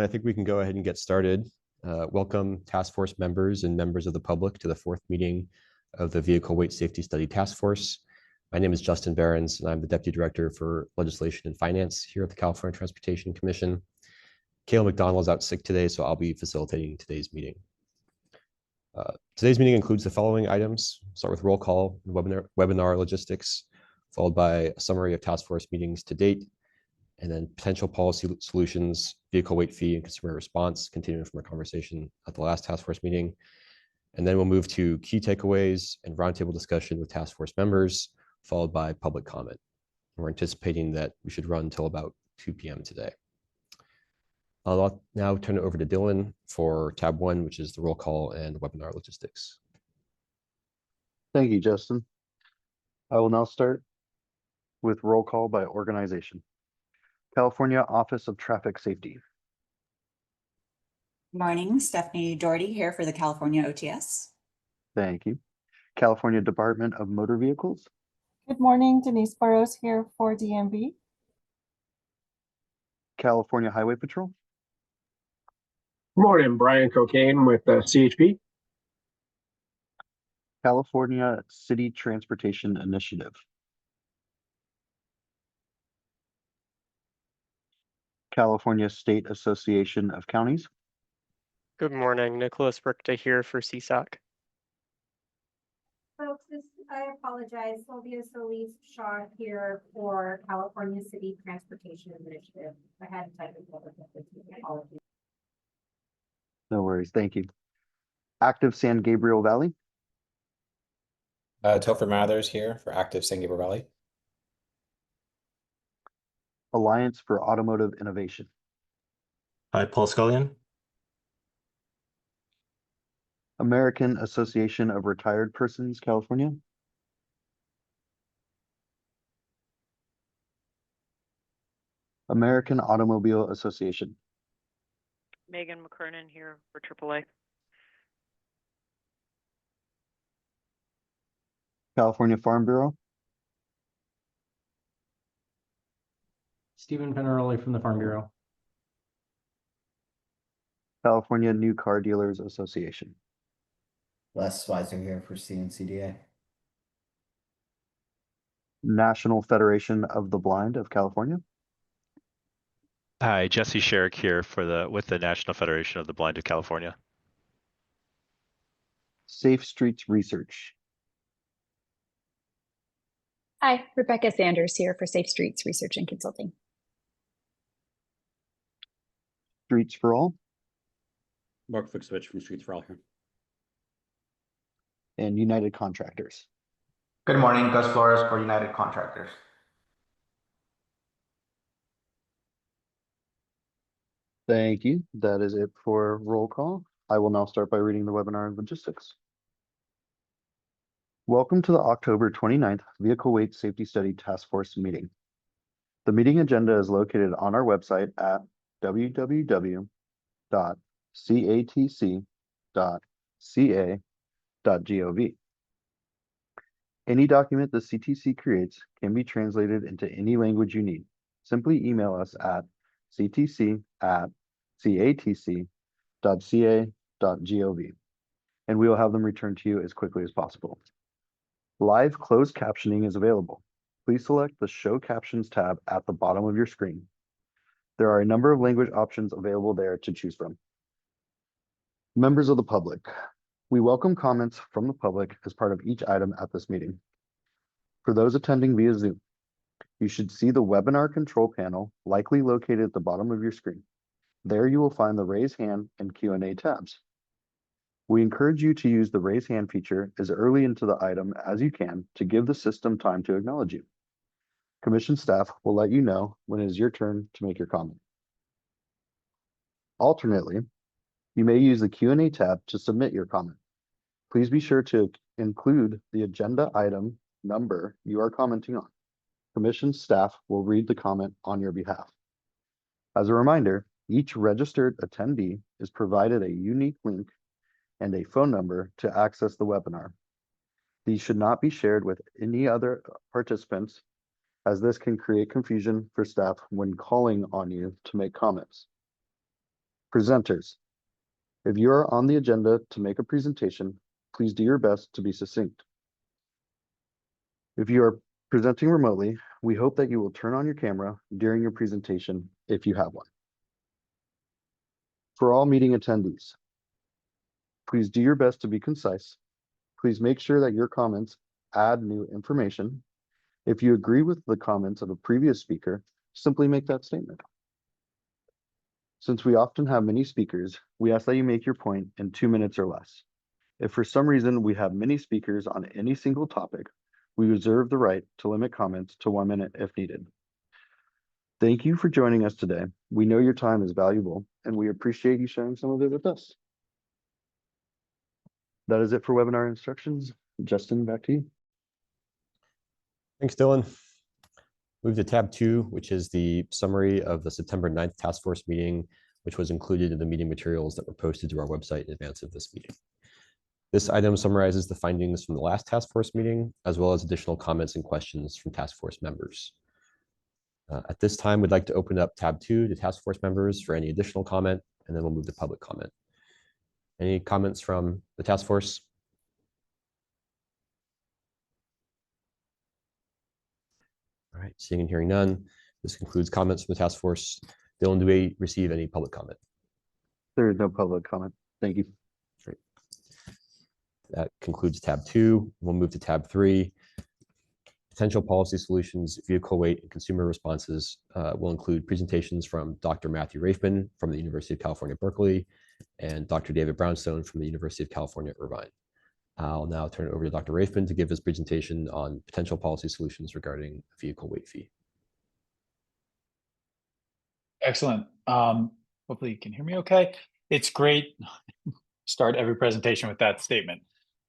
I think we can go ahead and get started. Welcome task force members and members of the public to the fourth meeting of the Vehicle Weight Safety Study Task Force. My name is Justin Behrens, and I'm the Deputy Director for Legislation and Finance here at the California Transportation Commission. Cale McDonald is out sick today, so I'll be facilitating today's meeting. Today's meeting includes the following items. Start with roll call and webinar logistics, followed by a summary of task force meetings to date, and then potential policy solutions, vehicle weight fee, and consumer response, continuing from our conversation at the last task force meeting. And then we'll move to key takeaways and roundtable discussion with task force members, followed by public comment. And we're anticipating that we should run until about 2 p.m. today. I'll now turn it over to Dylan for tab 1, which is the roll call and webinar logistics. Thank you, Justin. I will now start with roll call by organization. California Office of Traffic Safety. Morning, Stephanie Doherty here for the California OTS. Thank you. California Department of Motor Vehicles. Good morning, Denise Burrows here for DMV. California Highway Patrol. Good morning, Brian Cocaine with CHP. California City Transportation Initiative. California State Association of Counties. Good morning, Nicholas Brickta here for CSAC. Folks, I apologize. Sylvia Solis Shaw here for California City Transportation Initiative. I had to type it. No worries, thank you. Active San Gabriel Valley. Topher Mathers here for Active San Gabriel Valley. Alliance for Automotive Innovation. Hi, Paul Scullion. American Association of Retired Persons, California. American Automobile Association. Megan McKernan here for AAA. California Farm Bureau. Stephen Penaroli from the Farm Bureau. California New Car Dealers Association. Les Spicer here for CNCDA. National Federation of the Blind of California. Hi, Jesse Sherrick here with the National Federation of the Blind of California. Safe Streets Research. Hi, Rebecca Sanders here for Safe Streets Research and Consulting. Streets for All. Mark Fuchsovich from Streets for All here. And United Contractors. Good morning, Gus Flores for United Contractors. Thank you. That is it for roll call. I will now start by reading the webinar logistics. Welcome to the October 29th Vehicle Weight Safety Study Task Force meeting. The meeting agenda is located on our website at www.catc.ca.gov. Any document the CTC creates can be translated into any language you need. Simply email us at ctc@catc.ca.gov, and we will have them returned to you as quickly as possible. Live closed captioning is available. Please select the Show Captions tab at the bottom of your screen. There are a number of language options available there to choose from. Members of the public, we welcome comments from the public as part of each item at this meeting. For those attending via Zoom, you should see the webinar control panel likely located at the bottom of your screen. There you will find the raise hand and Q&A tabs. We encourage you to use the raise hand feature as early into the item as you can to give the system time to acknowledge you. Commission staff will let you know when it is your turn to make your comment. Alternately, you may use the Q&A tab to submit your comment. Please be sure to include the agenda item number you are commenting on. Commission staff will read the comment on your behalf. As a reminder, each registered attendee is provided a unique link and a phone number to access the webinar. These should not be shared with any other participants, as this can create confusion for staff when calling on you to make comments. Presenters. If you are on the agenda to make a presentation, please do your best to be succinct. If you are presenting remotely, we hope that you will turn on your camera during your presentation if you have one. For all meeting attendees, please do your best to be concise. Please make sure that your comments add new information. If you agree with the comments of a previous speaker, simply make that statement. Since we often have many speakers, we ask that you make your point in 2 minutes or less. If for some reason we have many speakers on any single topic, we reserve the right to limit comments to 1 minute if needed. Thank you for joining us today. We know your time is valuable, and we appreciate you sharing some of it with us. That is it for webinar instructions. Justin, back to you. Thanks, Dylan. Move to tab 2, which is the summary of the September 9th task force meeting, which was included in the meeting materials that were posted to our website in advance of this meeting. This item summarizes the findings from the last task force meeting, as well as additional comments and questions from task force members. At this time, we'd like to open up tab 2 to task force members for any additional comment, and then we'll move to public comment. Any comments from the task force? All right, seeing and hearing none, this concludes comments from the task force. Dylan, do we receive any public comment? There is no public comment. Thank you. Great. That concludes tab 2. We'll move to tab 3. Potential policy solutions, vehicle weight, and consumer responses will include presentations from Dr. Matthew Rafeman from the University of California, Berkeley, and Dr. David Brownstone from the University of California, Irvine. I'll now turn it over to Dr. Rafeman to give his presentation on potential policy solutions regarding vehicle weight fee. Excellent. Hopefully you can hear me okay. It's great. Start every presentation with that statement.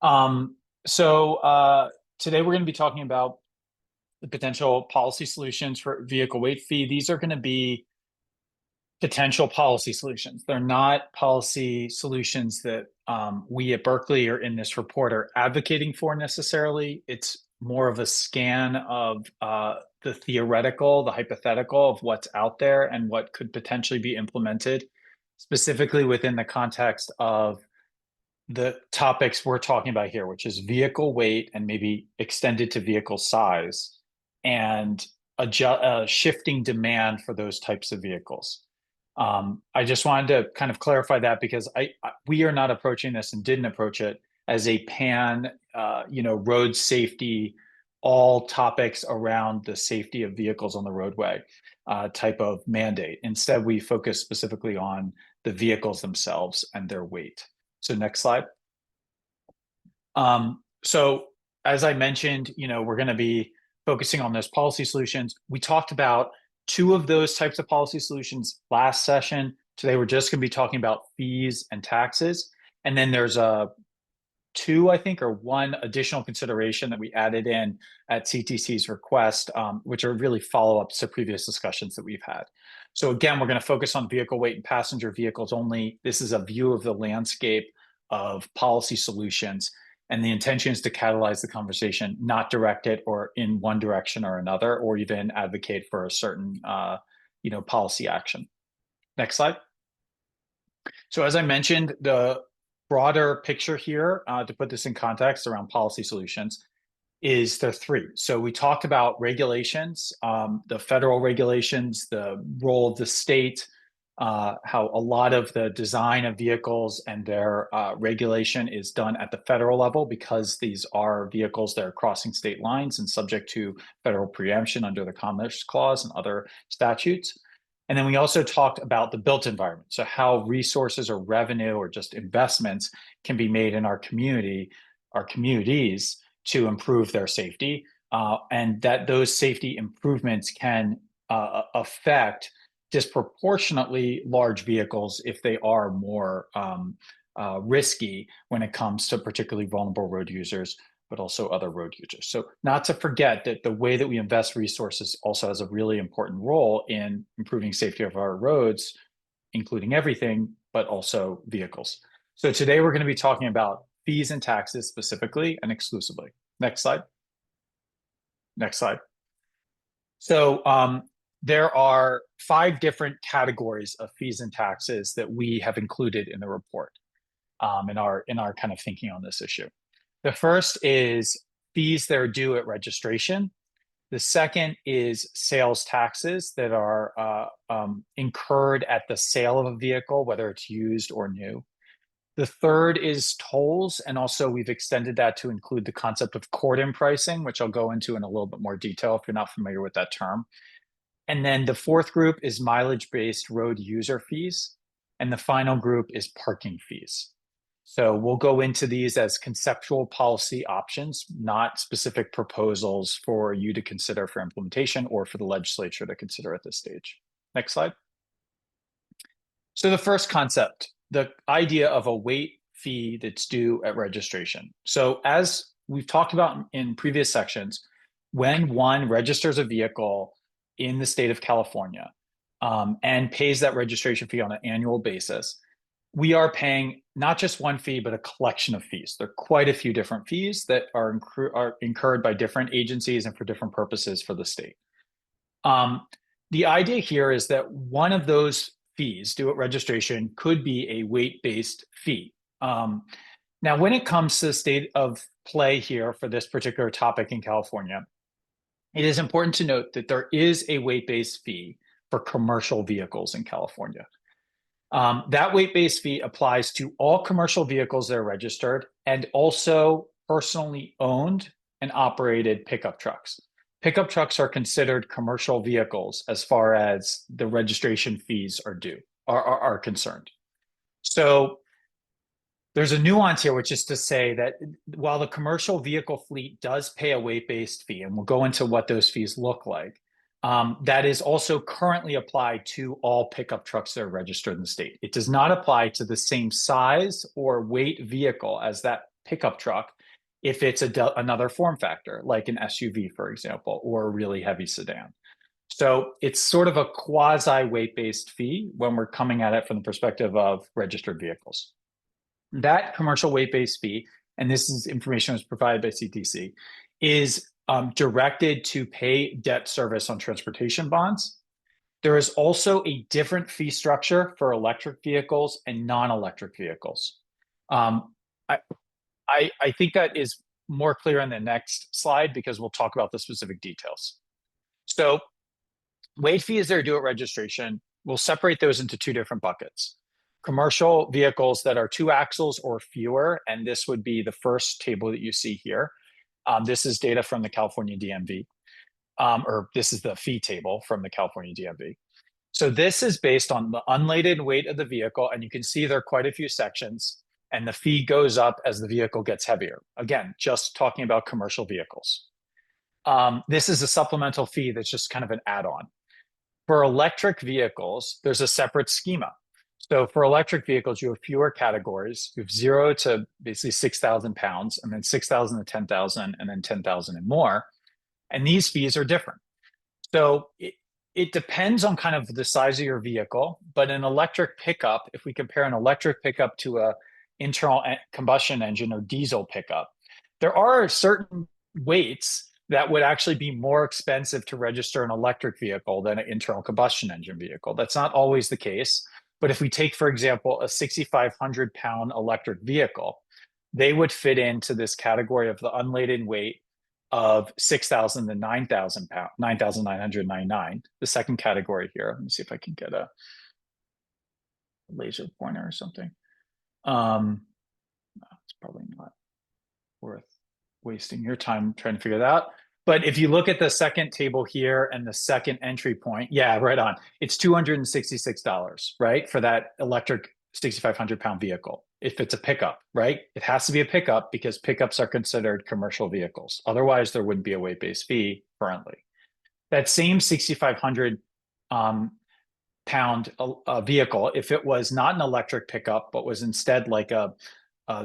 Today we're going to be talking about the potential policy solutions for vehicle weight fee. These are going to be potential policy solutions. They're not policy solutions that we at Berkeley or in this report are advocating for necessarily. It's more of a scan of the theoretical, the hypothetical of what's out there and what could potentially be implemented, specifically within the context of the topics we're talking about here, which is vehicle weight and maybe extended to vehicle size and a shifting demand for those types of vehicles. I just wanted to kind of clarify that because we are not approaching this and didn't approach it as a pan, road safety, all topics around the safety of vehicles on the roadway type of mandate. Instead, we focus specifically on the vehicles themselves and their weight. So next slide. So as I mentioned, we're going to be focusing on those policy solutions. We talked about 2 of those types of policy solutions last session. Today, we're just going to be talking about fees and taxes. And then there's 2, I think, or 1 additional consideration that we added in at CTC's request, which are really follow-ups to previous discussions that we've had. So again, we're going to focus on vehicle weight and passenger vehicles only. This is a view of the landscape of policy solutions. And the intention is to catalyze the conversation, not direct it or in one direction or another, or even advocate for a certain, policy action. Next slide. So as I mentioned, the broader picture here, to put this in context around policy solutions, is there 3. So we talked about regulations, the federal regulations, the role of the state, how a lot of the design of vehicles and their regulation is done at the federal level because these are vehicles that are crossing state lines and subject to federal preemption under the Commerce Clause and other statutes. And then we also talked about the built environment. So how resources or revenue or just investments can be made in our communities to improve their safety, and that those safety improvements can affect disproportionately large vehicles if they are more risky when it comes to particularly vulnerable road users, but also other road users. So not to forget that the way that we invest resources also has a really important role in improving safety of our roads, including everything, but also vehicles. So today we're going to be talking about fees and taxes specifically and exclusively. Next slide. Next slide. So there are 5 different categories of fees and taxes that we have included in the report, in our kind of thinking on this issue. The first is fees that are due at registration. The second is sales taxes that are incurred at the sale of a vehicle, whether it's used or new. The third is tolls, and also we've extended that to include the concept of cordon pricing, which I'll go into in a little bit more detail if you're not familiar with that term. And then the fourth group is mileage-based road user fees, and the final group is parking fees. So we'll go into these as conceptual policy options, not specific proposals for you to consider for implementation or for the legislature to consider at this stage. Next slide. So the first concept, the idea of a weight fee that's due at registration. So as we've talked about in previous sections, when one registers a vehicle in the state of California and pays that registration fee on an annual basis, we are paying not just one fee, but a collection of fees. There are quite a few different fees that are incurred by different agencies and for different purposes for the state. The idea here is that one of those fees due at registration could be a weight-based fee. Now, when it comes to the state of play here for this particular topic in California, it is important to note that there is a weight-based fee for commercial vehicles in California. That weight-based fee applies to all commercial vehicles that are registered and also personally owned and operated pickup trucks. Pickup trucks are considered commercial vehicles as far as the registration fees are concerned. So there's a nuance here, which is to say that while the commercial vehicle fleet does pay a weight-based fee, and we'll go into what those fees look like, that is also currently applied to all pickup trucks that are registered in the state. It does not apply to the same size or weight vehicle as that pickup truck if it's another form factor, like an SUV, for example, or a really heavy sedan. So it's sort of a quasi weight-based fee when we're coming at it from the perspective of registered vehicles. That commercial weight-based fee, and this is information that was provided by CTC, is directed to pay debt service on transportation bonds. There is also a different fee structure for electric vehicles and non-electric vehicles. I think that is more clear in the next slide because we'll talk about the specific details. So weight fees that are due at registration, we'll separate those into 2 different buckets. Commercial vehicles that are 2 axles or fewer, and this would be the first table that you see here. This is data from the California DMV, or this is the fee table from the California DMV. So this is based on the unladen weight of the vehicle, and you can see there are quite a few sections, and the fee goes up as the vehicle gets heavier. Again, just talking about commercial vehicles. This is a supplemental fee that's just kind of an add-on. For electric vehicles, there's a separate schema. So for electric vehicles, you have fewer categories. You have 0 to basically 6,000 pounds, and then 6,000 to 10,000, and then 10,000 and more. And these fees are different. So it depends on kind of the size of your vehicle, but an electric pickup, if we compare an electric pickup to a internal combustion engine or diesel pickup, there are certain weights that would actually be more expensive to register an electric vehicle than an internal combustion engine vehicle. That's not always the case. But if we take, for example, a 6,500 pound electric vehicle, they would fit into this category of the unladen weight of 6,000 to 9,000 pounds, 9,999, the second category here. Let me see if I can get a laser pointer or something. It's probably not worth wasting your time trying to figure that out. But if you look at the second table here and the second entry point, yeah, right on. It's $266, right? For that electric 6,500 pound vehicle. If it's a pickup, right? It has to be a pickup because pickups are considered commercial vehicles. Otherwise, there wouldn't be a weight-based fee currently. That same 6,500 pound vehicle, if it was not an electric pickup, but was instead like a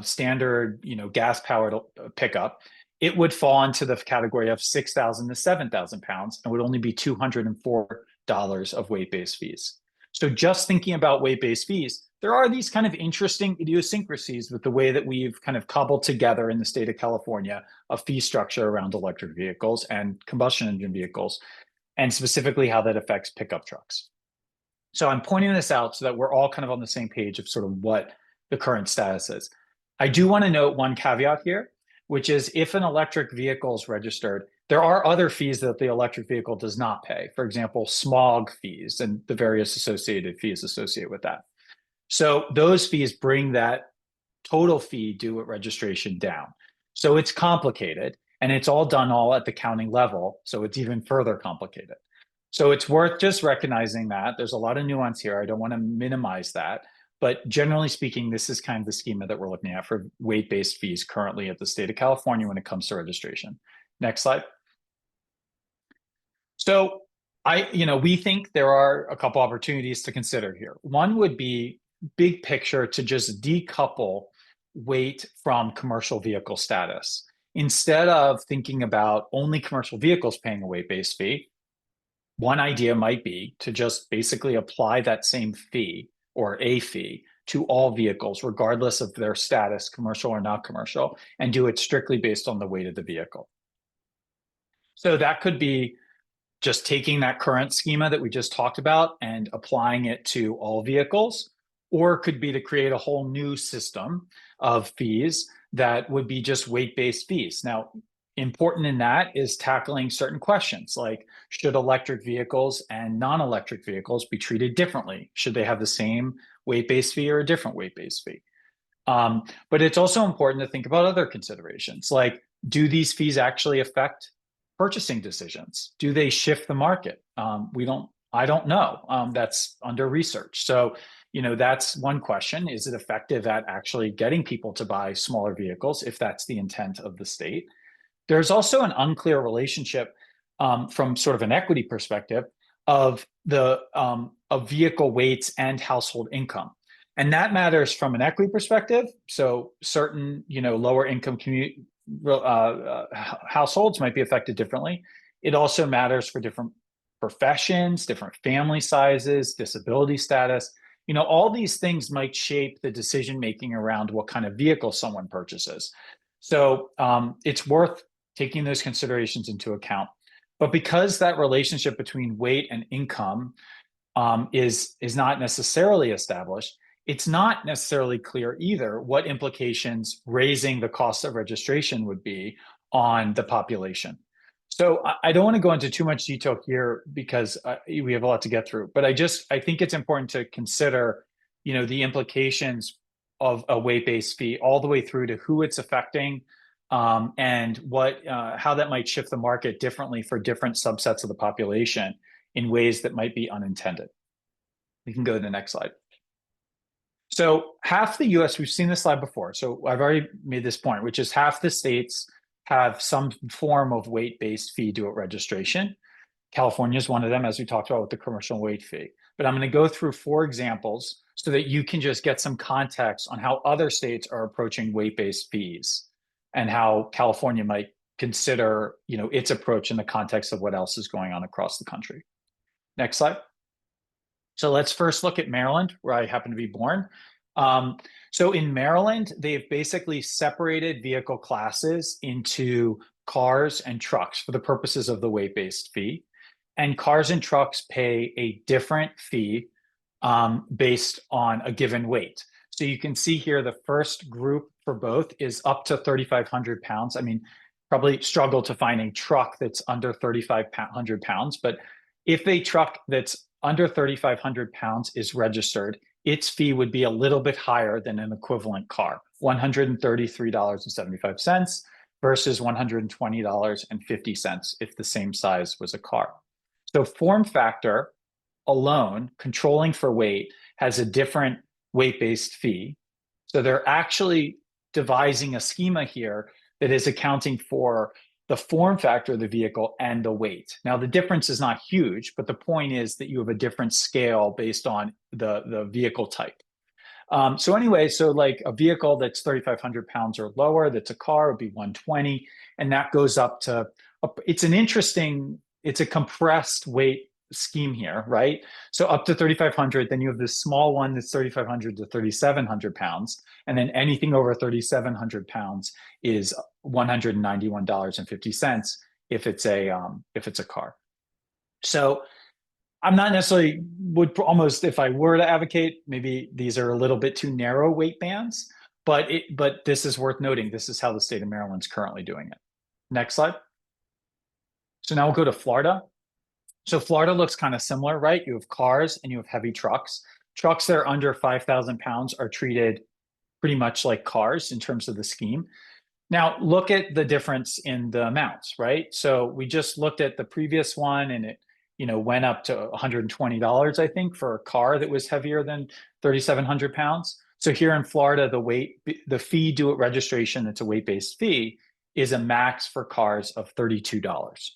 standard, gas-powered pickup, it would fall into the category of 6,000 to 7,000 pounds and would only be $204 of weight-based fees. So just thinking about weight-based fees, there are these kind of interesting idiosyncrasies with the way that we've kind of cobbled together in the state of California a fee structure around electric vehicles and combustion engine vehicles. and specifically how that affects pickup trucks. So I'm pointing this out so that we're all kind of on the same page of sort of what the current status is. I do want to note one caveat here, which is if an electric vehicle is registered, there are other fees that the electric vehicle does not pay. For example, smog fees and the various associated fees associated with that. So those fees bring that total fee due at registration down. So it's complicated, and it's all done all at the county level. So it's even further complicated. So it's worth just recognizing that there's a lot of nuance here. I don't want to minimize that. But generally speaking, this is kind of the schema that we're looking at for weight-based fees currently at the state of California when it comes to registration. Next slide. So we think there are a couple opportunities to consider here. One would be big picture to just decouple weight from commercial vehicle status. Instead of thinking about only commercial vehicles paying a weight-based fee, one idea might be to just basically apply that same fee or a fee to all vehicles, regardless of their status, commercial or not commercial, and do it strictly based on the weight of the vehicle. So that could be just taking that current schema that we just talked about and applying it to all vehicles, or it could be to create a whole new system of fees that would be just weight-based fees. Now, important in that is tackling certain questions like, should electric vehicles and non-electric vehicles be treated differently? Should they have the same weight-based fee or a different weight-based fee? But it's also important to think about other considerations, like, do these fees actually affect purchasing decisions? Do they shift the market? I don't know. That's under research. So, that's one question. Is it effective at actually getting people to buy smaller vehicles if that's the intent of the state? There's also an unclear relationship from sort of an equity perspective of the of vehicle weights and household income. And that matters from an equity perspective. So certain, lower income households might be affected differently. It also matters for different professions, different family sizes, disability status. All these things might shape the decision-making around what kind of vehicle someone purchases. So it's worth taking those considerations into account. But because that relationship between weight and income is not necessarily established, it's not necessarily clear either what implications raising the cost of registration would be on the population. So I don't want to go into too much detail here because we have a lot to get through, but I think it's important to consider, the implications of a weight-based fee all the way through to who it's affecting, and how that might shift the market differently for different subsets of the population in ways that might be unintended. We can go to the next slide. So half the US, we've seen this slide before, so I've already made this point, which is half the states have some form of weight-based fee due at registration. California is one of them, as we talked about with the commercial weight fee. But I'm going to go through 4 examples so that you can just get some context on how other states are approaching weight-based fees and how California might consider, its approach in the context of what else is going on across the country. Next slide. So let's first look at Maryland, where I happen to be born. So in Maryland, they've basically separated vehicle classes into cars and trucks for the purposes of the weight-based fee. And cars and trucks pay a different fee based on a given weight. So you can see here the first group for both is up to 3,500 pounds. I mean, probably struggle to find a truck that's under 3,500 pounds, but if a truck that's under 3,500 pounds is registered, its fee would be a little bit higher than an equivalent car, $133.75 versus $120.50 if the same size was a car. So form factor alone, controlling for weight, has a different weight-based fee. So they're actually devising a schema here that is accounting for the form factor of the vehicle and the weight. Now, the difference is not huge, but the point is that you have a different scale based on the vehicle type. So anyway, so like a vehicle that's 3,500 pounds or lower, that's a car, would be 120, and that goes up to, it's a compressed weight scheme here, right? So up to 3,500, then you have this small one that's 3,500 to 3,700 pounds. And then anything over 3,700 pounds is $191.50 if it's a car. So I'm not necessarily would almost, if I were to advocate, maybe these are a little bit too narrow weight bands, but this is worth noting. This is how the state of Maryland's currently doing it. Next slide. So now we'll go to Florida. So Florida looks kind of similar, right? You have cars and you have heavy trucks. Trucks that are under 5,000 pounds are treated pretty much like cars in terms of the scheme. Now look at the difference in the amounts, right? So we just looked at the previous one and it, went up to $120, I think, for a car that was heavier than 3,700 pounds. So here in Florida, the fee due at registration, it's a weight-based fee, is a max for cars of $32.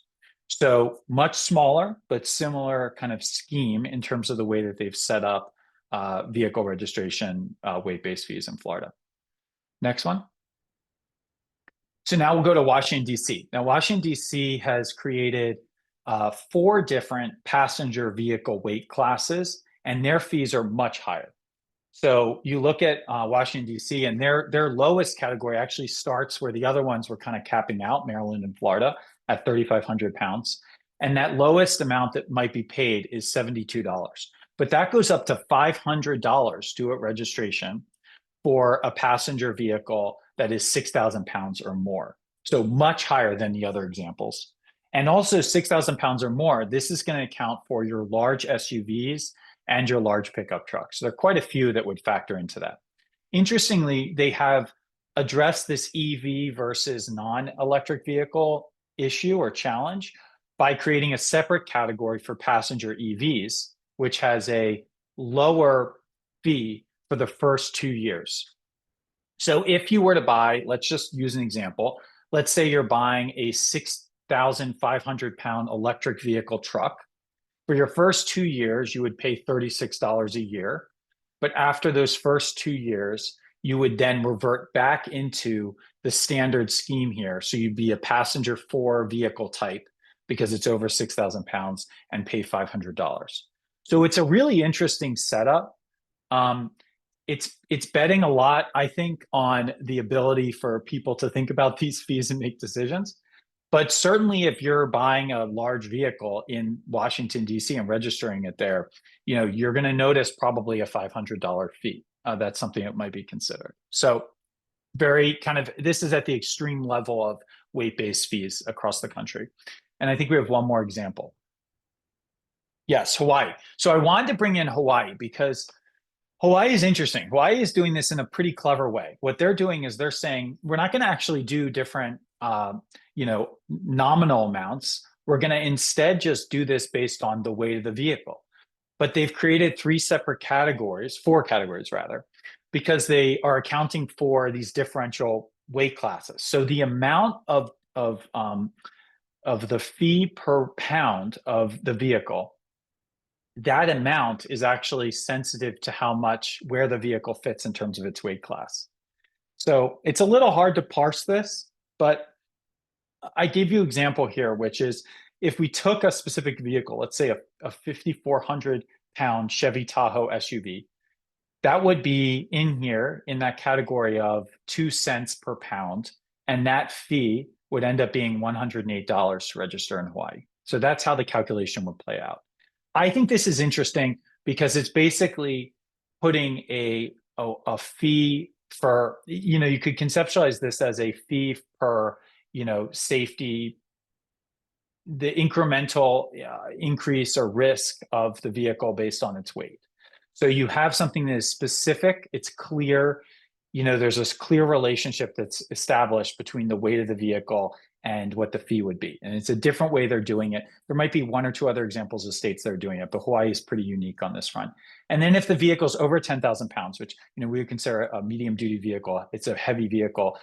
So much smaller, but similar kind of scheme in terms of the way that they've set up vehicle registration weight-based fees in Florida. Next one. So now we'll go to Washington, D.C. Now, Washington, D.C. has created 4 different passenger vehicle weight classes, and their fees are much higher. So you look at Washington, D.C., and their lowest category actually starts where the other ones were kind of capping out, Maryland and Florida, at 3,500 pounds. And that lowest amount that might be paid is $72. But that goes up to $500 due at registration for a passenger vehicle that is 6,000 pounds or more. So much higher than the other examples. And also 6,000 pounds or more, this is going to account for your large SUVs and your large pickup trucks. So there are quite a few that would factor into that. Interestingly, they have addressed this EV versus non-electric vehicle issue or challenge by creating a separate category for passenger EVs, which has a lower fee for the first 2 years. So if you were to buy, let's just use an example. Let's say you're buying a 6,500 pound electric vehicle truck. For your first 2 years, you would pay $36 a year. But after those first 2 years, you would then revert back into the standard scheme here. So you'd be a passenger 4 vehicle type because it's over 6,000 pounds and pay $500. So it's a really interesting setup. It's betting a lot, I think, on the ability for people to think about these fees and make decisions. But certainly if you're buying a large vehicle in Washington, D.C. and registering it there, you're going to notice probably a $500 fee. That's something that might be considered. So very kind of, this is at the extreme level of weight-based fees across the country. And I think we have one more example. Yes, Hawaii. So I wanted to bring in Hawaii because Hawaii is interesting. Hawaii is doing this in a pretty clever way. What they're doing is they're saying, we're not going to actually do different, nominal amounts. We're going to instead just do this based on the weight of the vehicle. But they've created 4 categories rather, because they are accounting for these differential weight classes. So the amount of the fee per pound of the vehicle, that amount is actually sensitive to where the vehicle fits in terms of its weight class. So it's a little hard to parse this, but I gave you an example here, which is if we took a specific vehicle, let's say a 5,400 pound Chevy Tahoe SUV, that would be in here in that category of 2 cents per pound. And that fee would end up being $108 to register in Hawaii. So that's how the calculation would play out. I think this is interesting because it's basically putting a fee for, you could conceptualize this as a fee per, safety, the incremental increase or risk of the vehicle based on its weight. So you have something that is specific, it's clear, there's this clear relationship that's established between the weight of the vehicle and what the fee would be. And it's a different way they're doing it. There might be 1 or 2 other examples of states that are doing it, but Hawaii is pretty unique on this front. And then if the vehicle's over 10,000 pounds, which we would consider a medium duty vehicle, it's a heavy vehicle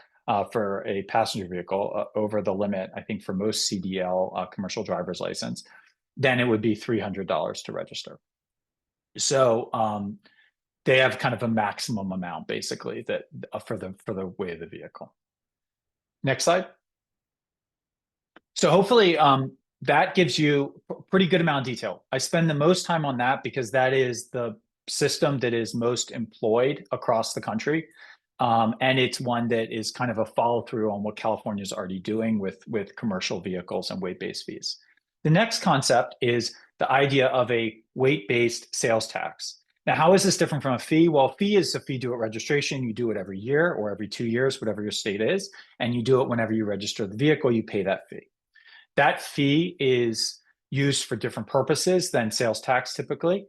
for a passenger vehicle over the limit, I think for most CDL commercial driver's license, then it would be $300 to register. So they have kind of a maximum amount basically that for the weight of the vehicle. Next slide. So hopefully that gives you a pretty good amount of detail. I spend the most time on that because that is the system that is most employed across the country. And it's one that is kind of a follow through on what California is already doing with commercial vehicles and weight-based fees. The next concept is the idea of a weight-based sales tax. Now, how is this different from a fee? Well, fee is a fee due at registration. You do it every year or every 2 years, whatever your state is, and you do it whenever you register the vehicle, you pay that fee. That fee is used for different purposes than sales tax typically,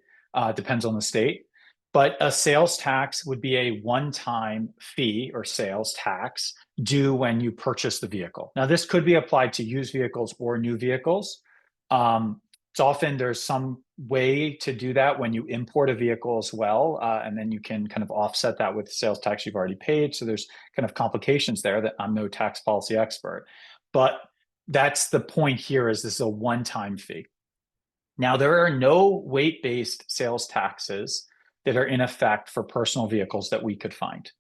depends on the state. But a sales tax would be a one-time fee or sales tax due when you purchase the vehicle. Now, this could be applied to used vehicles or new vehicles. It's often there's some way to do that when you import a vehicle as well, and then you can kind of offset that with the sales tax you've already paid. So there's kind of complications there that I'm no tax policy expert. But that's the point here, is this is a one-time fee. Now, there are no weight-based sales taxes that are in effect for personal vehicles that we could find.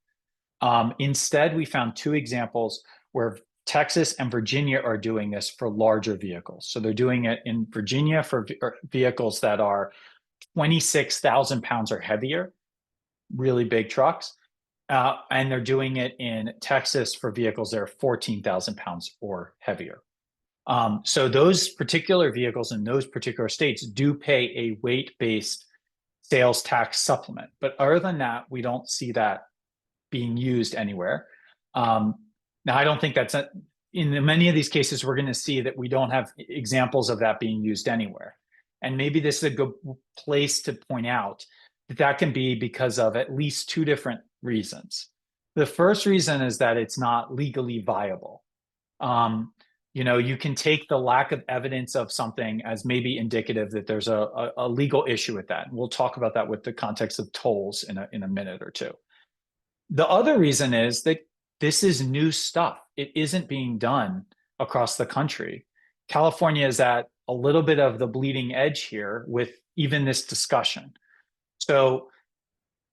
Instead, we found 2 examples where Texas and Virginia are doing this for larger vehicles. So they're doing it in Virginia for vehicles that are 26,000 pounds or heavier, really big trucks. And they're doing it in Texas for vehicles that are 14,000 pounds or heavier. So those particular vehicles in those particular states do pay a weight-based sales tax supplement. But other than that, we don't see that being used anywhere. Now, I don't think that's in many of these cases, we're going to see that we don't have examples of that being used anywhere. And maybe this is a good place to point out that that can be because of at least 2 different reasons. The first reason is that it's not legally viable. You know, you can take the lack of evidence of something as maybe indicative that there's a legal issue with that. And we'll talk about that with the context of tolls in a minute or two. The other reason is that this is new stuff. It isn't being done across the country. California is at a little bit of the bleeding edge here with even this discussion. So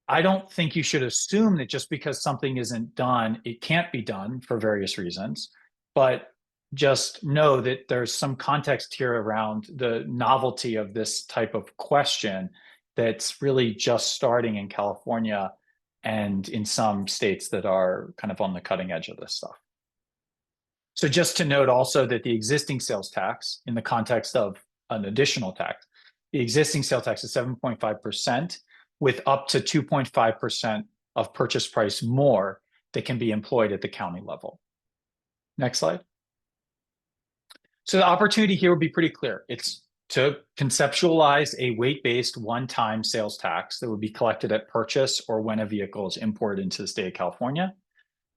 I don't think you should assume that just because something isn't done, it can't be done for various reasons. But just know that there's some context here around the novelty of this type of question that's really just starting in California and in some states that are kind of on the cutting edge of this stuff. So just to note also that the existing sales tax, in the context of an additional tax, the existing sales tax is 7.5% with up to 2.5% of purchase price more that can be employed at the county level. Next slide. So the opportunity here would be pretty clear. It's to conceptualize a weight-based one-time sales tax that would be collected at purchase or when a vehicle is imported into the state of California.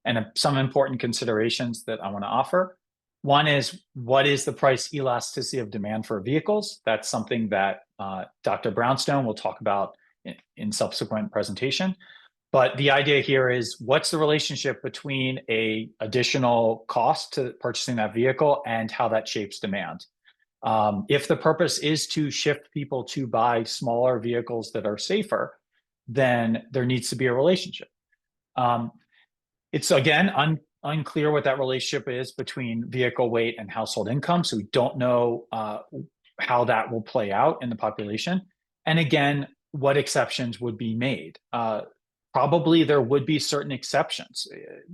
And some important considerations that I want to offer. One is, what is the price elasticity of demand for vehicles? That's something that Dr. Brownstone will talk about in subsequent presentation. But the idea here is, what's the relationship between a additional cost to purchasing that vehicle and how that shapes demand? If the purpose is to shift people to buy smaller vehicles that are safer, then there needs to be a relationship. It's again unclear what that relationship is between vehicle weight and household income. So we don't know how that will play out in the population. And again, what exceptions would be made? Probably there would be certain exceptions,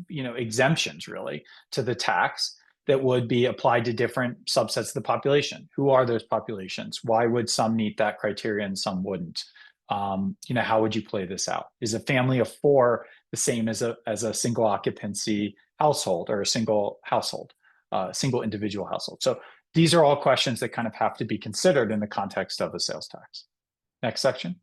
exemptions really to the tax that would be applied to different subsets of the population. Who are those populations? Why would some meet that criteria and some wouldn't? How would you play this out? Is a family of 4 the same as a single occupancy household or a single household, single individual household? So these are all questions that kind of have to be considered in the context of a sales tax. Next section.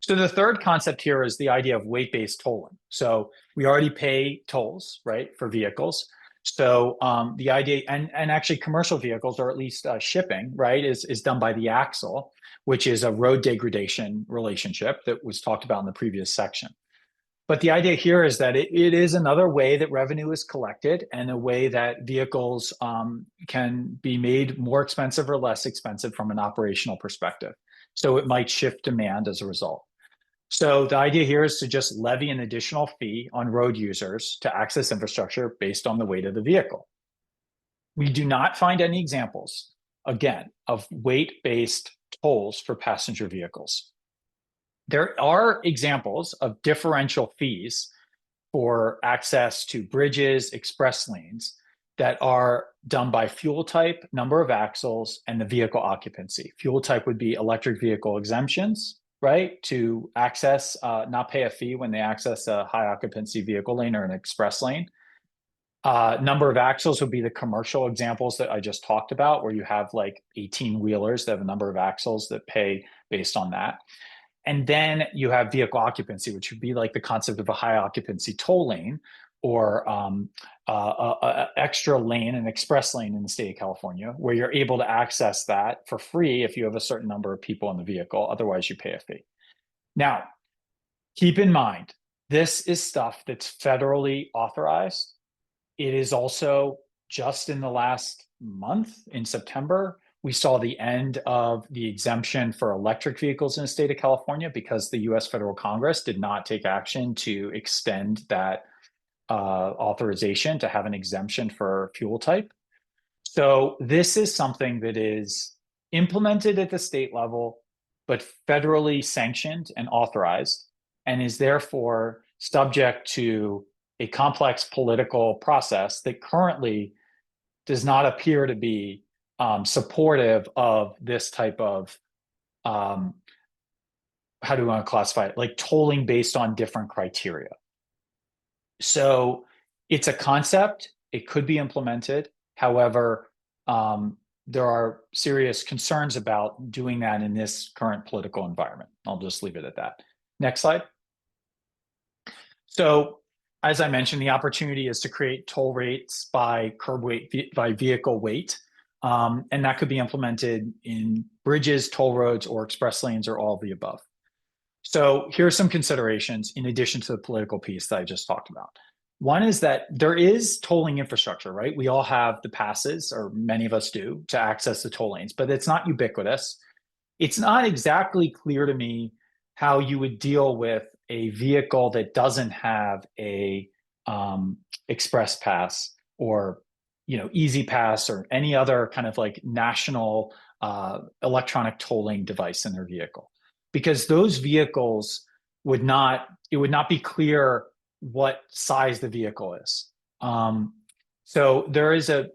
So the third concept here is the idea of weight-based tolling. So we already pay tolls, right, for vehicles. So the idea, and actually commercial vehicles, or at least shipping, right, is done by the axle, which is a road degradation relationship that was talked about in the previous section. But the idea here is that it is another way that revenue is collected and a way that vehicles can be made more expensive or less expensive from an operational perspective. So it might shift demand as a result. So the idea here is to just levy an additional fee on road users to access infrastructure based on the weight of the vehicle. We do not find any examples, again, of weight-based tolls for passenger vehicles. There are examples of differential fees for access to bridges, express lanes that are done by fuel type, number of axles, and the vehicle occupancy. Fuel type would be electric vehicle exemptions, right? To access, not pay a fee when they access a high occupancy vehicle lane or an express lane. Number of axles would be the commercial examples that I just talked about, where you have like 18 wheelers that have a number of axles that pay based on that. And then you have vehicle occupancy, which would be like the concept of a high occupancy toll lane or a extra lane, an express lane in the state of California, where you're able to access that for free if you have a certain number of people in the vehicle. Otherwise, you pay a fee. Now, keep in mind, this is stuff that's federally authorized. It is also just in the last month, in September, we saw the end of the exemption for electric vehicles in the state of California because the US federal Congress did not take action to extend that authorization to have an exemption for fuel type. So this is something that is implemented at the state level, but federally sanctioned and authorized, and is therefore subject to a complex political process that currently does not appear to be supportive of this type of, how do we want to classify it? Like tolling based on different criteria. So it's a concept, it could be implemented. However, there are serious concerns about doing that in this current political environment. I'll just leave it at that. Next slide. So as I mentioned, the opportunity is to create toll rates by curb weight, by vehicle weight. And that could be implemented in bridges, toll roads, or express lanes, or all of the above. So here are some considerations in addition to the political piece that I just talked about. One is that there is tolling infrastructure, right? We all have the passes, or many of us do, to access the toll lanes, but it's not ubiquitous. It's not exactly clear to me how you would deal with a vehicle that doesn't have a express pass or Easy Pass or any other kind of like national electronic tolling device in their vehicle, because those vehicles it would not be clear what size the vehicle is. So there is a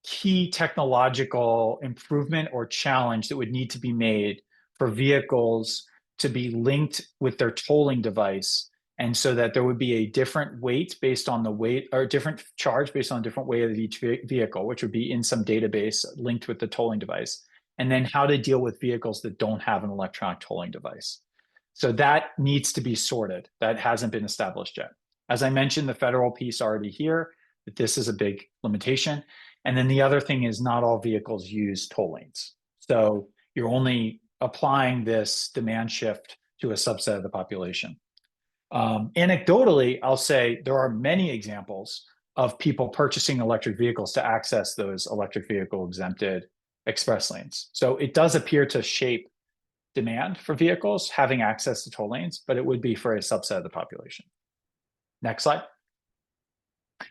key technological improvement or challenge that would need to be made for vehicles to be linked with their tolling device, and so that there would be a different weight based on the weight, or different charge based on a different weight of each vehicle, which would be in some database linked with the tolling device. And then how to deal with vehicles that don't have an electronic tolling device. So that needs to be sorted. That hasn't been established yet. As I mentioned, the federal piece already here, that this is a big limitation. And then the other thing is not all vehicles use toll lanes. So you're only applying this demand shift to a subset of the population. Anecdotally, I'll say there are many examples of people purchasing electric vehicles to access those electric vehicle exempted express lanes. So it does appear to shape demand for vehicles having access to toll lanes, but it would be for a subset of the population. Next slide.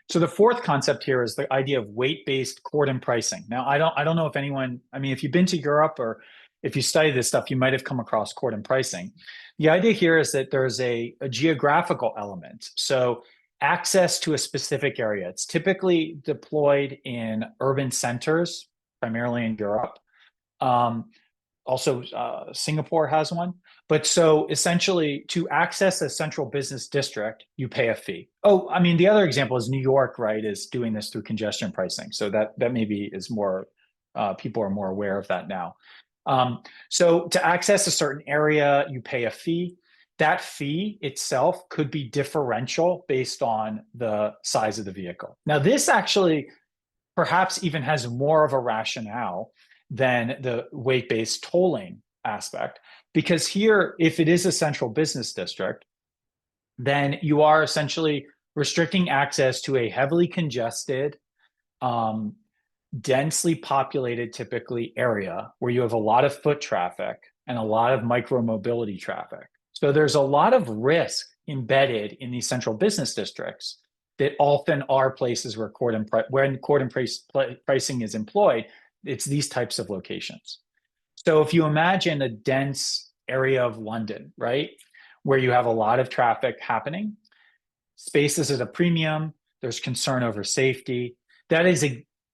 So the fourth concept here is the idea of weight-based cordon pricing. Now, I don't know if anyone, if you've been to Europe or if you study this stuff, you might have come across cordon pricing. The idea here is that there's a geographical element. So access to a specific area. It's typically deployed in urban centers, primarily in Europe. Also, Singapore has one. But so essentially, to access a central business district, you pay a fee. Oh, the other example is New York, right, is doing this through congestion pricing. So that maybe is more, people are more aware of that now. So to access a certain area, you pay a fee. That fee itself could be differential based on the size of the vehicle. Now, this actually perhaps even has more of a rationale than the weight-based tolling aspect, because here, if it is a central business district, then you are essentially restricting access to a heavily congested, densely populated, typically, area where you have a lot of foot traffic and a lot of micro-mobility traffic. So there's a lot of risk embedded in these central business districts that often are places where when cordon pricing is employed, it's these types of locations. So if you imagine a dense area of London, right, where you have a lot of traffic happening, space is at a premium, there's concern over safety, that is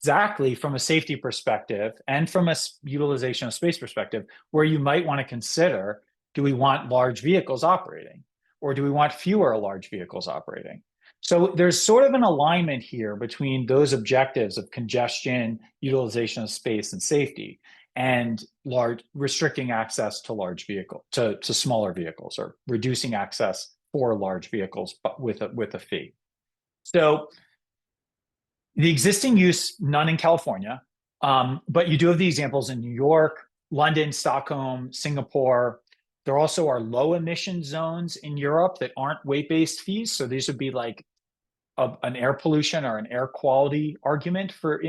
exactly from a safety perspective and from a utilization of space perspective, where you might want to consider, do we want large vehicles operating, or do we want fewer large vehicles operating? So there's sort of an alignment here between those objectives of congestion, utilization of space, and safety, and restricting access to large to smaller vehicles, or reducing access for large vehicles, but with a fee. So the existing use, none in California, but you do have the examples in New York, London, Stockholm, Singapore. There also are low emission zones in Europe that aren't weight-based fees. So these would be like an air pollution or an air quality argument for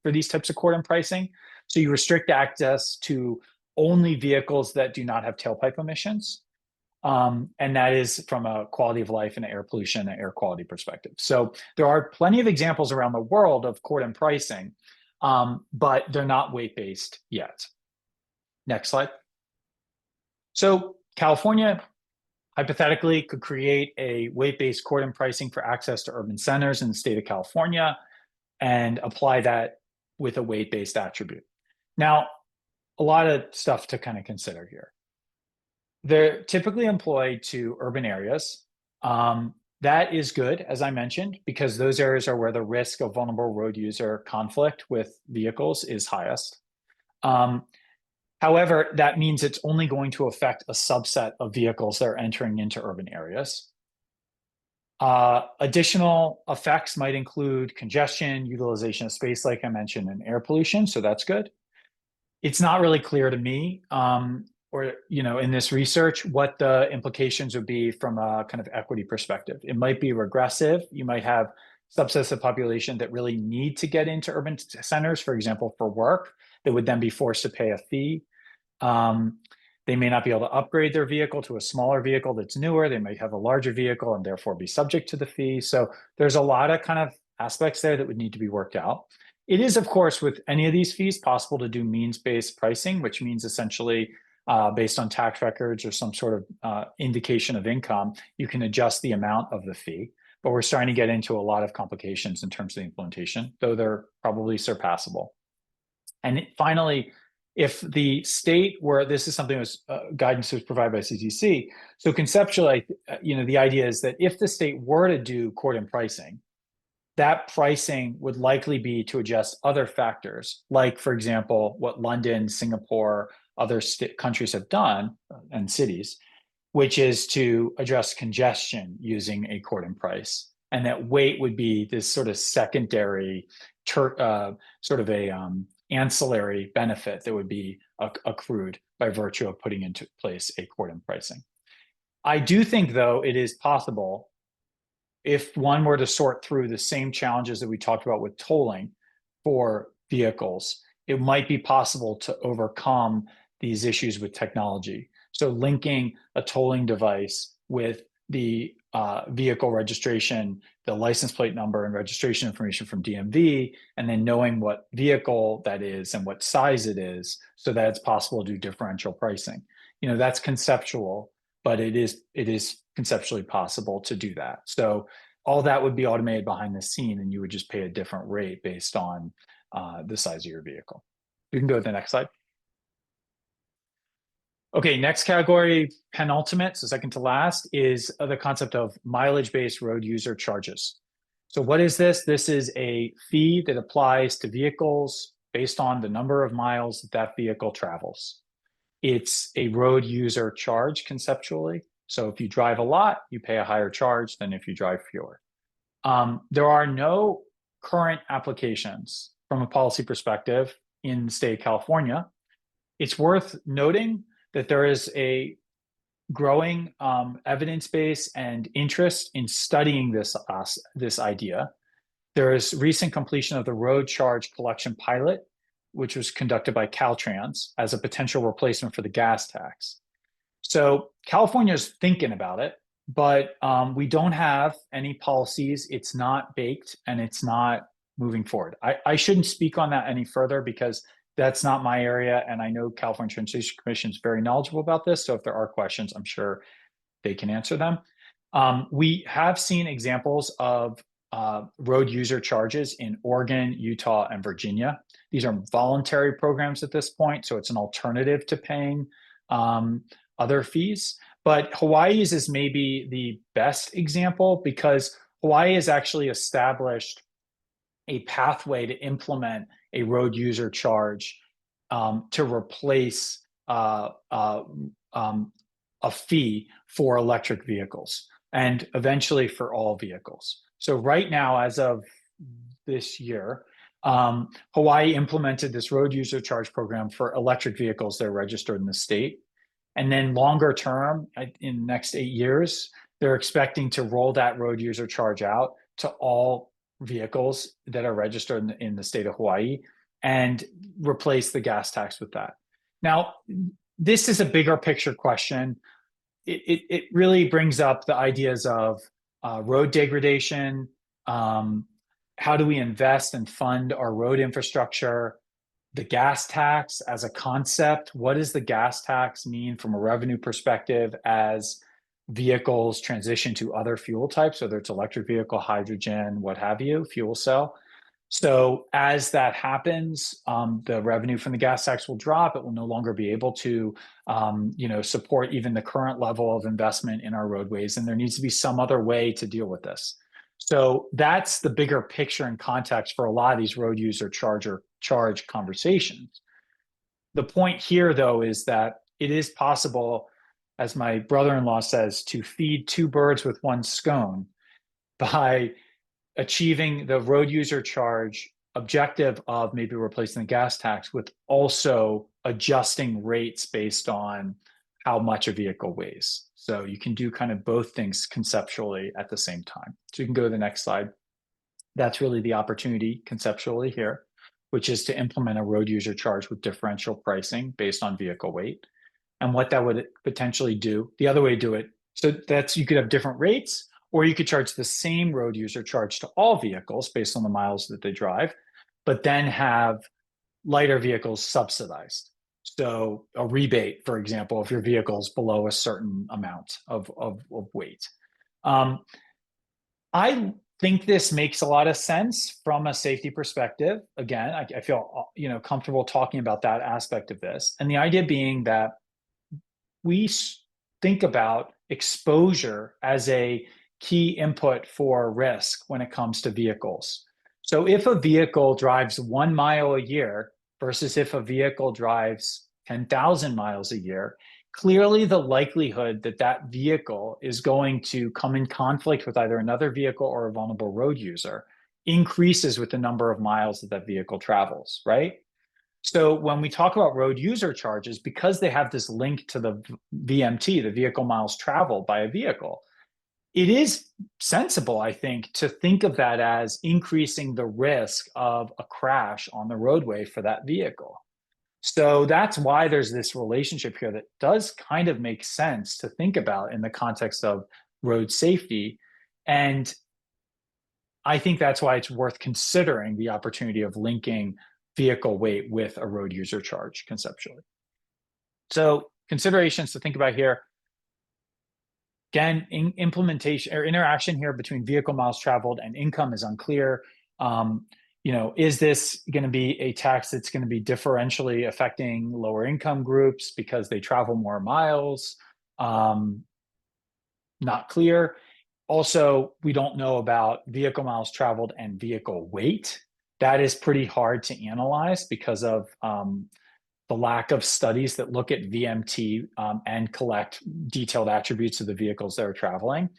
these types of cordon pricing. So you restrict access to only vehicles that do not have tailpipe emissions. And that is from a quality of life and air pollution and air quality perspective. So there are plenty of examples around the world of cordon pricing, but they're not weight-based yet. Next slide. So California, hypothetically, could create a weight-based cordon pricing for access to urban centers in the state of California and apply that with a weight-based attribute. Now, a lot of stuff to kind of consider here. They're typically employed to urban areas. That is good, as I mentioned, because those areas are where the risk of vulnerable road user conflict with vehicles is highest. However, that means it's only going to affect a subset of vehicles that are entering into urban areas. Additional effects might include congestion, utilization of space, like I mentioned, and air pollution, so that's good. It's not really clear to me, or in this research, what the implications would be from a kind of equity perspective. It might be regressive. You might have subsets of population that really need to get into urban centers, for example, for work, that would then be forced to pay a fee. They may not be able to upgrade their vehicle to a smaller vehicle that's newer. They might have a larger vehicle and therefore be subject to the fee. So there's a lot of kind of aspects there that would need to be worked out. It is, of course, with any of these fees possible to do means-based pricing, which means essentially based on tax records or some sort of indication of income, you can adjust the amount of the fee. But we're starting to get into a lot of complications in terms of the implementation, though they're probably surpassable. And finally, if the state where this is something that was guidance was provided by CTC, so conceptually, the idea is that if the state were to do cordon pricing, that pricing would likely be to adjust other factors, like, for example, what London, Singapore, other countries have done, and cities, which is to address congestion using a cordon price. And that weight would be this sort of secondary, ancillary benefit that would be accrued by virtue of putting into place a cordon pricing. I do think, though, it is possible, if one were to sort through the same challenges that we talked about with tolling for vehicles, it might be possible to overcome these issues with technology. So linking a tolling device with the vehicle registration, the license plate number and registration information from DMV, and then knowing what vehicle that is and what size it is, so that it's possible to do differential pricing. That's conceptual, but it is conceptually possible to do that. So all that would be automated behind the scene, and you would just pay a different rate based on the size of your vehicle. You can go to the next slide. Okay, next category, penultimate, so second to last, is the concept of mileage-based road user charges. So what is this? This is a fee that applies to vehicles based on the number of miles that vehicle travels. It's a road user charge conceptually. So if you drive a lot, you pay a higher charge than if you drive fewer. There are no current applications from a policy perspective in the state of California. It's worth noting that there is a growing evidence base and interest in studying this idea. There is recent completion of the road charge collection pilot, which was conducted by Caltrans as a potential replacement for the gas tax. So California is thinking about it, but we don't have any policies. It's not baked and it's not moving forward. I shouldn't speak on that any further because that's not my area, and I know California Transportation Commission is very knowledgeable about this, so if there are questions, I'm sure they can answer them. We have seen examples of road user charges in Oregon, Utah, and Virginia. These are voluntary programs at this point, so it's an alternative to paying other fees. But Hawaii's is maybe the best example because Hawaii has actually established a pathway to implement a road user charge to replace a fee for electric vehicles and eventually for all vehicles. So right now, as of this year, Hawaii implemented this road user charge program for electric vehicles that are registered in the state. And then longer term, in the next 8 years, they're expecting to roll that road user charge out to all vehicles that are registered in the state of Hawaii and replace the gas tax with that. Now, this is a bigger picture question. It really brings up the ideas of road degradation. How do we invest and fund our road infrastructure? The gas tax as a concept. What does the gas tax mean from a revenue perspective as vehicles transition to other fuel types, whether it's electric vehicle, hydrogen, what have you, fuel cell? So as that happens, the revenue from the gas tax will drop. It will no longer be able to, support even the current level of investment in our roadways, and there needs to be some other way to deal with this. So that's the bigger picture and context for a lot of these road user charge conversations. The point here, though, is that it is possible, as my brother-in-law says, to feed two birds with one scone by achieving the road user charge objective of maybe replacing the gas tax with also adjusting rates based on how much a vehicle weighs. So you can do kind of both things conceptually at the same time. So you can go to the next slide. That's really the opportunity conceptually here, which is to implement a road user charge with differential pricing based on vehicle weight. And what that would potentially do, the other way to do it, so that's you could have different rates, or you could charge the same road user charge to all vehicles based on the miles that they drive, but then have lighter vehicles subsidized. So a rebate, for example, if your vehicle is below a certain amount of weight. I think this makes a lot of sense from a safety perspective. Again, I feel comfortable talking about that aspect of this. And the idea being that we think about exposure as a key input for risk when it comes to vehicles. So if a vehicle drives 1 mile a year versus if a vehicle drives 10,000 miles a year, clearly the likelihood that that vehicle is going to come in conflict with either another vehicle or a vulnerable road user increases with the number of miles that that vehicle travels, right? So when we talk about road user charges, because they have this link to the VMT, the vehicle miles traveled by a vehicle, it is sensible, I think, to think of that as increasing the risk of a crash on the roadway for that vehicle. So that's why there's this relationship here that does kind of make sense to think about in the context of road safety. And I think that's why it's worth considering the opportunity of linking vehicle weight with a road user charge conceptually. So considerations to think about here. Again, implementation or interaction here between vehicle miles traveled and income is unclear. Is this going to be a tax that's going to be differentially affecting lower income groups because they travel more miles? Not clear. Also, we don't know about vehicle miles traveled and vehicle weight. That is pretty hard to analyze because of the lack of studies that look at VMT and collect detailed attributes of the vehicles that are traveling.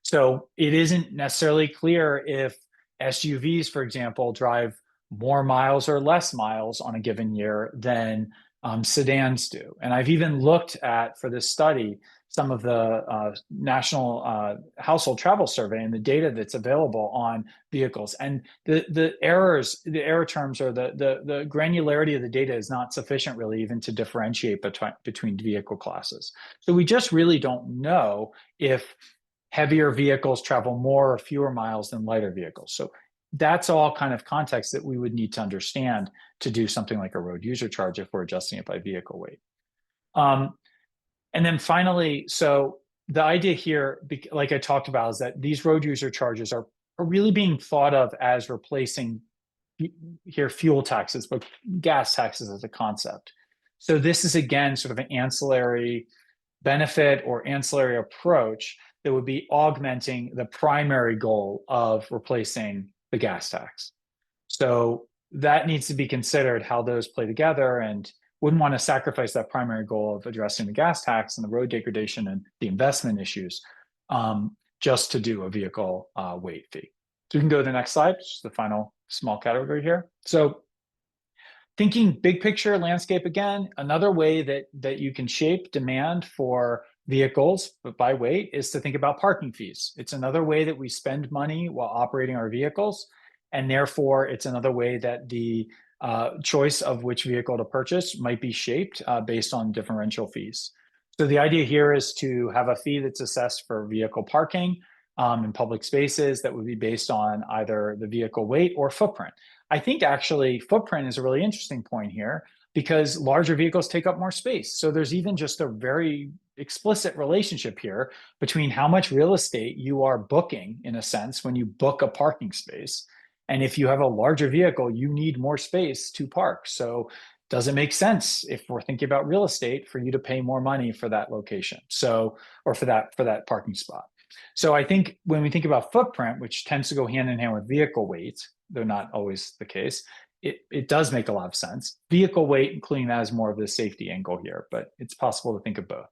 So it isn't necessarily clear if SUVs, for example, drive more miles or less miles on a given year than sedans do. And I've even looked at, for this study, some of the National Household Travel Survey and the data that's available on vehicles. And the error terms or the granularity of the data is not sufficient really even to differentiate between vehicle classes. So we just really don't know if heavier vehicles travel more or fewer miles than lighter vehicles. So that's all kind of context that we would need to understand to do something like a road user charge if we're adjusting it by vehicle weight. And then finally, so the idea here, like I talked about, is that these road user charges are are really being thought of as replacing here fuel taxes, but gas taxes as a concept. So this is again sort of an ancillary benefit or ancillary approach that would be augmenting the primary goal of replacing the gas tax. So that needs to be considered how those play together, and wouldn't want to sacrifice that primary goal of addressing the gas tax and the road degradation and the investment issues just to do a vehicle weight fee. So we can go to the next slide, which is the final small category here. So thinking big picture landscape again, another way that you can shape demand for vehicles but by weight is to think about parking fees. It's another way that we spend money while operating our vehicles, and therefore it's another way that the choice of which vehicle to purchase might be shaped based on differential fees. So the idea here is to have a fee that's assessed for vehicle parking in public spaces that would be based on either the vehicle weight or footprint. I think actually footprint is a really interesting point here because larger vehicles take up more space. So there's even just a very explicit relationship here between how much real estate you are booking, in a sense, when you book a parking space. And if you have a larger vehicle, you need more space to park. So does it make sense, if we're thinking about real estate, for you to pay more money for that location? So, or for that parking spot. So I think when we think about footprint, which tends to go hand in hand with vehicle weight, though not always the case, it does make a lot of sense. Vehicle weight, including that, is more of the safety angle here, but it's possible to think of both.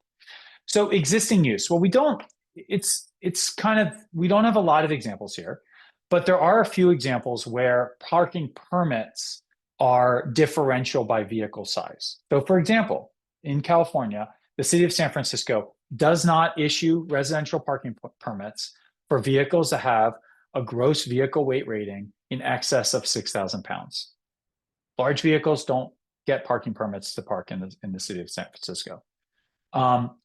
So existing use, well, we don't have a lot of examples here, but there are a few examples where parking permits are differential by vehicle size. So for example, in California, the city of San Francisco does not issue residential parking permits for vehicles that have a gross vehicle weight rating in excess of 6,000 pounds. Large vehicles don't get parking permits to park in the city of San Francisco.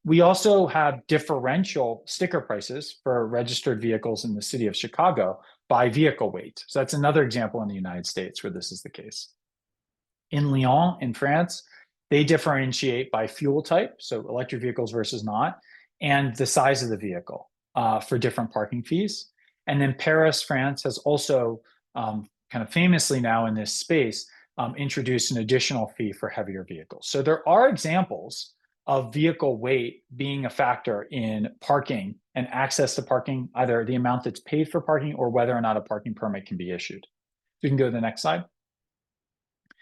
We also have differential sticker prices for registered vehicles in the city of Chicago by vehicle weight. So that's another example in the United States where this is the case. In Lyon, in France, they differentiate by fuel type, so electric vehicles versus not, and the size of the vehicle for different parking fees. And then Paris, France has also kind of famously now in this space introduced an additional fee for heavier vehicles. So there are examples of vehicle weight being a factor in parking and access to parking, either the amount that's paid for parking or whether or not a parking permit can be issued. So you can go to the next slide.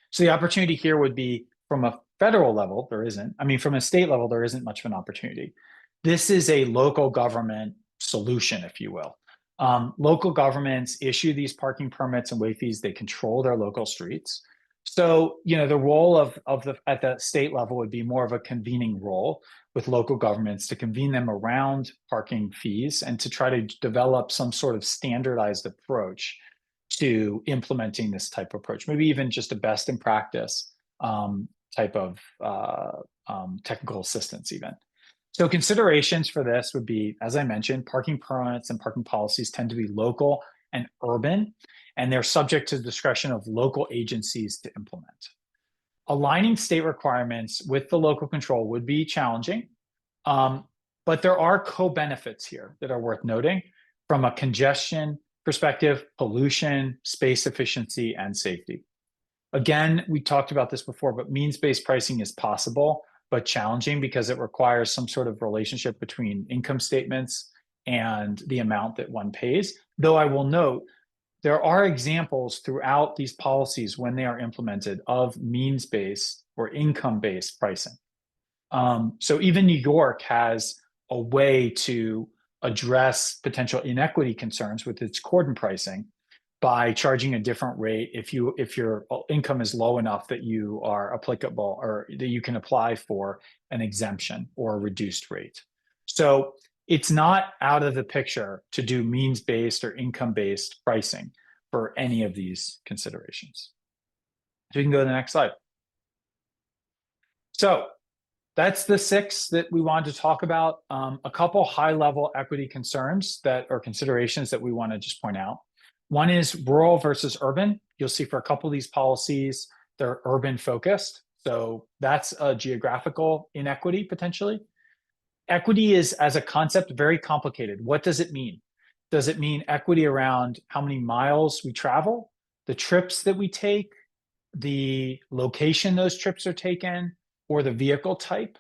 So the opportunity here would be from a federal level, there isn't. I mean, from a state level, there isn't much of an opportunity. This is a local government solution, if you will. Local governments issue these parking permits and weight fees. They control their local streets. So, you know, the role at the state level would be more of a convening role with local governments to convene them around parking fees and to try to develop some sort of standardized approach to implementing this type of approach, maybe even just a best in practice type of technical assistance even. So considerations for this would be, as I mentioned, parking permits and parking policies tend to be local and urban, and they're subject to the discretion of local agencies to implement. Aligning state requirements with the local control would be challenging, but there are co-benefits here that are worth noting from a congestion perspective, pollution, space efficiency, and safety. Again, we talked about this before, but means-based pricing is possible, but challenging because it requires some sort of relationship between income statements and the amount that one pays. Though I will note, there are examples throughout these policies when they are implemented of means-based or income-based pricing. So even New York has a way to address potential inequity concerns with its cordon pricing by charging a different rate if your income is low enough that you are applicable or that you can apply for an exemption or a reduced rate. So it's not out of the picture to do means-based or income-based pricing for any of these considerations. So you can go to the next slide. So that's the 6 that we wanted to talk about. A couple high-level equity concerns or considerations that we want to just point out. One is rural versus urban. You'll see for a couple of these policies, they're urban focused. So that's a geographical inequity potentially. Equity is, as a concept, very complicated. What does it mean? Does it mean equity around how many miles we travel, the trips that we take, the location those trips are taken, or the vehicle type?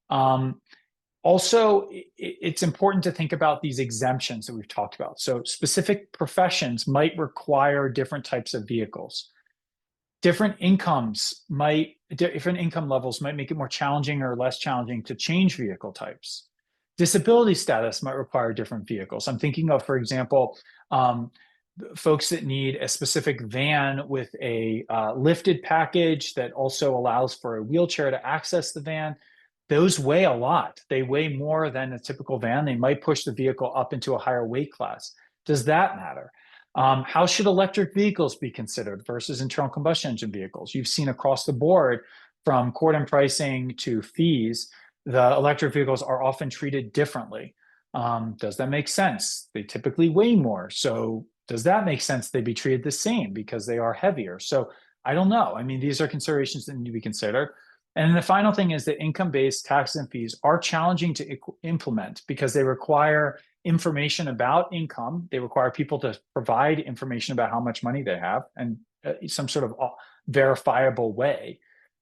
Also, it's important to think about these exemptions that we've talked about. So specific professions might require different types of vehicles. Different income levels might make it more challenging or less challenging to change vehicle types. Disability status might require different vehicles. I'm thinking of, for example, folks that need a specific van with a lifted package that also allows for a wheelchair to access the van. Those weigh a lot. They weigh more than a typical van. They might push the vehicle up into a higher weight class. Does that matter? How should electric vehicles be considered versus internal combustion engine vehicles? You've seen across the board, from CORDM pricing to fees, the electric vehicles are often treated differently. Does that make sense? They typically weigh more. So does that make sense they be treated the same because they are heavier? So I don't know. I mean, these are considerations that need to be considered. And the final thing is that income-based taxes and fees are challenging to implement because they require information about income. They require people to provide information about how much money they have and some sort of verifiable way,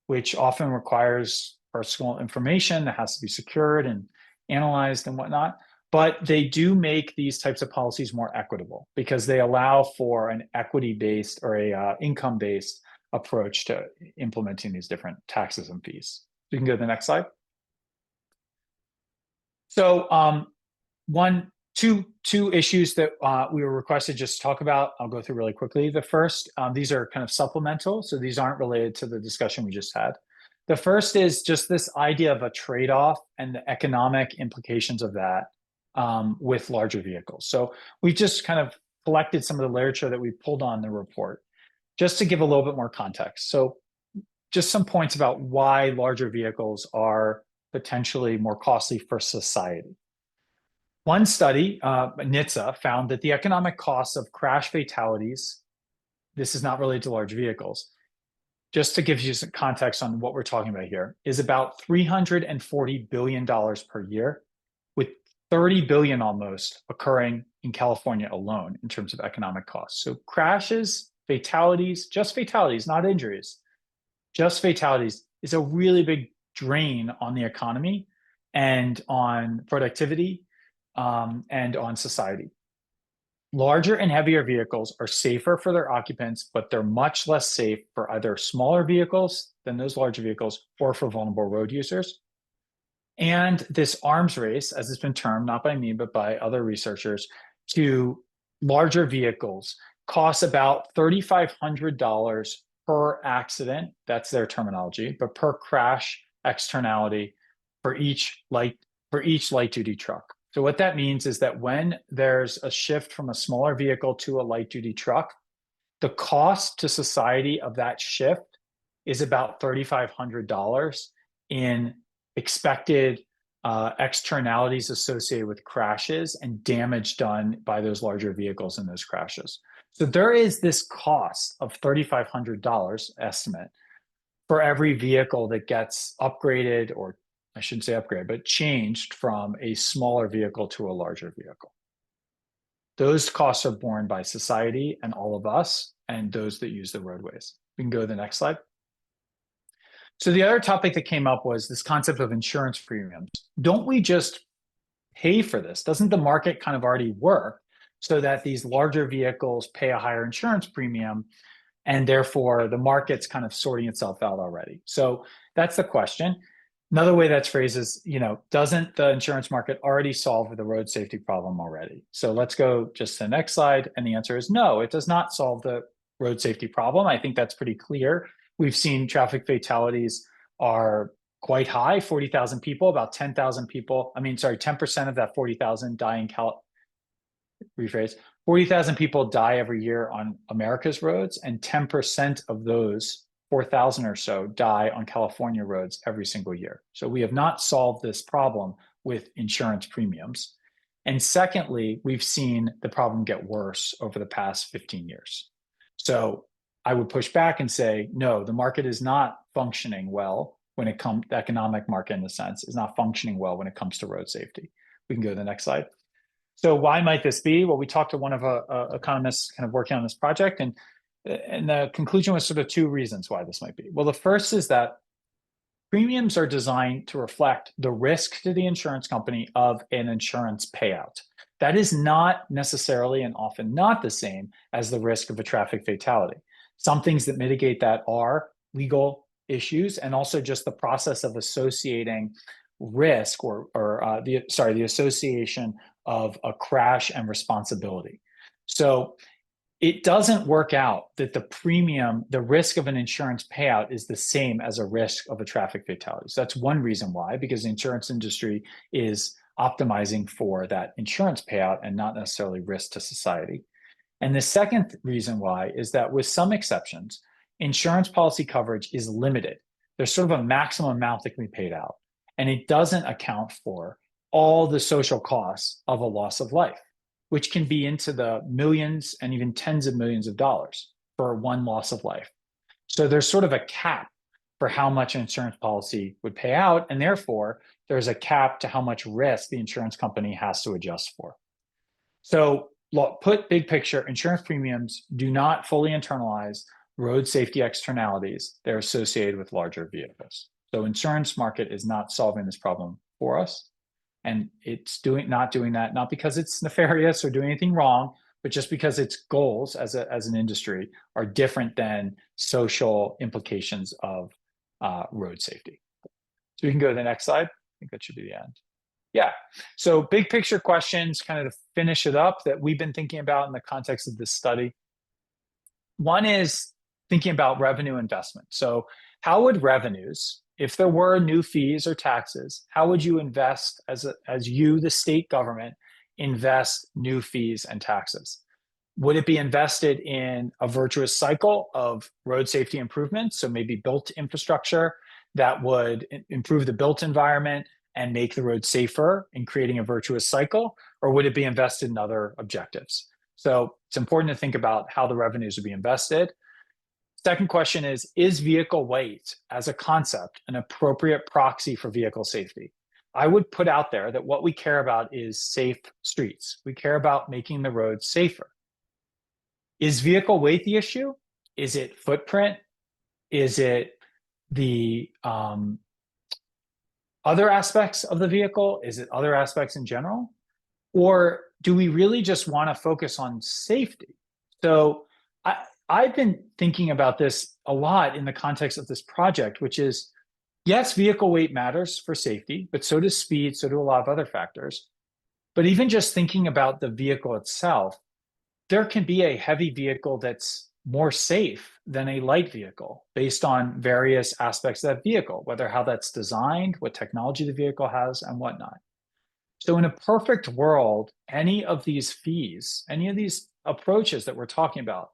which often requires personal information that has to be secured and analyzed and whatnot. But they do make these types of policies more equitable because they allow for an equity-based or a income-based approach to implementing these different taxes and fees. You can go to the next slide. So two issues that we were requested just to talk about, I'll go through really quickly. The first, these are kind of supplemental, so these aren't related to the discussion we just had. The first is just this idea of a trade-off and the economic implications of that with larger vehicles. So we just kind of collected some of the literature that we pulled on the report, just to give a little bit more context. So just some points about why larger vehicles are potentially more costly for society. One study, NHTSA, found that the economic costs of crash fatalities, this is not related to large vehicles, just to give you some context on what we're talking about here, is about $340 billion per year, with 30 billion almost occurring in California alone in terms of economic costs. So crashes, fatalities, just fatalities, not injuries, just fatalities is a really big drain on the economy and on productivity and on society. Larger and heavier vehicles are safer for their occupants, but they're much less safe for either smaller vehicles than those larger vehicles or for vulnerable road users. And this arms race, as it's been termed, not by me, but by other researchers, to larger vehicles costs about $3,500 per accident. That's their terminology, but per crash externality for each light duty truck. So what that means is that when there's a shift from a smaller vehicle to a light duty truck, the cost to society of that shift is about $3,500 in expected externalities associated with crashes and damage done by those larger vehicles in those crashes. So there is this cost of $3,500 estimate for every vehicle that gets upgraded, or I shouldn't say upgraded, but changed from a smaller vehicle to a larger vehicle. Those costs are borne by society and all of us and those that use the roadways. We can go to the next slide. So the other topic that came up was this concept of insurance premiums. Don't we just pay for this? Doesn't the market kind of already work so that these larger vehicles pay a higher insurance premium and therefore the market's kind of sorting itself out already? So that's the question. Another way that's phrased is, doesn't the insurance market already solve the road safety problem already? So let's go just to the next slide. And the answer is no, it does not solve the road safety problem. I think that's pretty clear. We've seen traffic fatalities are quite high, 40,000 people, about 10,000 people. 10% of that 40,000 die in rephrase, 40,000 people die every year on America's roads, and 10% of those 4,000 or so die on California roads every single year. So we have not solved this problem with insurance premiums. And secondly, we've seen the problem get worse over the past 15 years. So I would push back and say, no, the market is not functioning well when it comes, the economic market in a sense, is not functioning well when it comes to road safety. We can go to the next slide. So why might this be? Well, we talked to one of economists kind of working on this project, and the conclusion was sort of two reasons why this might be. Well, the first is that premiums are designed to reflect the risk to the insurance company of an insurance payout. That is not necessarily and often not the same as the risk of a traffic fatality. Some things that mitigate that are legal issues and also just the process of associating risk the association of a crash and responsibility. So it doesn't work out that the premium, the risk of an insurance payout is the same as a risk of a traffic fatality. So that's one reason why, because the insurance industry is optimizing for that insurance payout and not necessarily risk to society. And the second reason why is that with some exceptions, insurance policy coverage is limited. There's sort of a maximum amount that can be paid out, and it doesn't account for all the social costs of a loss of life, which can be into the millions and even tens of millions of dollars for one loss of life. So there's sort of a cap for how much an insurance policy would pay out, and therefore there's a cap to how much risk the insurance company has to adjust for. So put big picture, insurance premiums do not fully internalize road safety externalities that are associated with larger vehicles. So insurance market is not solving this problem for us. And it's not doing that, not because it's nefarious or doing anything wrong, but just because its goals as an industry are different than social implications of road safety. So we can go to the next slide. I think that should be the end. Yeah, so big picture questions, kind of to finish it up, that we've been thinking about in the context of this study. One is thinking about revenue investment. So how would revenues, if there were new fees or taxes, how would you invest as you, the state government, invest new fees and taxes? Would it be invested in a virtuous cycle of road safety improvements? So maybe built infrastructure that would improve the built environment and make the road safer in creating a virtuous cycle? Or would it be invested in other objectives? So it's important to think about how the revenues would be invested. Second question is vehicle weight as a concept an appropriate proxy for vehicle safety? I would put out there that what we care about is safe streets. We care about making the roads safer. Is vehicle weight the issue? Is it footprint? Is it the other aspects of the vehicle? Is it other aspects in general? Or do we really just want to focus on safety? So I've been thinking about this a lot in the context of this project, which is, yes, vehicle weight matters for safety, but so does speed, so do a lot of other factors. But even just thinking about the vehicle itself, there can be a heavy vehicle that's more safe than a light vehicle based on various aspects of that vehicle, whether how that's designed, what technology the vehicle has, and whatnot. So in a perfect world, any of these fees, any of these approaches that we're talking about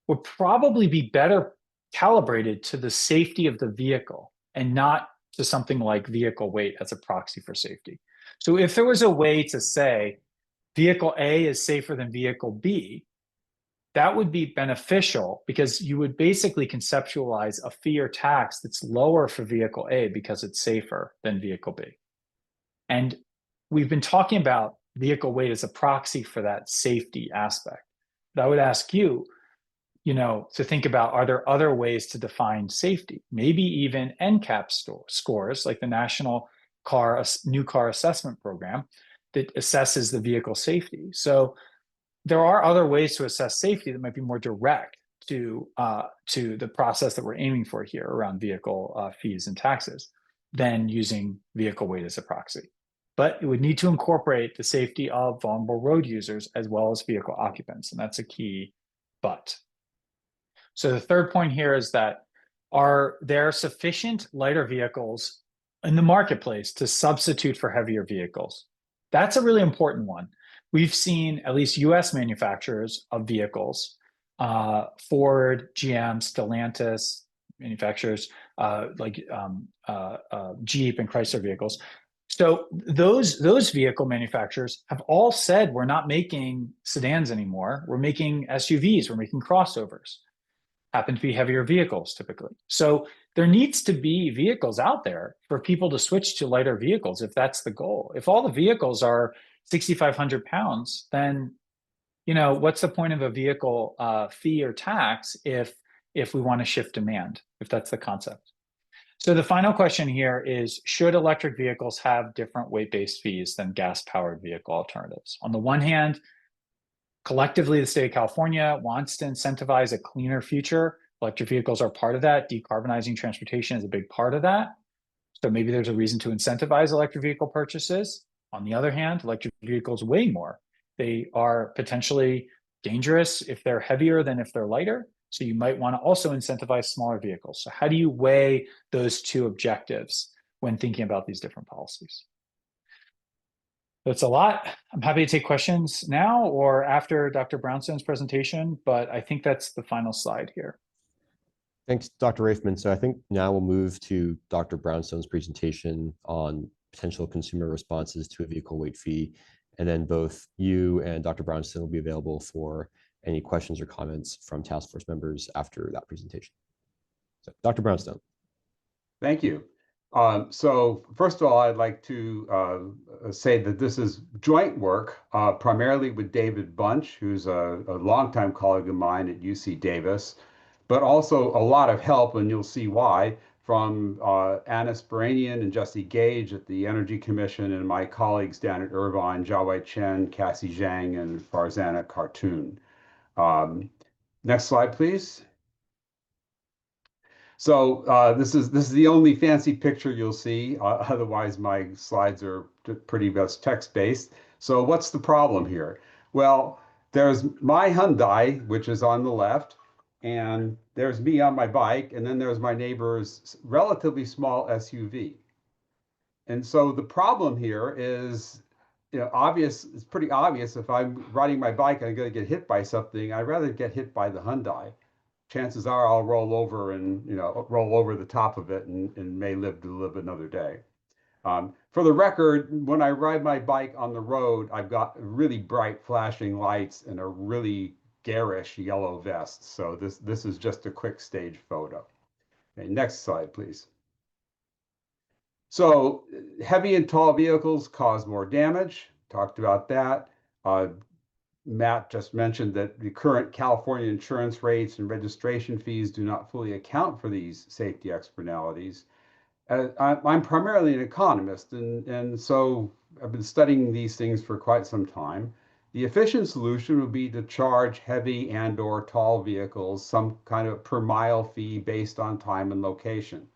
would probably be better calibrated to the safety of the vehicle and not to something like vehicle weight as a proxy for safety. So if there was a way to say vehicle A is safer than vehicle B, that would be beneficial because you would basically conceptualize a fee or tax that's lower for vehicle A because it's safer than vehicle B. And we've been talking about vehicle weight as a proxy for that safety aspect. But I would ask you, to think about, are there other ways to define safety? Maybe even NCAP scores, like the National New Car Assessment Program that assesses the vehicle safety. So there are other ways to assess safety that might be more direct to the process that we're aiming for here around vehicle fees and taxes than using vehicle weight as a proxy. But it would need to incorporate the safety of vulnerable road users as well as vehicle occupants, and that's a key but. So the third point here is that are there sufficient lighter vehicles in the marketplace to substitute for heavier vehicles? That's a really important one. We've seen at least US manufacturers of vehicles, Ford, GM, Stellantis manufacturers like Jeep and Chrysler vehicles. So those vehicle manufacturers have all said, we're not making sedans anymore. We're making SUVs, we're making crossovers. Happen to be heavier vehicles typically. So there needs to be vehicles out there for people to switch to lighter vehicles if that's the goal. If all the vehicles are 6,500 pounds, then, you know, what's the point of a vehicle fee or tax if we want to shift demand, if that's the concept? So the final question here is, should electric vehicles have different weight-based fees than gas-powered vehicle alternatives? On the one hand, collectively, the state of California wants to incentivize a cleaner future. Electric vehicles are part of that. Decarbonizing transportation is a big part of that. So maybe there's a reason to incentivize electric vehicle purchases. On the other hand, electric vehicles weigh more. They are potentially dangerous if they're heavier than if they're lighter. So you might want to also incentivize smaller vehicles. So how do you weigh those two objectives when thinking about these different policies? That's a lot. I'm happy to take questions now or after Dr. Brownstone's presentation, but I think that's the final slide here. Thanks, Dr. Raifman. So I think now we'll move to Dr. Brownstone's presentation on potential consumer responses to a vehicle weight fee. And then both you and Dr. Brownstone will be available for any questions or comments from task force members after that presentation. So Dr. Brownstone. Thank you. So first of all, I'd like to say that this is joint work, primarily with David Bunch, who's a longtime colleague of mine at UC Davis, but also a lot of help, and you'll see why, from Anna Speranian and Jesse Gage at the Energy Commission and my colleagues down at Irvine, Jiawei Chen, Cassie Zhang, and Farzana Khartoon. Next slide, please. So this is the only fancy picture you'll see. Otherwise, my slides are pretty much text-based. So what's the problem here? Well, there's my Hyundai, which is on the left, and there's me on my bike, and then there's my neighbor's relatively small SUV. And so the problem here is, you know, obvious. It's pretty obvious. If I'm riding my bike and I'm going to get hit by something, I'd rather get hit by the Hyundai. Chances are I'll roll over and, you know, roll over the top of it and may live to live another day. For the record, when I ride my bike on the road, I've got really bright flashing lights and a really garish yellow vest. So this is just a quick stage photo. Okay, next slide, please. So heavy and tall vehicles cause more damage. Talked about that. Matt just mentioned that the current California insurance rates and registration fees do not fully account for these safety externalities. I'm primarily an economist, and so I've been studying these things for quite some time. The efficient solution would be to charge heavy and/or tall vehicles some kind of per mile fee based on time and location.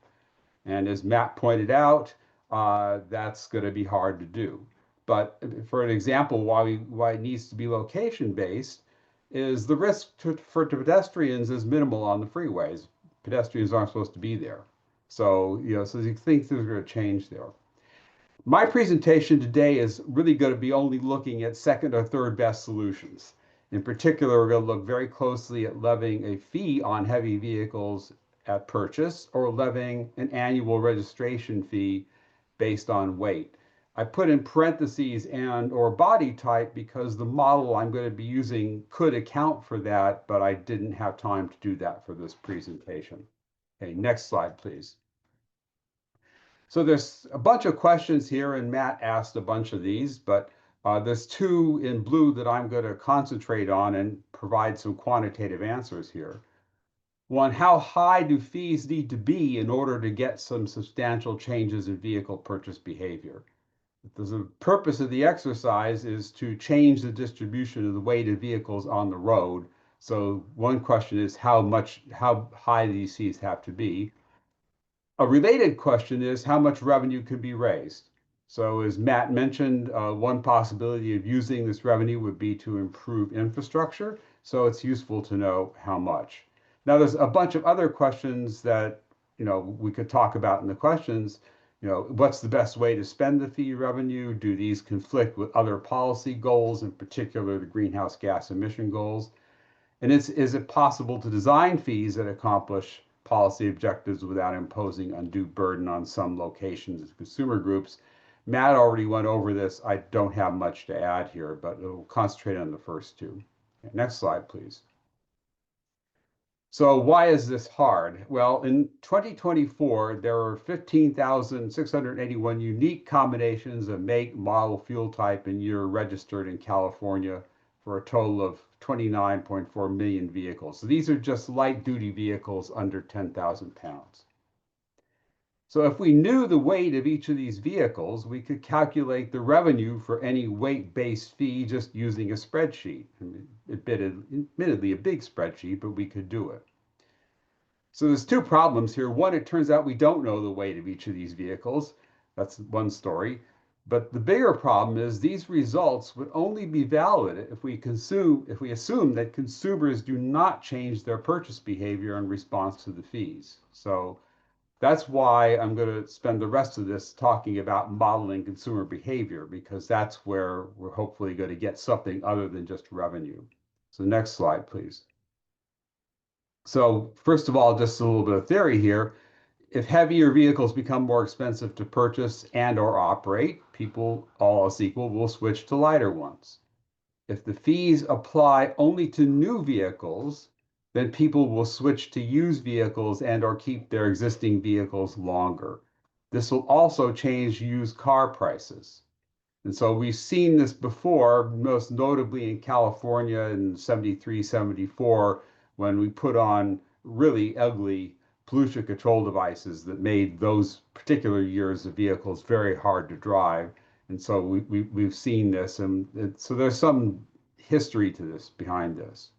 And as Matt pointed out, that's going to be hard to do. But for an example, why it needs to be location-based is the risk for pedestrians is minimal on the freeways. Pedestrians aren't supposed to be there. So, you know, so you think things are going to change there. My presentation today is really going to be only looking at second or third best solutions. In particular, we're going to look very closely at levying a fee on heavy vehicles at purchase or levying an annual registration fee based on weight. I put in parentheses and or body type because the model I'm going to be using could account for that, but I didn't have time to do that for this presentation. Okay, next slide, please. So there's a bunch of questions here, and Matt asked a bunch of these, but there's two in blue that I'm going to concentrate on and provide some quantitative answers here. One, how high do fees need to be in order to get some substantial changes in vehicle purchase behavior? The purpose of the exercise is to change the distribution of the weight of vehicles on the road. So one question is how high these fees have to be. A related question is how much revenue can be raised. So as Matt mentioned, one possibility of using this revenue would be to improve infrastructure. So it's useful to know how much. Now there's a bunch of other questions that, you know, we could talk about in the questions. You know, what's the best way to spend the fee revenue? Do these conflict with other policy goals, in particular the greenhouse gas emission goals? And is it possible to design fees that accomplish policy objectives without imposing undue burden on some locations and consumer groups? Matt already went over this. I don't have much to add here, but we'll concentrate on the first two. Okay, next slide, please. So why is this hard? Well, in 2024, there were 15,681 unique combinations of make, model, fuel type, and year registered in California for a total of 29.4 million vehicles. So these are just light-duty vehicles under 10,000 pounds. So if we knew the weight of each of these vehicles, we could calculate the revenue for any weight-based fee just using a spreadsheet. Admittedly, a big spreadsheet, but we could do it. So there's two problems here. One, it turns out we don't know the weight of each of these vehicles. That's one story. But the bigger problem is these results would only be valid if we assume that consumers do not change their purchase behavior in response to the fees. So that's why I'm going to spend the rest of this talking about modeling consumer behavior, because that's where we're hopefully going to get something other than just revenue. So next slide, please. So first of all, just a little bit of theory here. If heavier vehicles become more expensive to purchase and or operate, people, all else equal, will switch to lighter ones. If the fees apply only to new vehicles, then people will switch to used vehicles and or keep their existing vehicles longer. This will also change used car prices. And so we've seen this before, most notably in California in 73, 74, when we put on really ugly pollution control devices that made those particular years of vehicles very hard to drive. And so we've seen this, and so there's some history to this, behind this.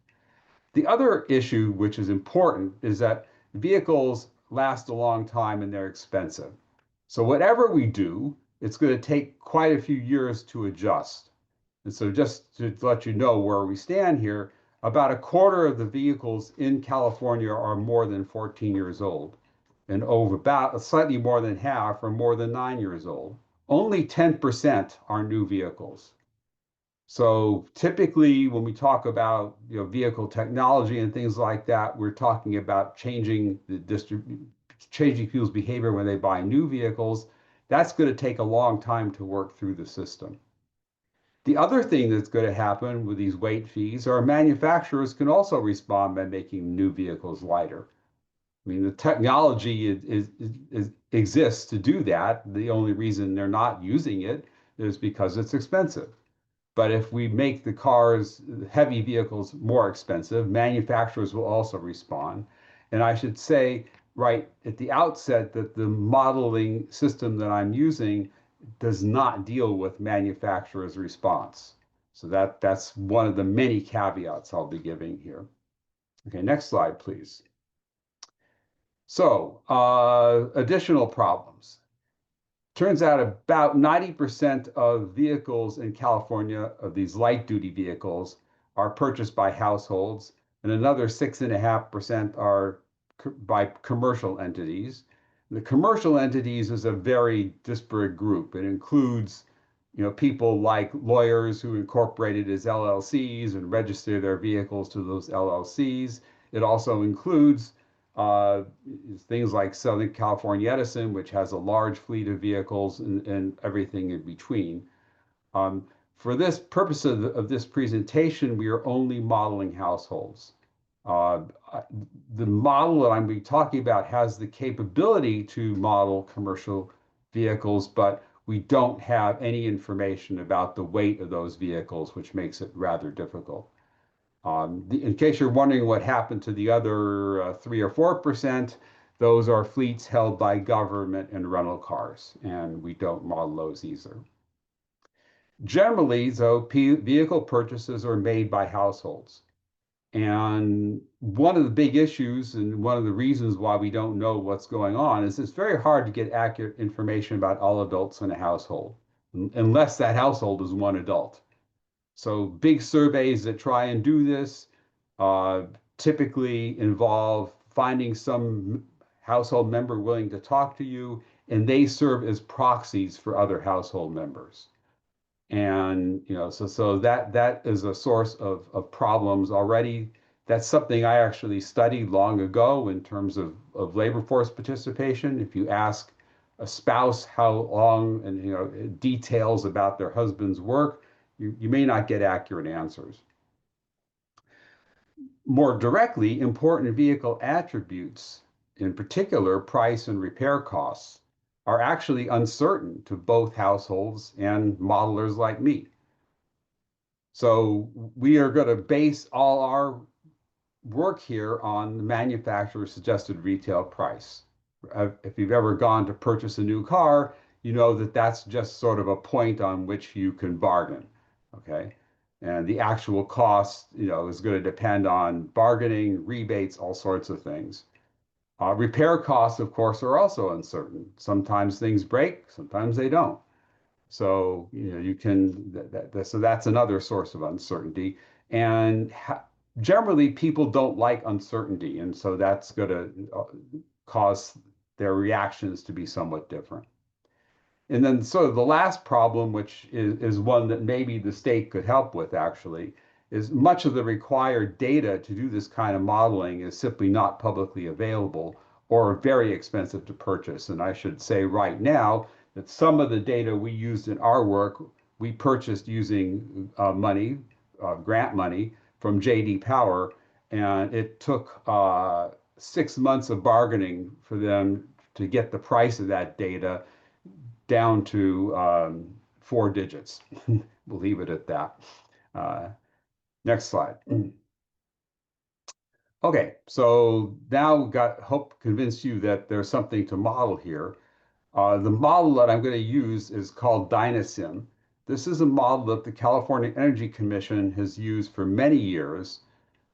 The other issue, which is important, is that vehicles last a long time and they're expensive. So whatever we do, it's going to take quite a few years to adjust. And so just to let you know where we stand here, about a quarter of the vehicles in California are more than 14 years old, and over about slightly more than half are more than 9 years old. Only 10% are new vehicles. So typically, when we talk about vehicle technology and things like that, we're talking about changing people's behavior when they buy new vehicles. That's going to take a long time to work through the system. The other thing that's going to happen with these weight fees are manufacturers can also respond by making new vehicles lighter. I mean, the technology exists to do that. The only reason they're not using it is because it's expensive. But if we make the cars, heavy vehicles, more expensive, manufacturers will also respond. And I should say right at the outset that the modeling system that I'm using does not deal with manufacturers' response. So that's one of the many caveats I'll be giving here. Okay, next slide, please. So additional problems. Turns out about 90% of vehicles in California, of these light-duty vehicles, are purchased by households, and another 6.5% are by commercial entities. The commercial entities is a very disparate group. It includes, people like lawyers who incorporated as LLCs and register their vehicles to those LLCs. It also includes things like Southern California Edison, which has a large fleet of vehicles and everything in between. For this purpose of this presentation, we are only modeling households. The model that I'm going to be talking about has the capability to model commercial vehicles, but we don't have any information about the weight of those vehicles, which makes it rather difficult. In case you're wondering what happened to the other 3 or 4%, those are fleets held by government and rental cars, and we don't model those either. Generally, though, vehicle purchases are made by households. And one of the big issues and one of the reasons why we don't know what's going on is it's very hard to get accurate information about all adults in a household, unless that household is one adult. So big surveys that try and do this typically involve finding some household member willing to talk to you, and they serve as proxies for other household members. And so that is a source of problems already. That's something I actually studied long ago in terms of labor force participation. If you ask a spouse how long and details about their husband's work, you may not get accurate answers. more directly, important vehicle attributes, in particular price and repair costs, are actually uncertain to both households and modelers like me. So we are going to base all our work here on the manufacturer's suggested retail price. If you've ever gone to purchase a new car, you know that that's just sort of a point on which you can bargain, okay? And the actual cost, is going to depend on bargaining, rebates, all sorts of things. Repair costs, of course, are also uncertain. Sometimes things break, sometimes they don't. So, you can, so that's another source of uncertainty. And generally, people don't like uncertainty. And so that's going to cause their reactions to be somewhat different. And then sort of the last problem, which is one that maybe the state could help with actually, is much of the required data to do this kind of modeling is simply not publicly available or very expensive to purchase. And I should say right now that some of the data we used in our work, we purchased using grant money from JD Power, and it took 6 months of bargaining for them to get the price of that data down to 4 digits. We'll leave it at that. Next slide. Okay, so now hope convinced you that there's something to model here. The model that I'm going to use is called DynaSim. This is a model that the California Energy Commission has used for many years.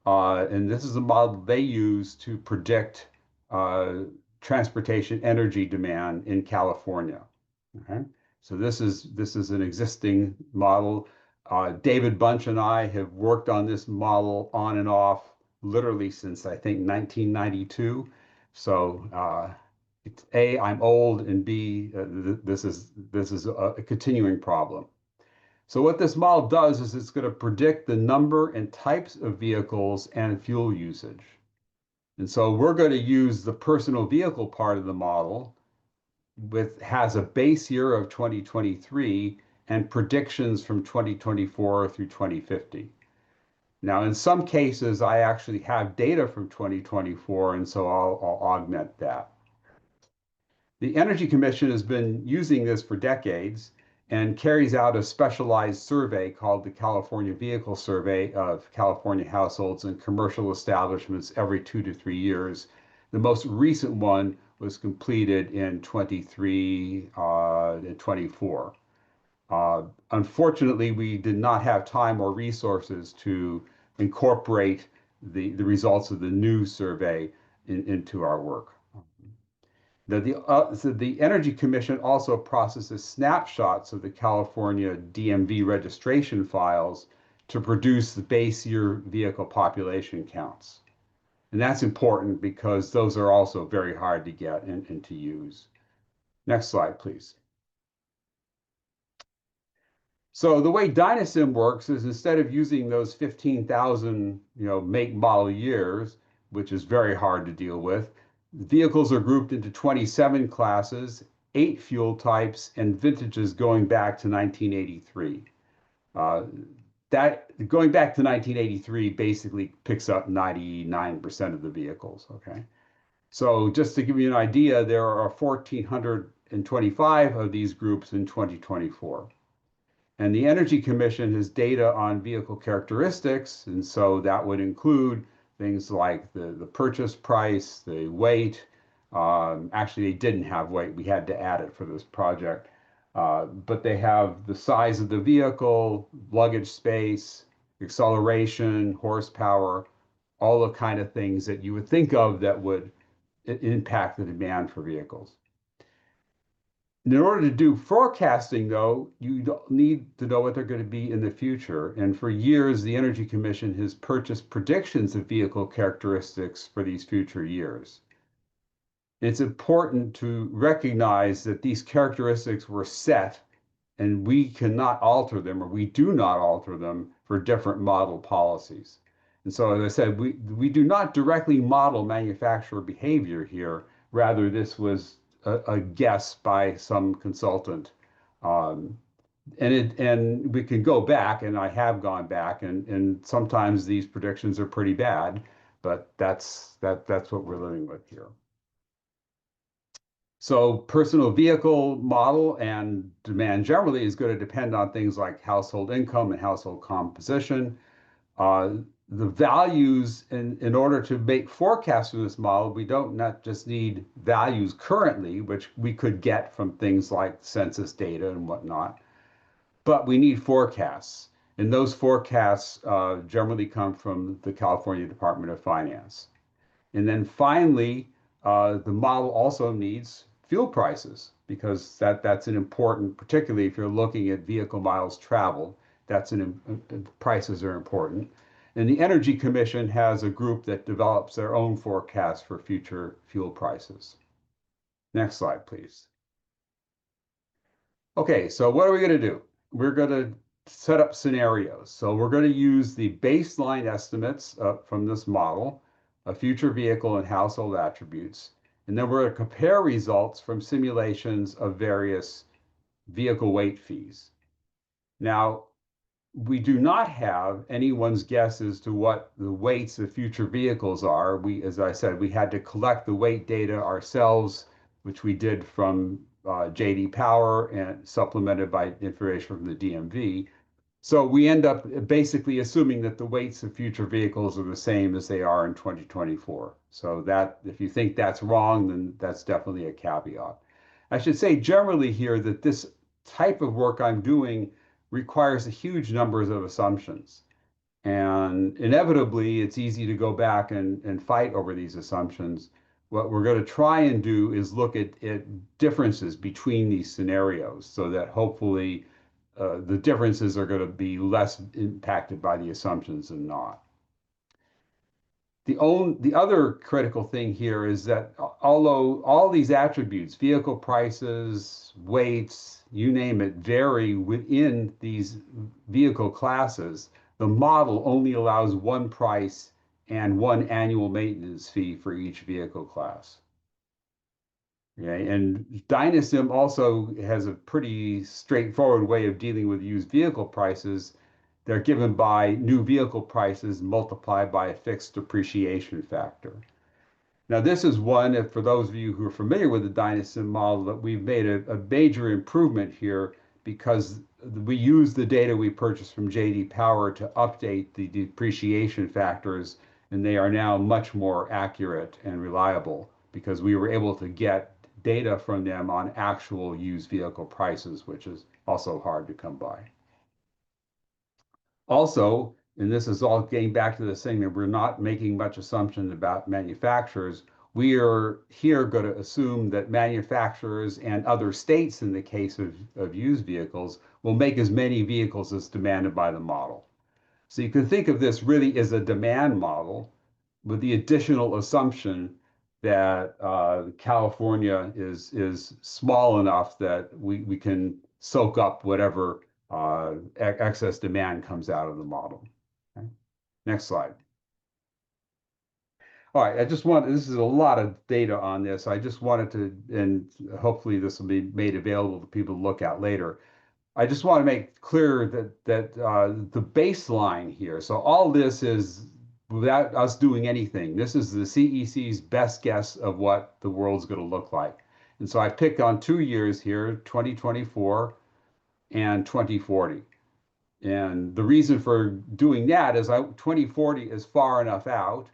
And this is a model they use to predict transportation energy demand in California. Okay? So this is an existing model. David Bunch and I have worked on this model on and off literally since I think 1992. So it's A, I'm old, and B, this is a continuing problem. So what this model does is it's going to predict the number and types of vehicles and fuel usage. And so we're going to use the personal vehicle part of the model, has a base year of 2023 and predictions from 2024 through 2050. Now, in some cases, I actually have data from 2024, and so I'll augment that. The Energy Commission has been using this for decades and carries out a specialized survey called the California Vehicle Survey of California households and commercial establishments every 2 to 3 years. The most recent one was completed in 23 and 24. Unfortunately, we did not have time or resources to incorporate the results of the new survey into our work. The Energy Commission also processes snapshots of the California DMV registration files to produce the base year vehicle population counts. And that's important because those are also very hard to get and to use. Next slide, please. So the way DynaSim works is instead of using those 15,000 make model years, which is very hard to deal with, vehicles are grouped into 27 classes, 8 fuel types, and vintages going back to 1983. That going back to 1983 basically picks up 99% of the vehicles, okay? So just to give you an idea, there are 1,425 of these groups in 2024. And the Energy Commission has data on vehicle characteristics, and so that would include things like the purchase price, the weight. Actually, they didn't have weight. We had to add it for this project. But they have the size of the vehicle, luggage space, acceleration, horsepower, all the kind of things that you would think of that would impact the demand for vehicles. In order to do forecasting, though, you need to know what they're going to be in the future. And for years, the Energy Commission has purchased predictions of vehicle characteristics for these future years. It's important to recognize that these characteristics were set and we cannot alter them, or we do not alter them for different model policies. And so, as I said, we do not directly model manufacturer behavior here. Rather, this was a guess by some consultant. and we can go back, and I have gone back, and sometimes these predictions are pretty bad, but that's what we're living with here. So personal vehicle model and demand generally is going to depend on things like household income and household composition. The values, in order to make forecasts for this model, we don't not just need values currently, which we could get from things like census data and whatnot, but we need forecasts. And those forecasts generally come from the California Department of Finance. And then finally, the model also needs fuel prices, because that's an important, particularly if you're looking at vehicle miles traveled, prices are important. And the Energy Commission has a group that develops their own forecast for future fuel prices. Next slide, please. Okay, so what are we going to do? We're going to set up scenarios. So we're going to use the baseline estimates from this model of future vehicle and household attributes. And then we're going to compare results from simulations of various vehicle weight fees. Now, we do not have anyone's guess as to what the weights of future vehicles are. As I said, we had to collect the weight data ourselves, which we did from JD Power and supplemented by information from the DMV. So we end up basically assuming that the weights of future vehicles are the same as they are in 2024. So that, if you think that's wrong, then that's definitely a caveat. I should say generally here that this type of work I'm doing requires a huge numbers of assumptions. And inevitably, it's easy to go back and fight over these assumptions. What we're going to try and do is look at differences between these scenarios so that hopefully the differences are going to be less impacted by the assumptions than not. The other critical thing here is that although all these attributes, vehicle prices, weights, you name it, vary within these vehicle classes, the model only allows one price and one annual maintenance fee for each vehicle class. Okay, and Dynasim also has a pretty straightforward way of dealing with used vehicle prices. They're given by new vehicle prices multiplied by a fixed depreciation factor. Now, this is one, for those of you who are familiar with the Dynasim model, that we've made a major improvement here because we use the data we purchased from JD Power to update the depreciation factors, and they are now much more accurate and reliable because we were able to get data from them on actual used vehicle prices, which is also hard to come by. Also, and this is all getting back to this thing that we're not making much assumption about manufacturers, we are here going to assume that manufacturers and other states, in the case of used vehicles, will make as many vehicles as demanded by the model. So you can think of this really as a demand model with the additional assumption that California is small enough that we can soak up whatever excess demand comes out of the model. Okay. Next slide. All right, this is a lot of data on this. I just wanted to, and hopefully this will be made available for people to look at later. I just want to make clear that the baseline here, so all this is without us doing anything. This is the CEC's best guess of what the world's going to look like. And so I picked on 2 years here, 2024 and 2040. And the reason for doing that is 2040 is far enough out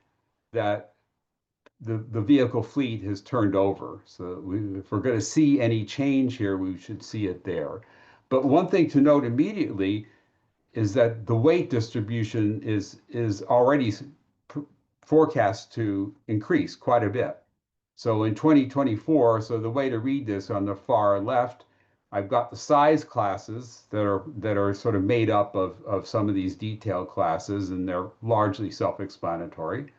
that the vehicle fleet has turned over. So if we're going to see any change here, we should see it there. But one thing to note immediately is that the weight distribution is already forecast to increase quite a bit. So in 2024, so the way to read this on the far left, I've got the size classes that are sort of made up of some of these detailed classes, and they're largely self-explanatory.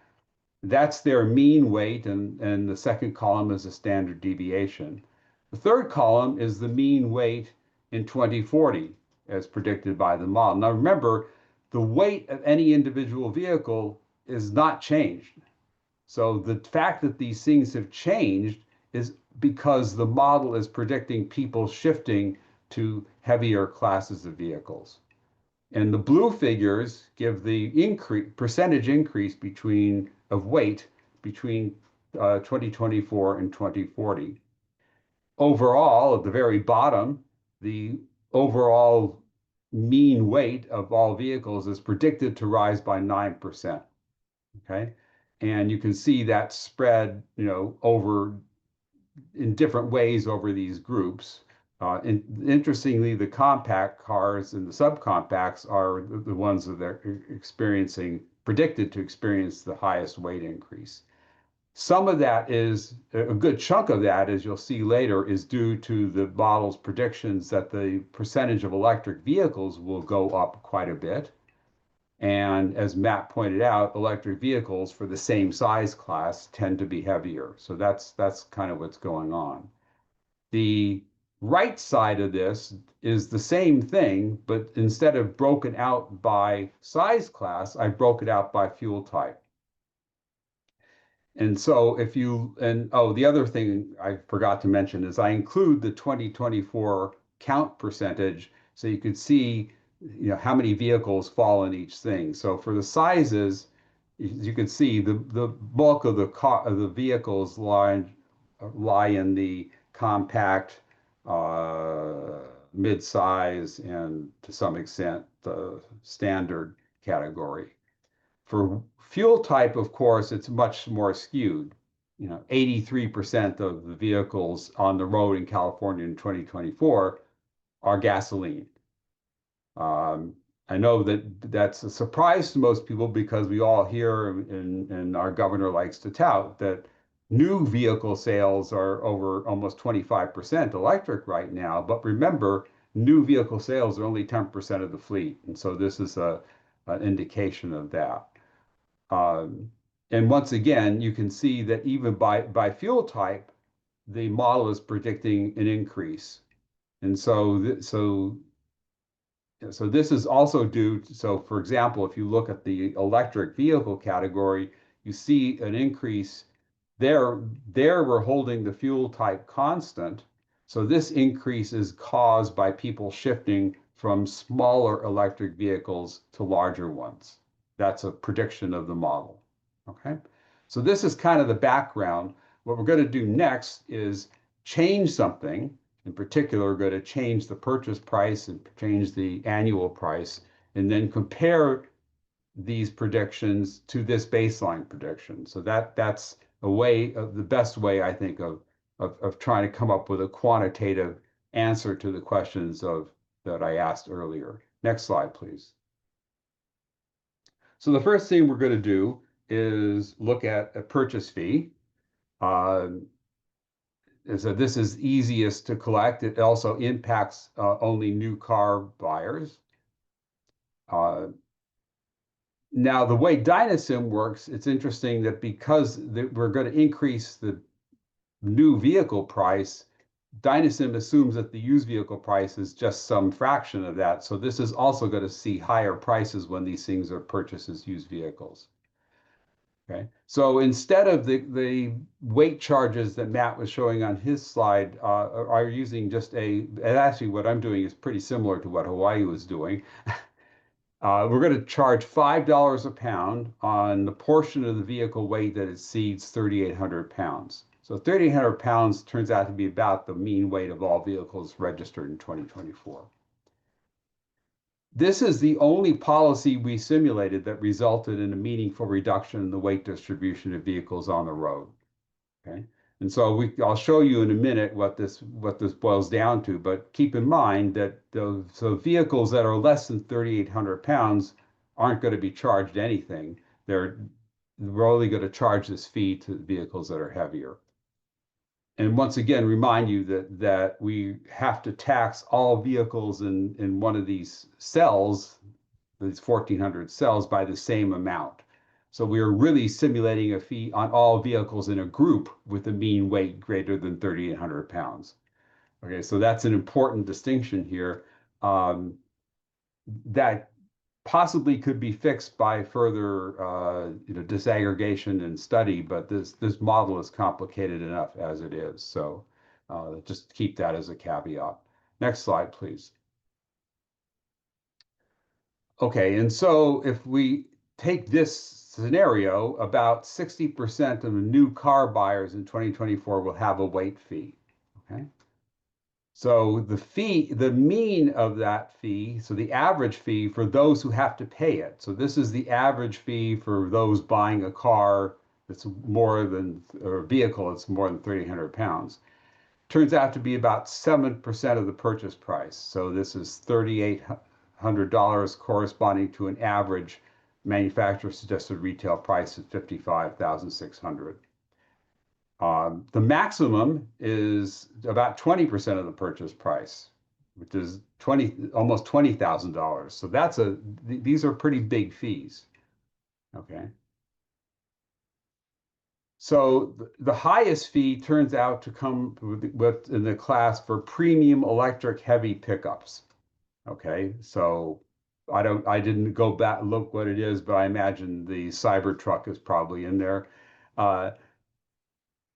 That's their mean weight, and the second column is the standard deviation. The third column is the mean weight in 2040, as predicted by the model. Now remember, the weight of any individual vehicle is not changed. So the fact that these things have changed is because the model is predicting people shifting to heavier classes of vehicles. And the blue figures give the percentage increase of weight between 2024 and 2040. Overall, at the very bottom, the overall mean weight of all vehicles is predicted to rise by 9%. Okay, and you can see that spread, over in different ways over these groups. And interestingly, the compact cars and the subcompacts are the ones that are predicted to experience the highest weight increase. Some of that is, a good chunk of that, as you'll see later, is due to the model's predictions that the percentage of electric vehicles will go up quite a bit. And as Matt pointed out, electric vehicles for the same size class tend to be heavier. So that's kind of what's going on. The right side of this is the same thing, but instead of broken out by size class, I broke it out by fuel type. And so the other thing I forgot to mention is I include the 2024 count percentage so you could see how many vehicles fall in each thing. So for the sizes, you can see the bulk of the vehicles lie in the compact, mid-size, and to some extent the standard category. For fuel type, of course, it's much more skewed. 83% of the vehicles on the road in California in 2024 are gasoline. I know that's a surprise to most people because we all hear, and our governor likes to tout, that new vehicle sales are over almost 25% electric right now. But remember, new vehicle sales are only 10% of the fleet. And so this is an indication of that. And once again, you can see that even by fuel type, the model is predicting an increase. And so this is also due to, for example, if you look at the electric vehicle category, you see an increase there. We're holding the fuel type constant. So this increase is caused by people shifting from smaller electric vehicles to larger ones. That's a prediction of the model. Okay, so this is kind of the background. What we're going to do next is change something. In particular, we're going to change the purchase price and change the annual price, and then compare these predictions to this baseline prediction. So that's the best way, I think, of trying to come up with a quantitative answer to the questions that I asked earlier. Next slide, please. So the first thing we're going to do is look at a purchase fee. So this is easiest to collect. It also impacts only new car buyers. Now, the way Dynasim works, it's interesting that because we're going to increase the new vehicle price, Dynasim assumes that the used vehicle price is just some fraction of that. So this is also going to see higher prices when these things are purchased as used vehicles. Okay, so instead of the weight charges that Matt was showing on his slide, are using just and actually what I'm doing is pretty similar to what Hawaii was doing. We're going to charge $5 a pound on the portion of the vehicle weight that exceeds 3,800 pounds. So 3,800 pounds turns out to be about the mean weight of all vehicles registered in 2024. This is the only policy we simulated that resulted in a meaningful reduction in the weight distribution of vehicles on the road. Okay, and so I'll show you in a minute what this boils down to. But keep in mind that vehicles that are less than 3,800 pounds aren't going to be charged anything. We're only going to charge this fee to vehicles that are heavier. And once again, remind you that we have to tax all vehicles in one of these cells, these 1,400 cells, by the same amount. So we are really simulating a fee on all vehicles in a group with a mean weight greater than 3,800 pounds. Okay, so that's an important distinction here that possibly could be fixed by further disaggregation and study, but this model is complicated enough as it is. So just keep that as a caveat. Next slide, please. Okay, and so if we take this scenario, about 60% of the new car buyers in 2024 will have a weight fee. Okay. So the fee, the mean of that fee, so the average fee for those who have to pay it. So this is the average fee for those buying a car that's more than, or a vehicle that's more than 300 pounds. Turns out to be about 7% of the purchase price. So this is $3,800 corresponding to an average manufacturer suggested retail price of $55,600. The maximum is about 20% of the purchase price, which is almost $20,000. So that's these are pretty big fees. Okay. So the highest fee turns out to come with in the class for premium electric heavy pickups. Okay, so I didn't go back look what it is, but I imagine the Cybertruck is probably in there.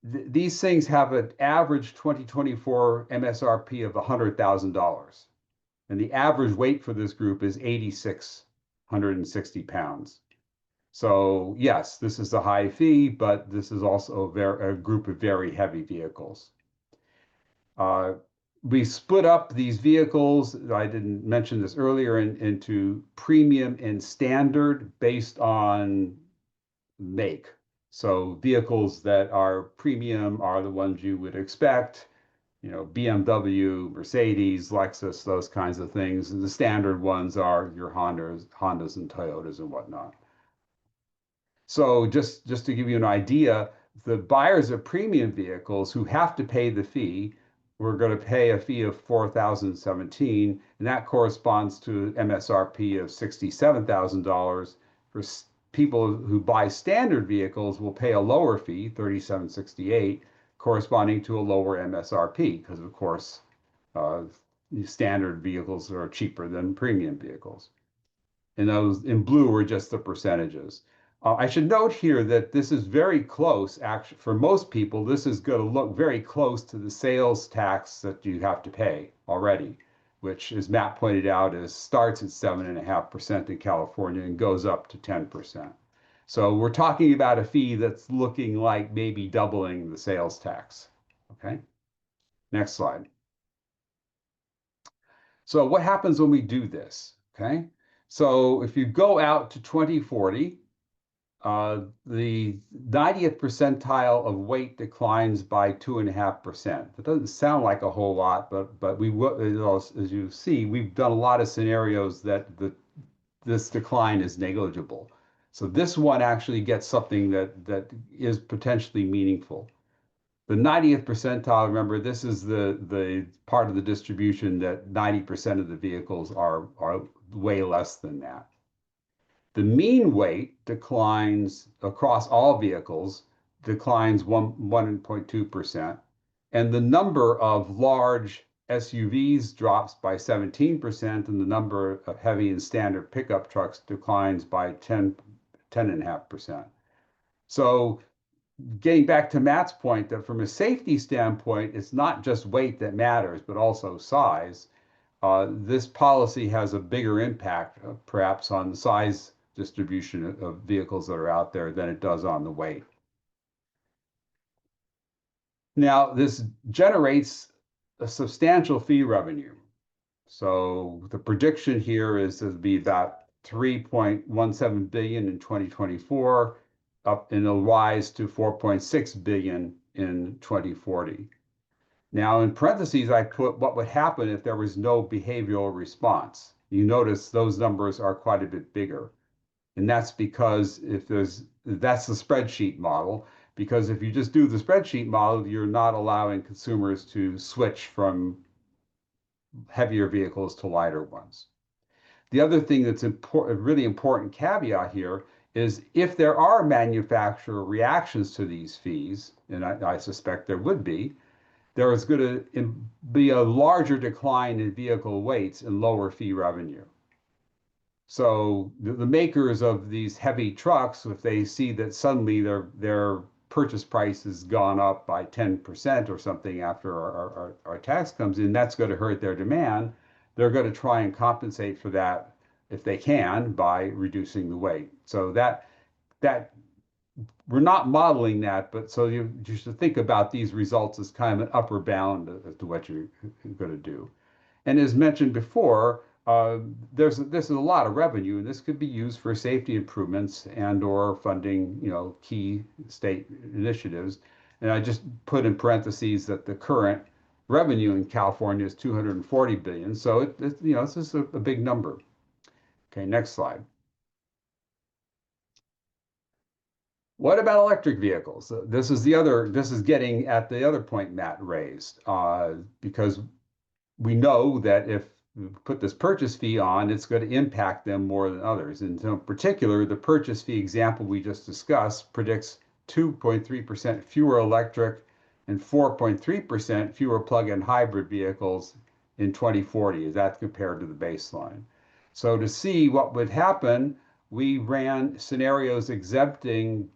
These things have an average 2024 MSRP of $100,000. And the average weight for this group is 8,660 pounds. So yes, this is a high fee, but this is also a group of very heavy vehicles. We split up these vehicles, I didn't mention this earlier, into premium and standard based on make. So vehicles that are premium are the ones you would expect, you know, BMW, Mercedes, Lexus, those kinds of things. And the standard ones are your Hondas and Toyotas and whatnot. So just to give you an idea, the buyers of premium vehicles who have to pay the fee, we're going to pay a fee of $4,017, and that corresponds to MSRP of $67,000. For people who buy standard vehicles will pay a lower fee, $3,768, corresponding to a lower MSRP, because of course, standard vehicles are cheaper than premium vehicles. And those in blue are just the percentages. I should note here that this is very close, actually, for most people, this is going to look very close to the sales tax that you have to pay already, which, as Matt pointed out, starts at 7.5% in California and goes up to 10%. So we're talking about a fee that's looking like maybe doubling the sales tax. Okay, next slide. So what happens when we do this? Okay, so if you go out to 2040, the 90th percentile of weight declines by 2.5%. It doesn't sound like a whole lot, but we will, as you see, we've done a lot of scenarios that this decline is negligible. So this one actually gets something that is potentially meaningful. The 90th percentile, remember, this is the part of the distribution that 90% of the vehicles are way less than that. The mean weight declines across all vehicles, declines 1.2%, and the number of large SUVs drops by 17%, and the number of heavy and standard pickup trucks declines by 10.5%. So getting back to Matt's point, that from a safety standpoint, it's not just weight that matters, but also size. This policy has a bigger impact, perhaps, on the size distribution of vehicles that are out there than it does on the weight. Now, this generates a substantial fee revenue. So the prediction here is to be about $3.17 billion in 2024, up, and it'll rise to $4.6 billion in 2040. Now, in parentheses, I put what would happen if there was no behavioral response. You notice those numbers are quite a bit bigger. And that's because that's the spreadsheet model, because if you just do the spreadsheet model, you're not allowing consumers to switch from heavier vehicles to lighter ones. The other thing that's important, a really important caveat here, is if there are manufacturer reactions to these fees, and I suspect there would be, there is going to be a larger decline in vehicle weights and lower fee revenue. So the makers of these heavy trucks, if they see that suddenly their purchase price has gone up by 10% or something after our tax comes in, that's going to hurt their demand. They're going to try and compensate for that if they can by reducing the weight. So that we're not modeling that, but so you should think about these results as kind of an upper bound as to what you're going to do. And as mentioned before, this is a lot of revenue, and this could be used for safety improvements and or funding, key state initiatives. And I just put in parentheses that the current revenue in California is 240 billion. So this is a big number. Okay, next slide. What about electric vehicles? This is getting at the other point Matt raised, because we know that if we put this purchase fee on, it's going to impact them more than others. And so in particular, the purchase fee example we just discussed predicts 2.3% fewer electric and 4.3% fewer plug-in hybrid vehicles in 2040, as that's compared to the baseline. So to see what would happen, we ran scenarios exempting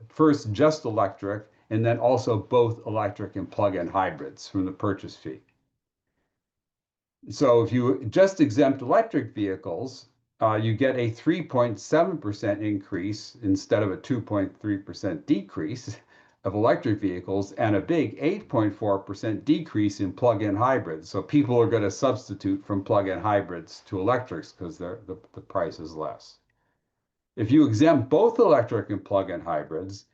first just electric and then also both electric and plug-in hybrids from the purchase fee. So if you just exempt electric vehicles, you get a 3.7% increase instead of a 2.3% decrease of electric vehicles and a big 8.4% decrease in plug-in hybrids. So people are going to substitute from plug-in hybrids to electrics because the price is less. If you exempt both electric and plug-in hybrids,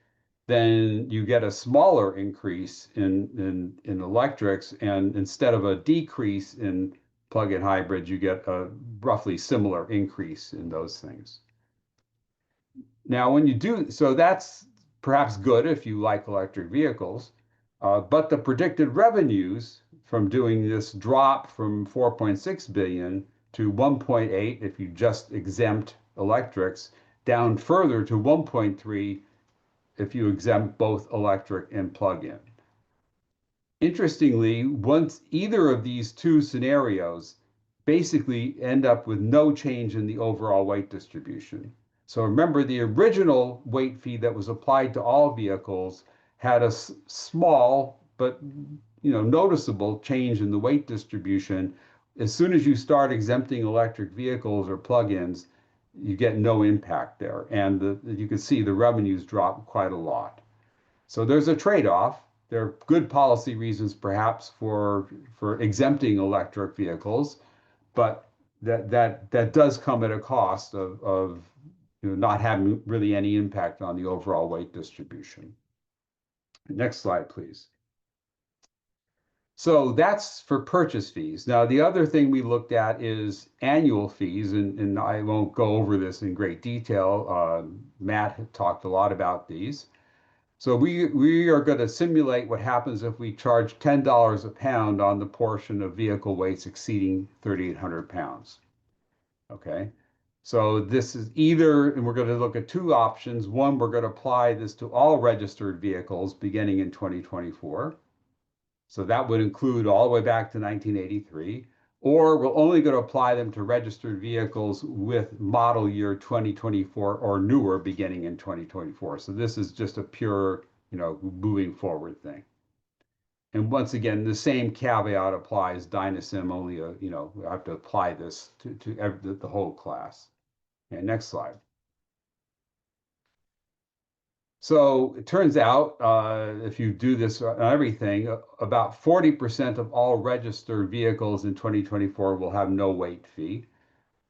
then you get a smaller increase in electrics, and instead of a decrease in plug-in hybrids, you get a roughly similar increase in those things. Now, when you do, so that's perhaps good if you like electric vehicles, but the predicted revenues from doing this drop from 4.6 billion to 1.8 if you just exempt electrics, down further to 1.3 if you exempt both electric and plug-in. Interestingly, once either of these two scenarios basically end up with no change in the overall weight distribution. So remember, the original weight fee that was applied to all vehicles had a small but noticeable change in the weight distribution. As soon as you start exempting electric vehicles or plug-ins, you get no impact there. And you can see the revenues drop quite a lot. So there's a trade-off. There are good policy reasons perhaps for exempting electric vehicles, but that does come at a cost of not having really any impact on the overall weight distribution. Next slide, please. So that's for purchase fees. Now, the other thing we looked at is annual fees, and I won't go over this in great detail. Matt had talked a lot about these. So we are going to simulate what happens if we charge $10 a pound on the portion of vehicle weights exceeding 3,800 pounds. Okay, so this is either, and we're going to look at two options. One, we're going to apply this to all registered vehicles beginning in 2024. So that would include all the way back to 1983, or we're only going to apply them to registered vehicles with model year 2024 or newer beginning in 2024. So this is just a pure, moving forward thing. And once again, the same caveat applies. Dynasim only, we have to apply this to the whole class. Okay, next slide. So it turns out, if you do this on everything, about 40% of all registered vehicles in 2024 will have no weight fee.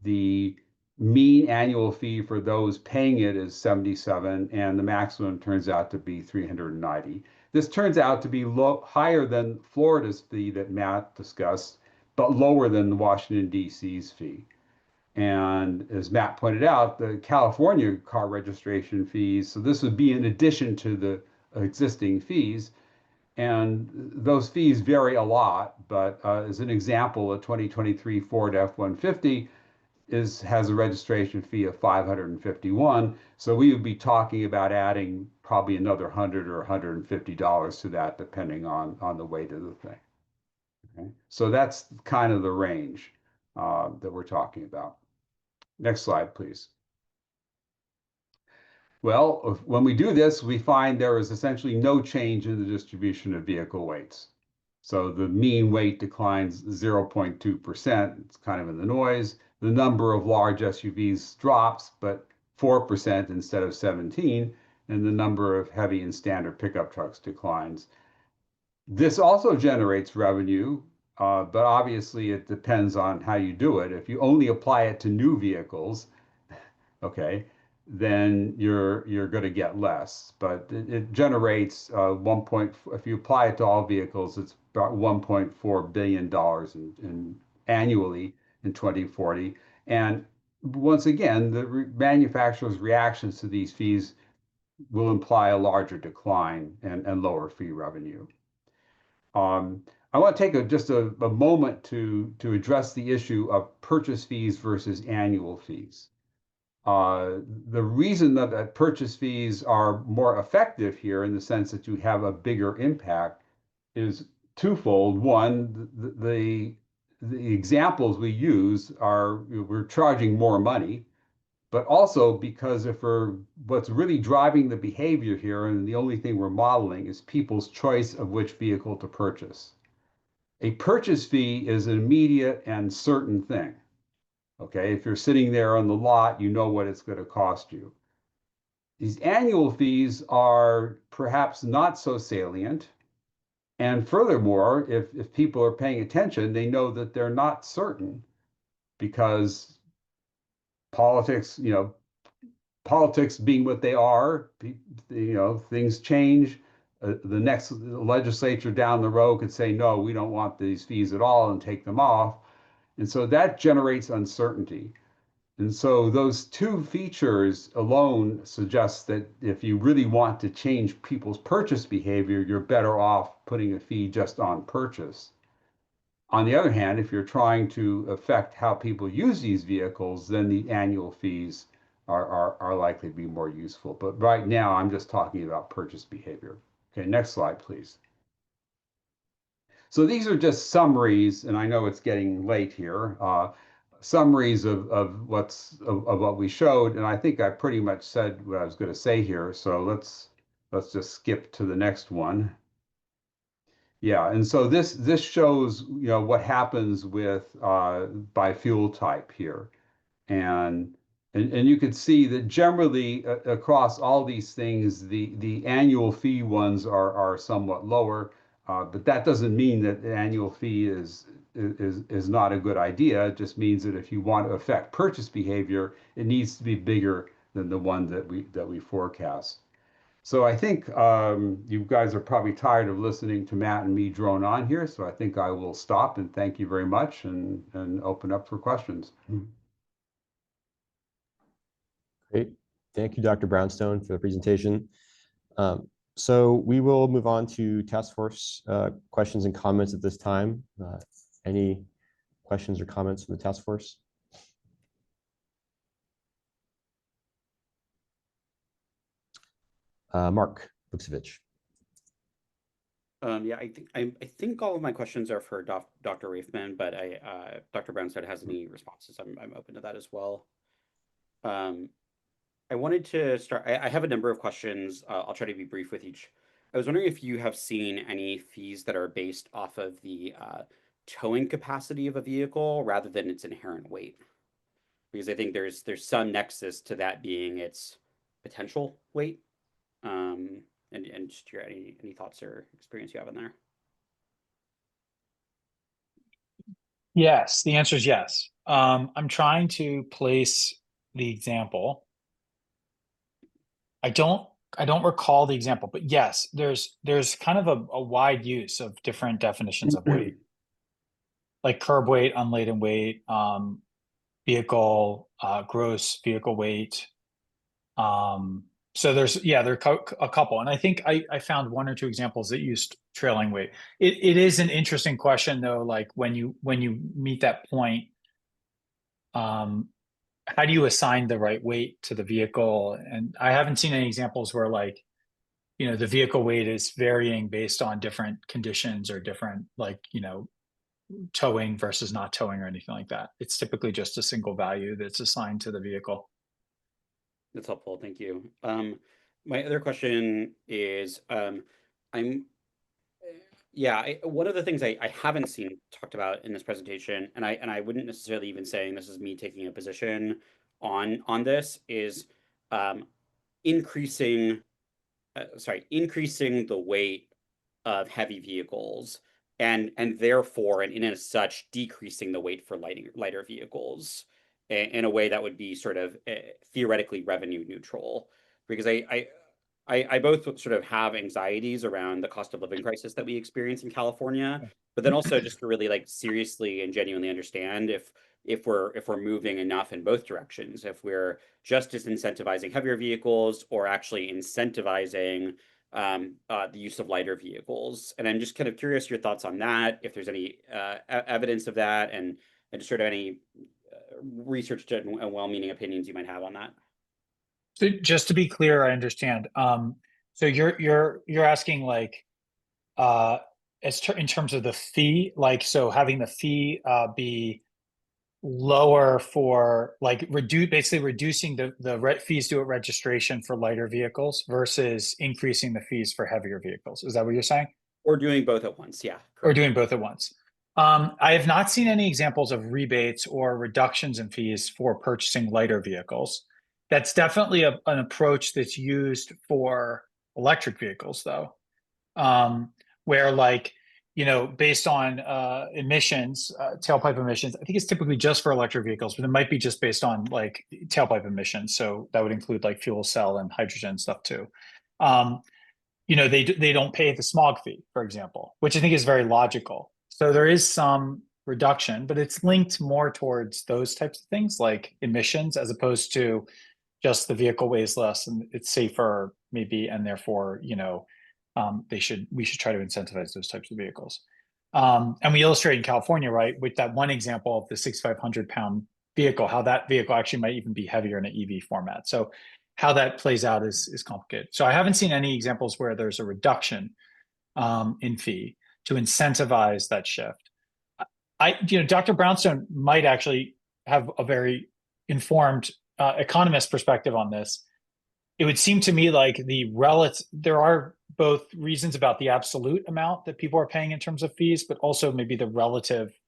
The mean annual fee for those paying it is 77, and the maximum turns out to be 390. This turns out to be higher than Florida's fee that Matt discussed, but lower than Washington, D.C.'s fee. And as Matt pointed out, the California car registration fees, so this would be in addition to the existing fees, and those fees vary a lot, but as an example, a 2023 Ford F-150 has a registration fee of $551, so we would be talking about adding probably another $100 or $150 to that, depending on the weight of the thing. Okay? So that's kind of the range that we're talking about. Next slide, please. Well, when we do this, we find there is essentially no change in the distribution of vehicle weights. So the mean weight declines 0.2%. It's kind of in the noise. The number of large SUVs drops, but 4% instead of 17, and the number of heavy and standard pickup trucks declines. This also generates revenue, but obviously it depends on how you do it. If you only apply it to new vehicles, okay, then you're going to get less. But it generates if you apply it to all vehicles, it's about $1.4 billion in annually in 2040. And once again, the manufacturers' reactions to these fees will imply a larger decline and lower fee revenue. I want to take just a moment to address the issue of purchase fees versus annual fees. The reason that purchase fees are more effective here in the sense that you have a bigger impact is twofold. One, the examples we use are we're charging more money, but also because what's really driving the behavior here, and the only thing we're modeling is people's choice of which vehicle to purchase. A purchase fee is an immediate and certain thing. Okay, if you're sitting there on the lot, you know what it's going to cost you. These annual fees are perhaps not so salient. And furthermore, if people are paying attention, they know that they're not certain because politics being what they are, things change. The next legislature down the road could say, no, we don't want these fees at all and take them off. And so that generates uncertainty. And so those two features alone suggest that if you really want to change people's purchase behavior, you're better off putting a fee just on purchase. On the other hand, if you're trying to affect how people use these vehicles, then the annual fees are likely to be more useful. But right now, I'm just talking about purchase behavior. Okay, next slide, please. So these are just summaries, and I know it's getting late here. Summaries of what we showed, and I think I pretty much said what I was going to say here. So let's just skip to the next one. Yeah, and so this shows what happens with by fuel type here, and you can see that generally across all these things, the annual fee ones are somewhat lower. But that doesn't mean that the annual fee is not a good idea. It just means that if you want to affect purchase behavior, it needs to be bigger than the one that we forecast. So I think you guys are probably tired of listening to Matt and me drone on here. So I think I will stop and thank you very much and open up for questions. Great. Thank you, Dr. Brownstone, for the presentation. So we will move on to task force questions and comments at this time. Any questions or comments from the task force? Mark Vuksevich. Yeah, I think all of my questions are for Dr. Raifman, but Dr. Brownstone has any responses, I'm open to that as well. I wanted to start. I have a number of questions. I'll try to be brief with each. I was wondering if you have seen any fees that are based off of the towing capacity of a vehicle rather than its inherent weight, because I think there's some nexus to that being its potential weight. And just any thoughts or experience you have in there? Yes, the answer is yes. I'm trying to place the example. I don't recall the example, but yes, there's kind of a wide use of different definitions of weight, like curb weight, unladen weight, vehicle, gross vehicle weight. So there are a couple, and I think I found one or two examples that used trailing weight. It is an interesting question though, like when you meet that point, how do you assign the right weight to the vehicle? And I haven't seen any examples where the vehicle weight is varying based on different conditions or different towing versus not towing or anything like that. It's typically just a single value that's assigned to the vehicle. That's helpful. Thank you. My other question is, one of the things I haven't seen talked about in this presentation, and I wouldn't necessarily even saying this is me taking a position on this, is increasing the weight of heavy vehicles and therefore, and in as such, decreasing the weight for lighter vehicles in a way that would be sort of theoretically revenue neutral. Because I both sort of have anxieties around the cost of living crisis that we experience in California, but then also just to really like seriously and genuinely understand if we're moving enough in both directions, if we're just disincentivizing heavier vehicles or actually incentivizing the use of lighter vehicles. And I'm just kind of curious your thoughts on that, if there's any evidence of that, and just sort of any research and well-meaning opinions you might have on that. So just to be clear, I understand. So you're asking like, in terms of the fee, like, so having the fee be lower for like basically reducing the fees due at registration for lighter vehicles versus increasing the fees for heavier vehicles. Is that what you're saying? Or doing both at once, yeah. Or doing both at once. I have not seen any examples of rebates or reductions in fees for purchasing lighter vehicles. That's definitely an approach that's used for electric vehicles, though, where like, you know, based on emissions, tailpipe emissions, I think it's typically just for electric vehicles, but it might be just based on like tailpipe emissions. So that would include like fuel cell and hydrogen stuff too. You know, they don't pay the smog fee, for example, which I think is very logical. So there is some reduction, but it's linked more towards those types of things like emissions, as opposed to just the vehicle weighs less and it's safer maybe, and therefore, you know, we should try to incentivize those types of vehicles. And we illustrate in California, right, with that one example of the 6,500 pound vehicle, how that vehicle actually might even be heavier in an EV format. So how that plays out is complicated. So I haven't seen any examples where there's a reduction in fee to incentivize that shift. Dr. Brownstone might actually have a very informed economist perspective on this. It would seem to me like there are both reasons about the absolute amount that people are paying in terms of fees, but also maybe the relative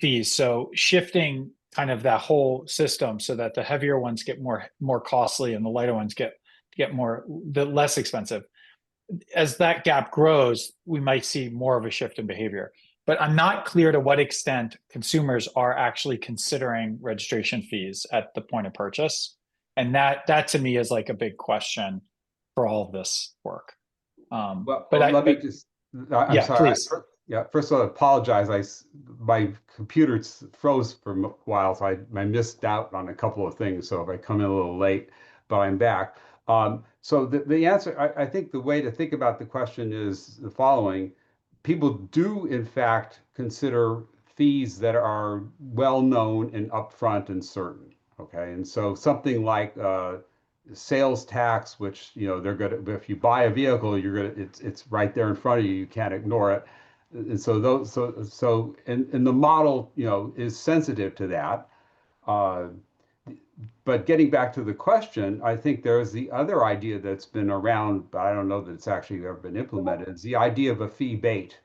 fees. So shifting kind of that whole system so that the heavier ones get more costly and the lighter ones get the less expensive. As that gap grows, we might see more of a shift in behavior. But I'm not clear to what extent consumers are actually considering registration fees at the point of purchase. And that to me is like a big question for all of this work. I'm sorry. Please. First of all, I apologize. My computer froze for a while, so I missed out on a couple of things. So if I come in a little late, but I'm back. So the answer, I think the way to think about the question is the following. People do, in fact, consider fees that are well-known and upfront and certain. Okay, and so something like sales tax, which, you know, they're gonna, if you buy a vehicle, it's right there in front of you, you can't ignore it. And so and the model, you know, is sensitive to that. But getting back to the question, I think there's the other idea that's been around, but I don't know that it's actually ever been implemented. It's the idea of a fee bait,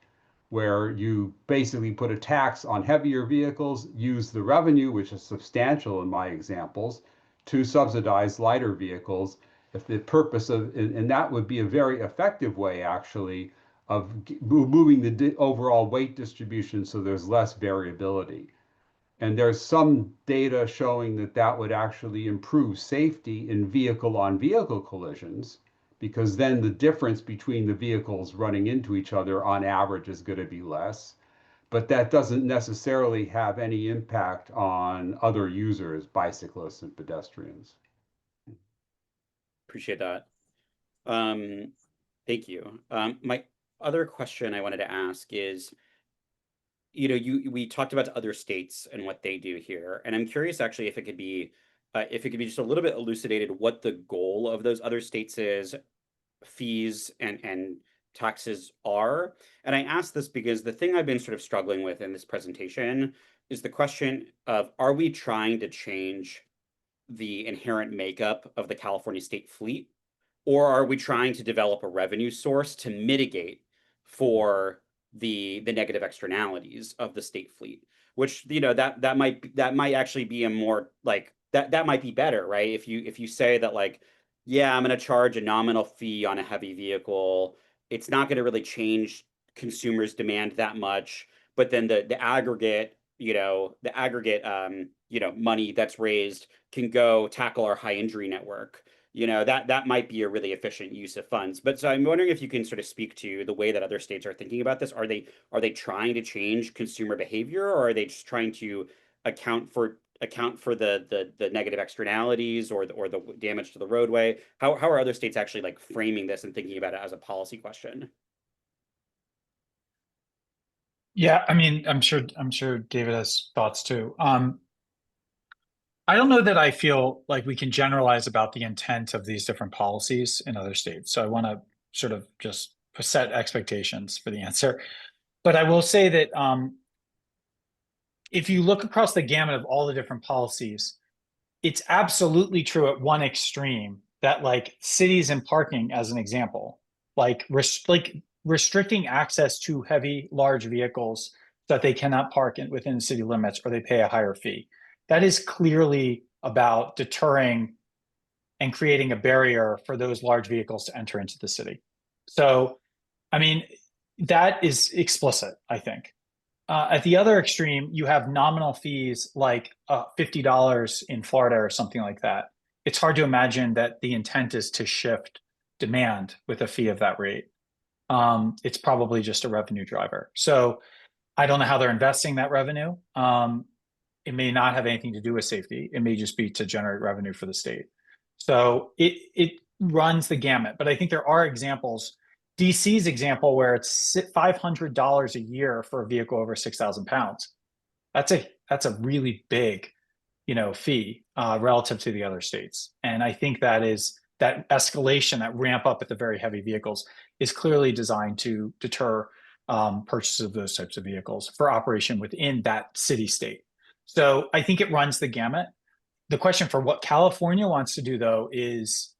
where you basically put a tax on heavier vehicles, use the revenue, which is substantial in my examples, to subsidize lighter vehicles. If the purpose of, and that would be a very effective way actually of moving the overall weight distribution so there's less variability. And there's some data showing that that would actually improve safety in vehicle-on-vehicle collisions, because then the difference between the vehicles running into each other on average is going to be less. But that doesn't necessarily have any impact on other users, bicyclists and pedestrians. Appreciate that. Thank you. My other question I wanted to ask is, you know, we talked about other states and what they do here, and I'm curious actually if it could be just a little bit elucidated what the goal of those other states is, fees and taxes are. And I ask this because the thing I've been sort of struggling with in this presentation is the question of, are we trying to change the inherent makeup of the California state fleet? Or are we trying to develop a revenue source to mitigate for the negative externalities of the state fleet? Which, you know, that might actually be a more like that might be better, right? If you say that, like, yeah, I'm going to charge a nominal fee on a heavy vehicle, it's not going to really change consumers' demand that much, but then the aggregate, money that's raised can go tackle our high injury network. That might be a really efficient use of funds. But so I'm wondering if you can sort of speak to the way that other states are thinking about this. Are they trying to change consumer behavior, or are they just trying to account for the negative externalities or the damage to the roadway? How are other states actually like framing this and thinking about it as a policy question? Yeah, I mean, I'm sure David has thoughts too. I don't know that I feel like we can generalize about the intent of these different policies in other states. So I want to sort of just set expectations for the answer. But I will say that if you look across the gamut of all the different policies, it's absolutely true at one extreme that, like, cities and parking, as an example, like restricting access to heavy, large vehicles so that they cannot park within city limits or they pay a higher fee. That is clearly about deterring and creating a barrier for those large vehicles to enter into the city. So, I mean, that is explicit, I think. At the other extreme, you have nominal fees like $50 in Florida or something like that. It's hard to imagine that the intent is to shift demand with a fee of that rate. It's probably just a revenue driver. So I don't know how they're investing that revenue. It may not have anything to do with safety. It may just be to generate revenue for the state. So it runs the gamut. But I think there are examples. DC's example where it's $500 a year for a vehicle over 6,000 pounds. That's a really big, fee relative to the other states. And I think that escalation, that ramp up at the very heavy vehicles, is clearly designed to deter purchase of those types of vehicles for operation within that city state. So I think it runs the gamut. The question for what California wants to do, though, is,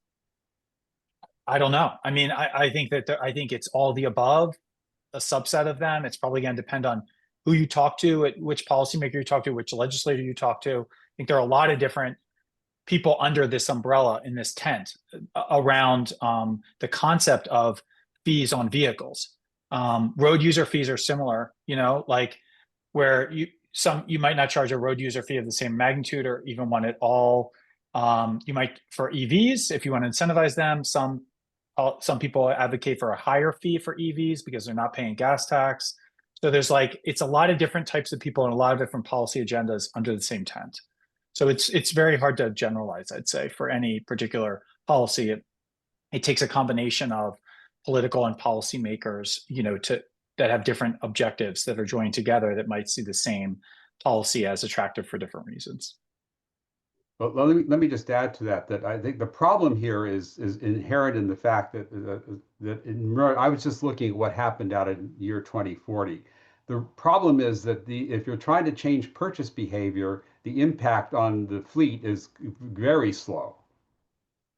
I don't know. I mean, I think it's all the above, a subset of them. It's probably going to depend on who you talk to, which policymaker you talk to, which legislator you talk to. I think there are a lot of different people under this umbrella in this tent around the concept of fees on vehicles. Road user fees are similar, like where you might not charge a road user fee of the same magnitude or even one at all. You might, for EVs, if you want to incentivize them, some people advocate for a higher fee for EVs because they're not paying gas tax. So it's a lot of different types of people and a lot of different policy agendas under the same tent. So it's very hard to generalize, I'd say, for any particular policy. It takes a combination of political and policymakers, that have different objectives that are joined together that might see the same policy as attractive for different reasons. Well, let me just add to that I think the problem here is inherent in the fact that I was just looking at what happened out in year 2040. The problem is that if you're trying to change purchase behavior, the impact on the fleet is very slow.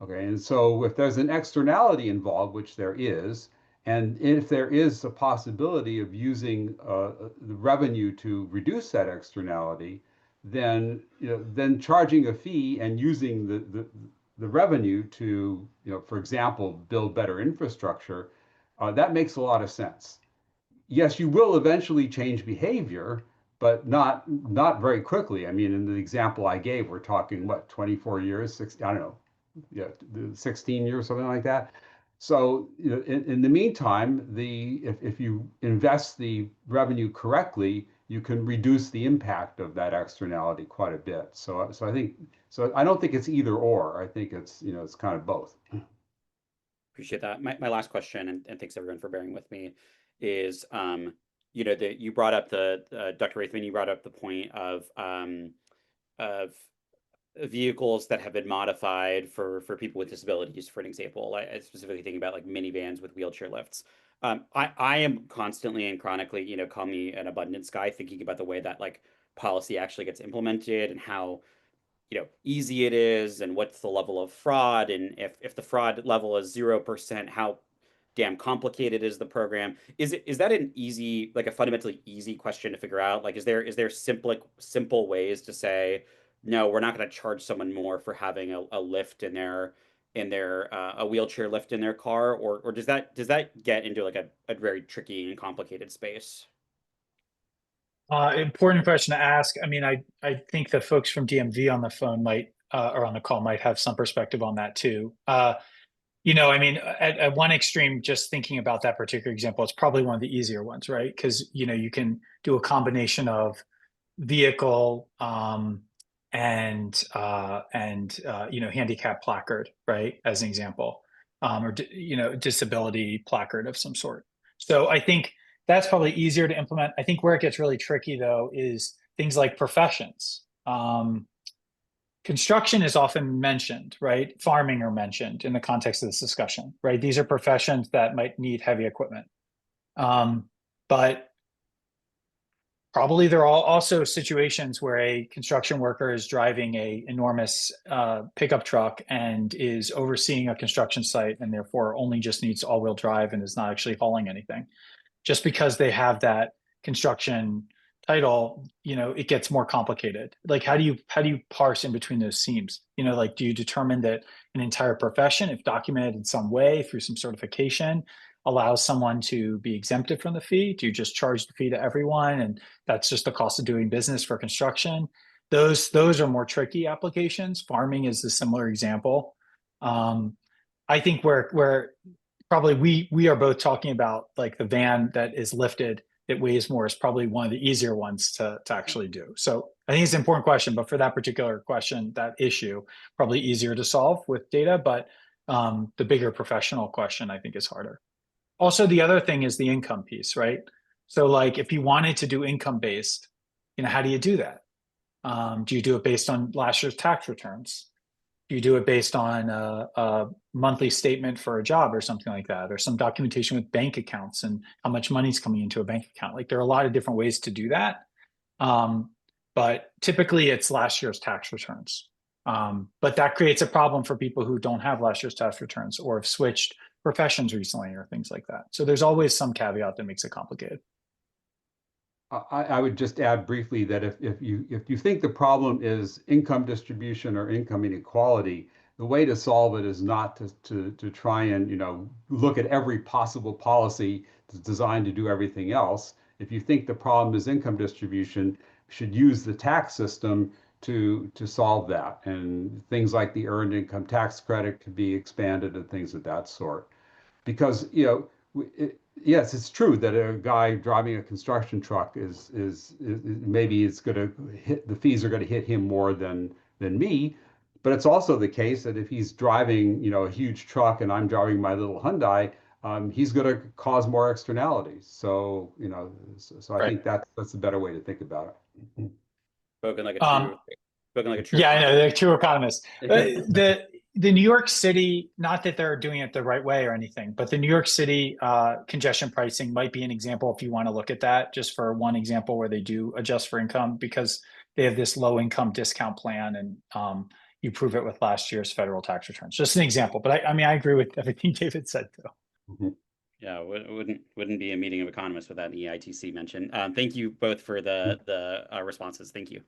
Okay, and so if there's an externality involved, which there is, and if there is a possibility of using the revenue to reduce that externality, then charging a fee and using the revenue to, for example, build better infrastructure, that makes a lot of sense. Yes, you will eventually change behavior, but not very quickly. I mean, in the example I gave, we're talking 24 years, 16 years, something like that. So in the meantime, if you invest the revenue correctly, you can reduce the impact of that externality quite a bit. So I don't think it's either or. I think it's it's kind of both. Appreciate that. My last question, and thanks everyone for bearing with me, is you brought up Dr. Raithman, you brought up the point of vehicles that have been modified for people with disabilities, for an example. I specifically thinking about like minivans with wheelchair lifts. I am constantly and chronically, call me an abundance guy, thinking about the way that like policy actually gets implemented and how, easy it is and what's the level of fraud, and if the fraud level is 0%, how damn complicated is the program? Is that an easy, like a fundamentally easy question to figure out? Like, is there simple ways to say, no, we're not going to charge someone more for having a lift in their a wheelchair lift in their car, or does that get into like a very tricky and complicated space? Important question to ask. I mean, I think the folks from DMV on the phone might or on the call might have some perspective on that too. I mean, at one extreme, just thinking about that particular example, it's probably one of the easier ones, right? Because you can do a combination of vehicle and handicap placard, right, as an example, or disability placard of some sort. So I think that's probably easier to implement. I think where it gets really tricky, though, is things like professions. Construction is often mentioned, right? Farming are mentioned in the context of this discussion, right? These are professions that might need heavy equipment. But probably there are also situations where a construction worker is driving a enormous pickup truck and is overseeing a construction site and therefore only just needs all-wheel drive and is not actually hauling anything. Just because they have that construction title, it gets more complicated. Like, how do you parse in between those seams? Like, do you determine that an entire profession, if documented in some way through some certification, allows someone to be exempted from the fee? Do you just charge the fee to everyone, and that's just the cost of doing business for construction? Those are more tricky applications. Farming is a similar example. I think where probably we are both talking about, like, the van that is lifted, it weighs more, is probably one of the easier ones to actually do. So I think it's an important question, but for that particular question, that issue, probably easier to solve with data, but the bigger professional question, I think, is harder. Also, the other thing is the income piece, right? So, like, if you wanted to do income-based, how do you do that? Do you do it based on last year's tax returns? Do you do it based on a monthly statement for a job or something like that, or some documentation with bank accounts and how much money's coming into a bank account? Like, there are a lot of different ways to do that. But typically it's last year's tax returns. But that creates a problem for people who don't have last year's tax returns or have switched professions recently or things like that. So there's always some caveat that makes it complicated. I would just add briefly that if you think the problem is income distribution or income inequality, the way to solve it is not to try and look at every possible policy that's designed to do everything else. If you think the problem is income distribution, you should use the tax system to solve that, and things like the earned income tax credit could be expanded and things of that sort. Because yes, it's true that a guy driving a construction truck is maybe it's going to hit, the fees are going to hit him more than me. But it's also the case that if he's driving, a huge truck and I'm driving my little Hyundai, he's going to cause more externalities. So, so I think that's a better way to think about it. Spoken like a true. Yeah, I know, they're two economists. The New York City, not that they're doing it the right way or anything, but the New York City congestion pricing might be an example if you want to look at that, just for one example where they do adjust for income, because they have this low income discount plan, and you prove it with last year's federal tax returns. Just an example, but I agree with everything David said though. Yeah, it wouldn't be a meeting of economists without an EITC mention. Thank you both for the responses. Thank you.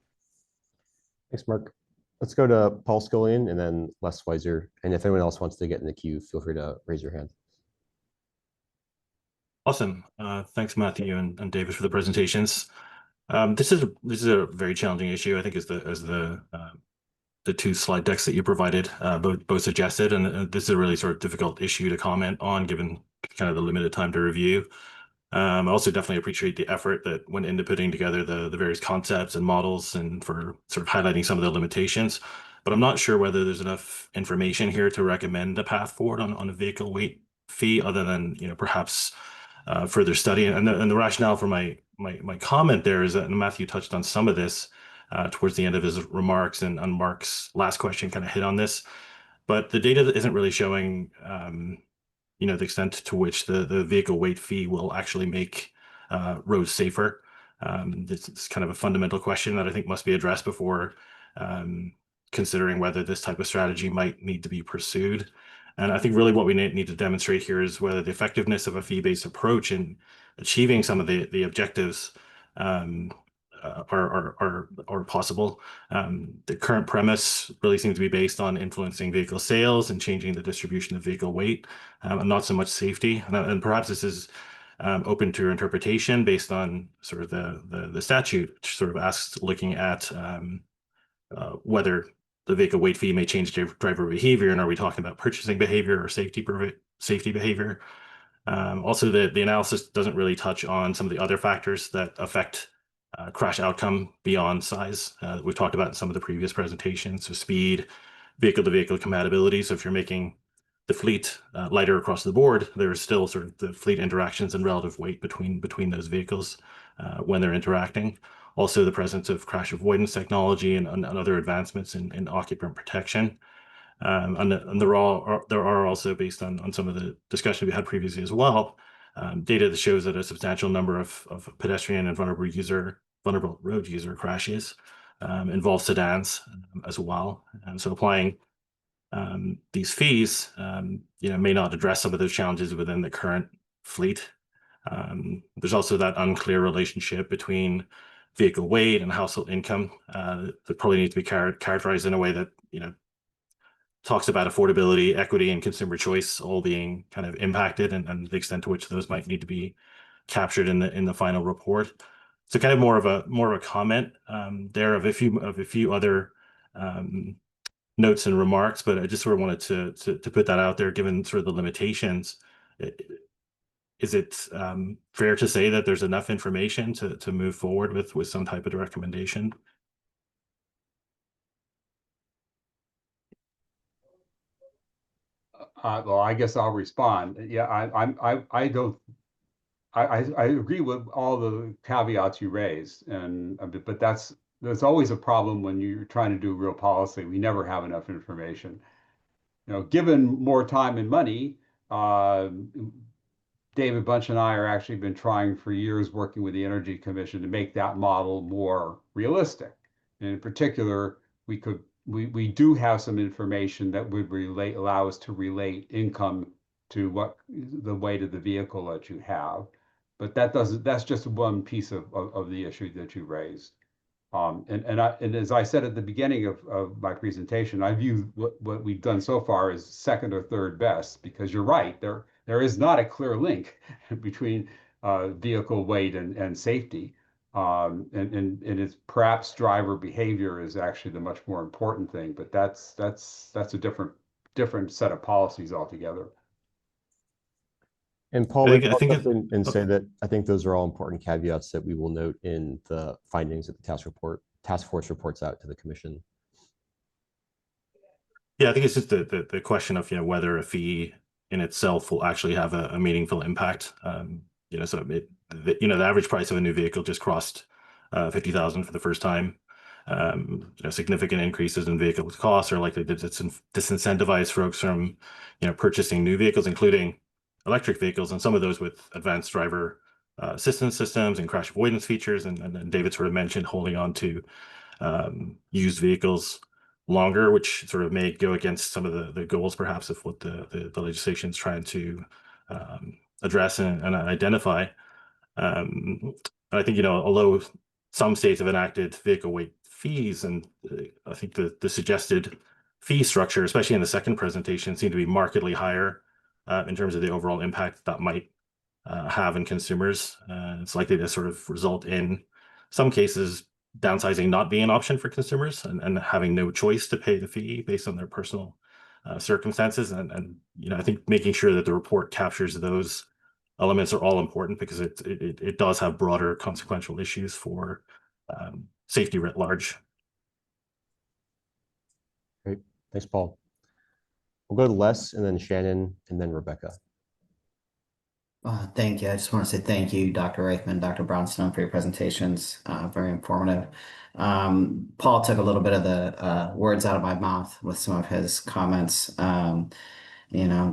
Thanks, Mark. Let's go to Paul Scullion and then Les Weiser. And if anyone else wants to get in the queue, feel free to raise your hand. Awesome. Thanks, Matthew and David, for the presentations. This is a very challenging issue, I think, as the two slide decks that you provided both suggested, and this is a really sort of difficult issue to comment on given kind of the limited time to review. I also definitely appreciate the effort that went into putting together the various concepts and models and for sort of highlighting some of the limitations. But I'm not sure whether there's enough information here to recommend a path forward on a vehicle weight fee, other than perhaps further study. And the rationale for my comment there is that, and Matthew touched on some of this towards the end of his remarks, and on Mark's last question kind of hit on this, but the data isn't really showing the extent to which the vehicle weight fee will actually make roads safer. This is kind of a fundamental question that I think must be addressed before considering whether this type of strategy might need to be pursued. And I think really what we need to demonstrate here is whether the effectiveness of a fee-based approach in achieving some of the objectives are possible. The current premise really seems to be based on influencing vehicle sales and changing the distribution of vehicle weight, and not so much safety. And perhaps this is open to interpretation based on sort of the statute, which sort of asks, looking at whether the vehicle weight fee may change driver behavior, and are we talking about purchasing behavior or safety behavior? Also, the analysis doesn't really touch on some of the other factors that affect crash outcome beyond size. We've talked about in some of the previous presentations, so speed, vehicle-to-vehicle compatibility. So if you're making the fleet lighter across the board, there is still sort of the fleet interactions and relative weight between those vehicles when they're interacting. Also, the presence of crash avoidance technology and other advancements in occupant protection. And there are also, based on some of the discussion we had previously as well, data that shows that a substantial number of pedestrian and vulnerable road user crashes involve sedans as well. And so applying these fees, may not address some of those challenges within the current fleet. There's also that unclear relationship between vehicle weight and household income that probably needs to be characterized in a way that talks about affordability, equity, and consumer choice all being kind of impacted, and the extent to which those might need to be captured in the final report. So kind of more of a comment there of a few other notes and remarks, but I just sort of wanted to put that out there, given sort of the limitations. Is it fair to say that there's enough information to move forward with some type of recommendation? Well, I guess I'll respond. Yeah, I agree with all the caveats you raised, but there's always a problem when you're trying to do real policy. We never have enough information. Given more time and money, David Bunch and I are actually been trying for years, working with the Energy Commission, to make that model more realistic. And in particular, we do have some information that would allow us to relate income to the weight of the vehicle that you have. But that's just one piece of the issue that you raised. And as I said at the beginning of my presentation, I view what we've done so far as second or third best, because you're right, there is not a clear link between vehicle weight and safety. And it's perhaps driver behavior is actually the much more important thing, but that's a different set of policies altogether. And Paul, I think and say that I think those are all important caveats that we will note in the findings that the task force reports out to the commission. Yeah, I think it's just the question of whether a fee in itself will actually have a meaningful impact. So the average price of a new vehicle just crossed 50,000 for the first time. Significant increases in vehicle costs are likely to disincentivize folks from purchasing new vehicles, including electric vehicles, and some of those with advanced driver assistance systems and crash avoidance features. And David sort of mentioned holding on to used vehicles longer, which sort of may go against some of the goals perhaps of what the legislation is trying to address and identify. I think, although some states have enacted vehicle weight fees, and I think the suggested fee structure, especially in the second presentation, seemed to be markedly higher in terms of the overall impact that might have in consumers. It's likely to sort of result in some cases downsizing not being an option for consumers and having no choice to pay the fee based on their personal circumstances. And I think making sure that the report captures those elements are all important, because it does have broader consequential issues for safety writ large. Great, thanks, Paul. We'll go to Les, and then Shannon, and then Rebecca. Thank you. I just want to say thank you, Dr. Reichman, Dr. Brownstone, for your presentations. Very informative. Paul took a little bit of the words out of my mouth with some of his comments.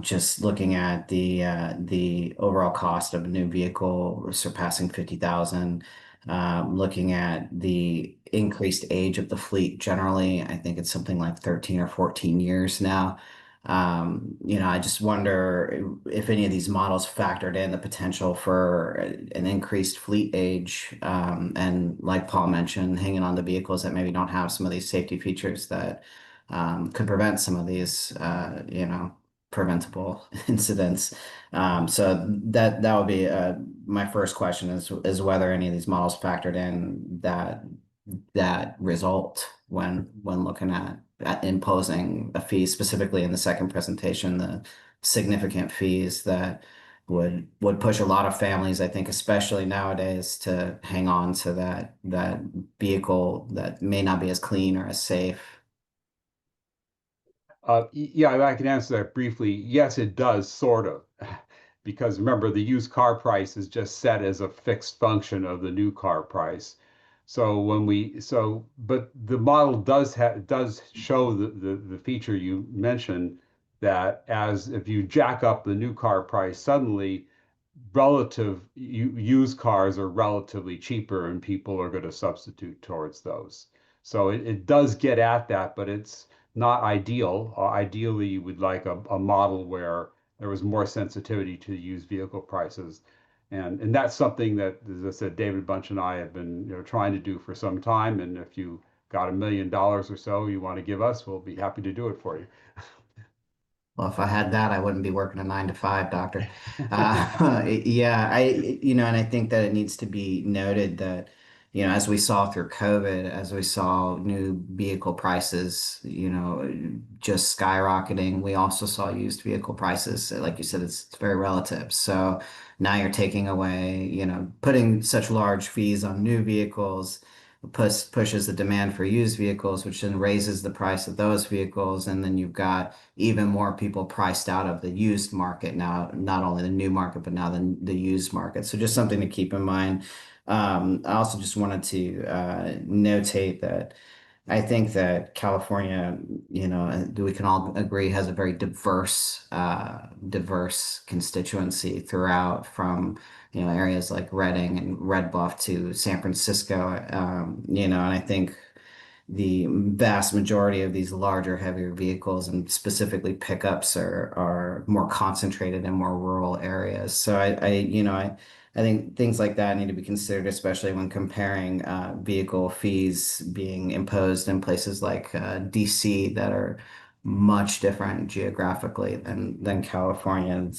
Just looking at the overall cost of a new vehicle surpassing 50,000, Looking at the increased age of the fleet generally, I think it's something like 13 or 14 years now. I just wonder if any of these models factored in the potential for an increased fleet age, and like Paul mentioned, hanging on to vehicles that maybe don't have some of these safety features that could prevent some of these, preventable incidents. So that would be my first question is whether any of these models factored in that result when looking at imposing a fee, specifically in the second presentation, the significant fees that would push a lot of families, I think, especially nowadays, to hang on to that vehicle that may not be as clean or as safe. Yeah, I can answer that briefly. Yes, it does, sort of. Because remember, the used car price is just set as a fixed function of the new car price. So but the model does show the feature you mentioned, that as if you jack up the new car price, suddenly used cars are relatively cheaper and people are going to substitute towards those. So it does get at that, but it's not ideal. Ideally, you would like a model where there was more sensitivity to used vehicle prices. And that's something that, as I said, David Bunch and I have been trying to do for some time. And if you got $1 million or so you want to give us, we'll be happy to do it for you. Well, if I had that, I wouldn't be working a 9 to 5, doctor. Yeah, and I think that it needs to be noted that, as we saw through COVID, as we saw new vehicle prices, just skyrocketing, we also saw used vehicle prices. Like you said, it's very relative. So now you're taking away, putting such large fees on new vehicles pushes the demand for used vehicles, which then raises the price of those vehicles. And then you've got even more people priced out of the used market now, not only the new market, but now the used market. So just something to keep in mind. I also just wanted to notate that I think that California, we can all agree, has a very diverse constituency throughout, from areas like Redding and Red Bluff to San Francisco. And I think the vast majority of these larger, heavier vehicles, and specifically pickups, are more concentrated in more rural areas. So I think things like that need to be considered, especially when comparing vehicle fees being imposed in places like DC that are much different geographically than California.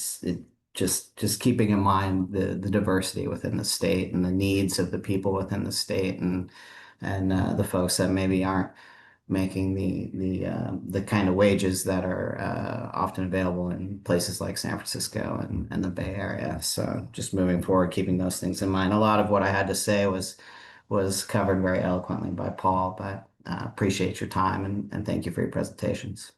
Just keeping in mind the diversity within the state and the needs of the people within the state, and the folks that maybe aren't making the kind of wages that are often available in places like San Francisco and the Bay Area. So just moving forward, keeping those things in mind. A lot of what I had to say was covered very eloquently by Paul, but appreciate your time and thank you for your presentations.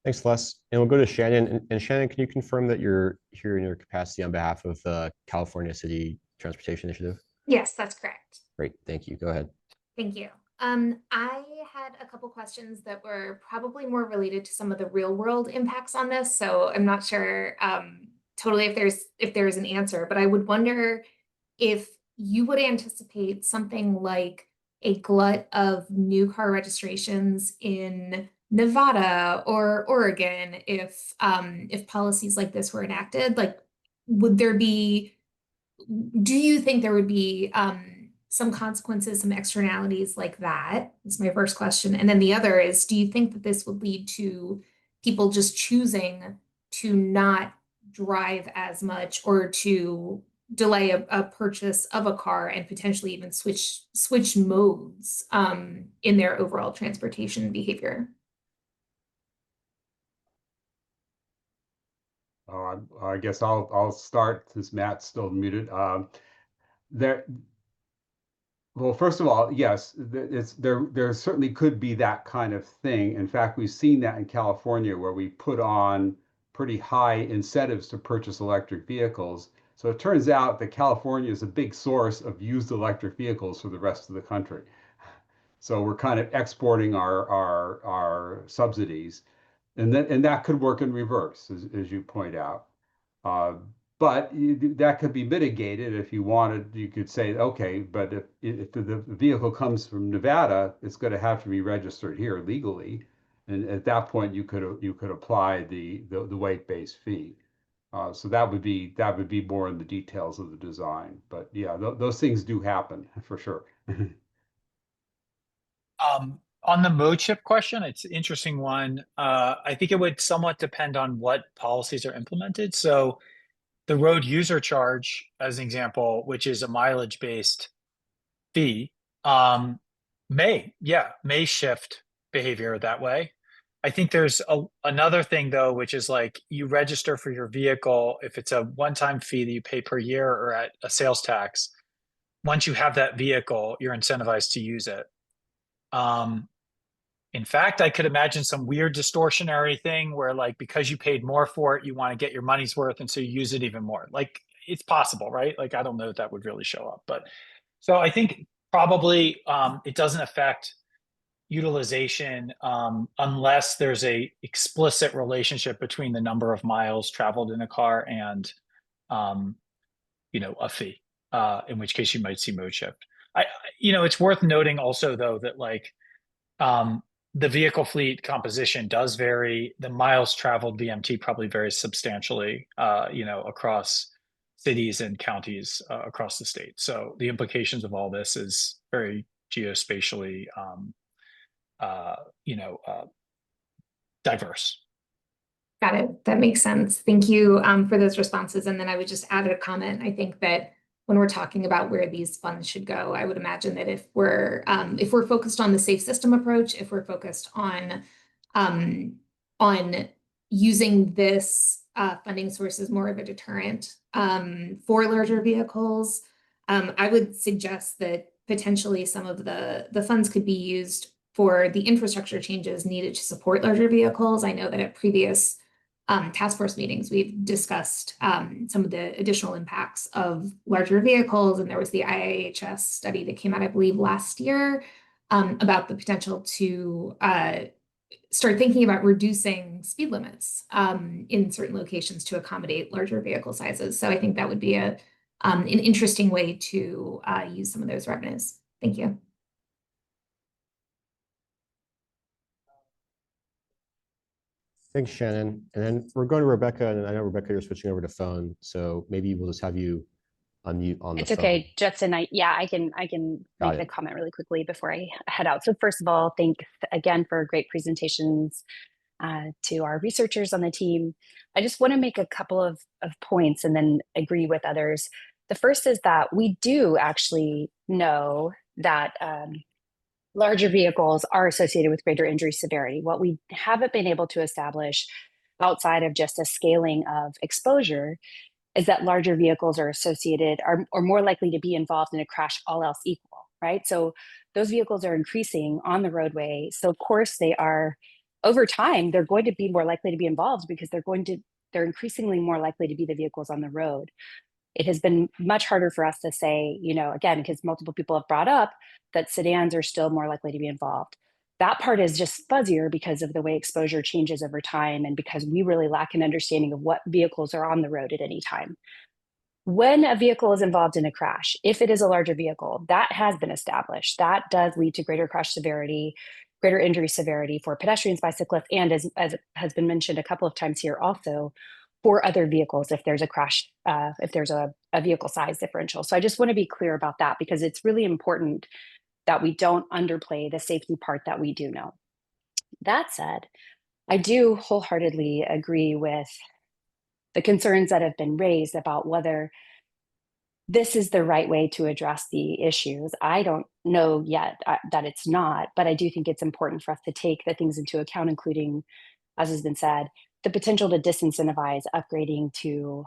Thanks, Les. And we'll go to Shannon. And Shannon, can you confirm that you're here in your capacity on behalf of the California City Transportation Initiative? Yes, that's correct. Great, thank you. Go ahead. Thank you. I had a couple questions that were probably more related to some of the real world impacts on this. So I'm not sure totally if there's an answer, but I would wonder if you would anticipate something like a glut of new car registrations in Nevada or Oregon if policies like this were enacted. Like, do you think there would be some consequences, some externalities like that? That's my first question. And then the other is, do you think that this would lead to people just choosing to not drive as much, or to delay a purchase of a car and potentially even switch modes in their overall transportation behavior? I guess I'll start since Matt's still muted. Well, first of all, yes, there certainly could be that kind of thing. In fact, we've seen that in California, where we put on pretty high incentives to purchase electric vehicles. So it turns out that California is a big source of used electric vehicles for the rest of the country. So we're kind of exporting our subsidies, and that could work in reverse, as you point out. But that could be mitigated if you wanted. You could say, okay, but if the vehicle comes from Nevada, it's going to have to be registered here legally, and at that point you could apply the weight-based fee. So that would be more in the details of the design. But yeah, those things do happen for sure. On the mode chip question, it's an interesting one. I think it would somewhat depend on what policies are implemented. So the road user charge, as an example, which is a mileage-based fee, may shift behavior that way. I think there's another thing though, which is like you register for your vehicle if it's a one-time fee that you pay per year or at a sales tax. Once you have that vehicle, you're incentivized to use it. In fact, I could imagine some weird distortionary thing where like because you paid more for it, you want to get your money's worth, and so you use it even more. Like it's possible, right? Like I don't know if that would really show up, but so I think probably it doesn't affect utilization unless there's a explicit relationship between the number of miles traveled in a car and a fee. In which case you might see mode shift. It's worth noting also though that like the vehicle fleet composition does vary. The miles traveled VMT probably varies substantially, across cities and counties across the state. So the implications of all this is very geospatially, diverse. Got it. That makes sense. Thank you for those responses. And then I would just add a comment. I think that when we're talking about where these funds should go, I would imagine that if we're focused on the safe system approach, if we're focused on using this funding source as more of a deterrent for larger vehicles, I would suggest that potentially some of the funds could be used for the infrastructure changes needed to support larger vehicles. I know that at previous task force meetings, we've discussed some of the additional impacts of larger vehicles. And there was the IIHS study that came out, I believe, last year about the potential to start thinking about reducing speed limits in certain locations to accommodate larger vehicle sizes. So I think that would be an interesting way to use some of those revenues. Thank you. Thanks, Shannon. And then we're going to Rebecca, and I know, Rebecca, you're switching over to phone, so maybe we'll just have you unmute on the phone. It's okay, Judson. I can make the comment really quickly before I head out. So first of all, thanks again for great presentations to our researchers on the team. I just want to make a couple of points and then agree with others. The first is that we do actually know that larger vehicles are associated with greater injury severity. What we haven't been able to establish outside of just a scaling of exposure is that larger vehicles are associated or more likely to be involved in a crash, all else equal, right? So those vehicles are increasing on the roadway. So of course they are, over time, they're going to be more likely to be involved because they're increasingly more likely to be the vehicles on the road. It has been much harder for us to say, again, because multiple people have brought up that sedans are still more likely to be involved. That part is just fuzzier because of the way exposure changes over time and because we really lack an understanding of what vehicles are on the road at any time. When a vehicle is involved in a crash, if it is a larger vehicle, that has been established. That does lead to greater crash severity, greater injury severity for pedestrians, bicyclists, and as has been mentioned a couple of times here also, for other vehicles if there's a crash, if there's a vehicle size differential. So I just want to be clear about that because it's really important that we don't underplay the safety part that we do know. That said, I do wholeheartedly agree with the concerns that have been raised about whether this is the right way to address the issues. I don't know yet that it's not, but I do think it's important for us to take the things into account, including, as has been said, the potential to disincentivize upgrading to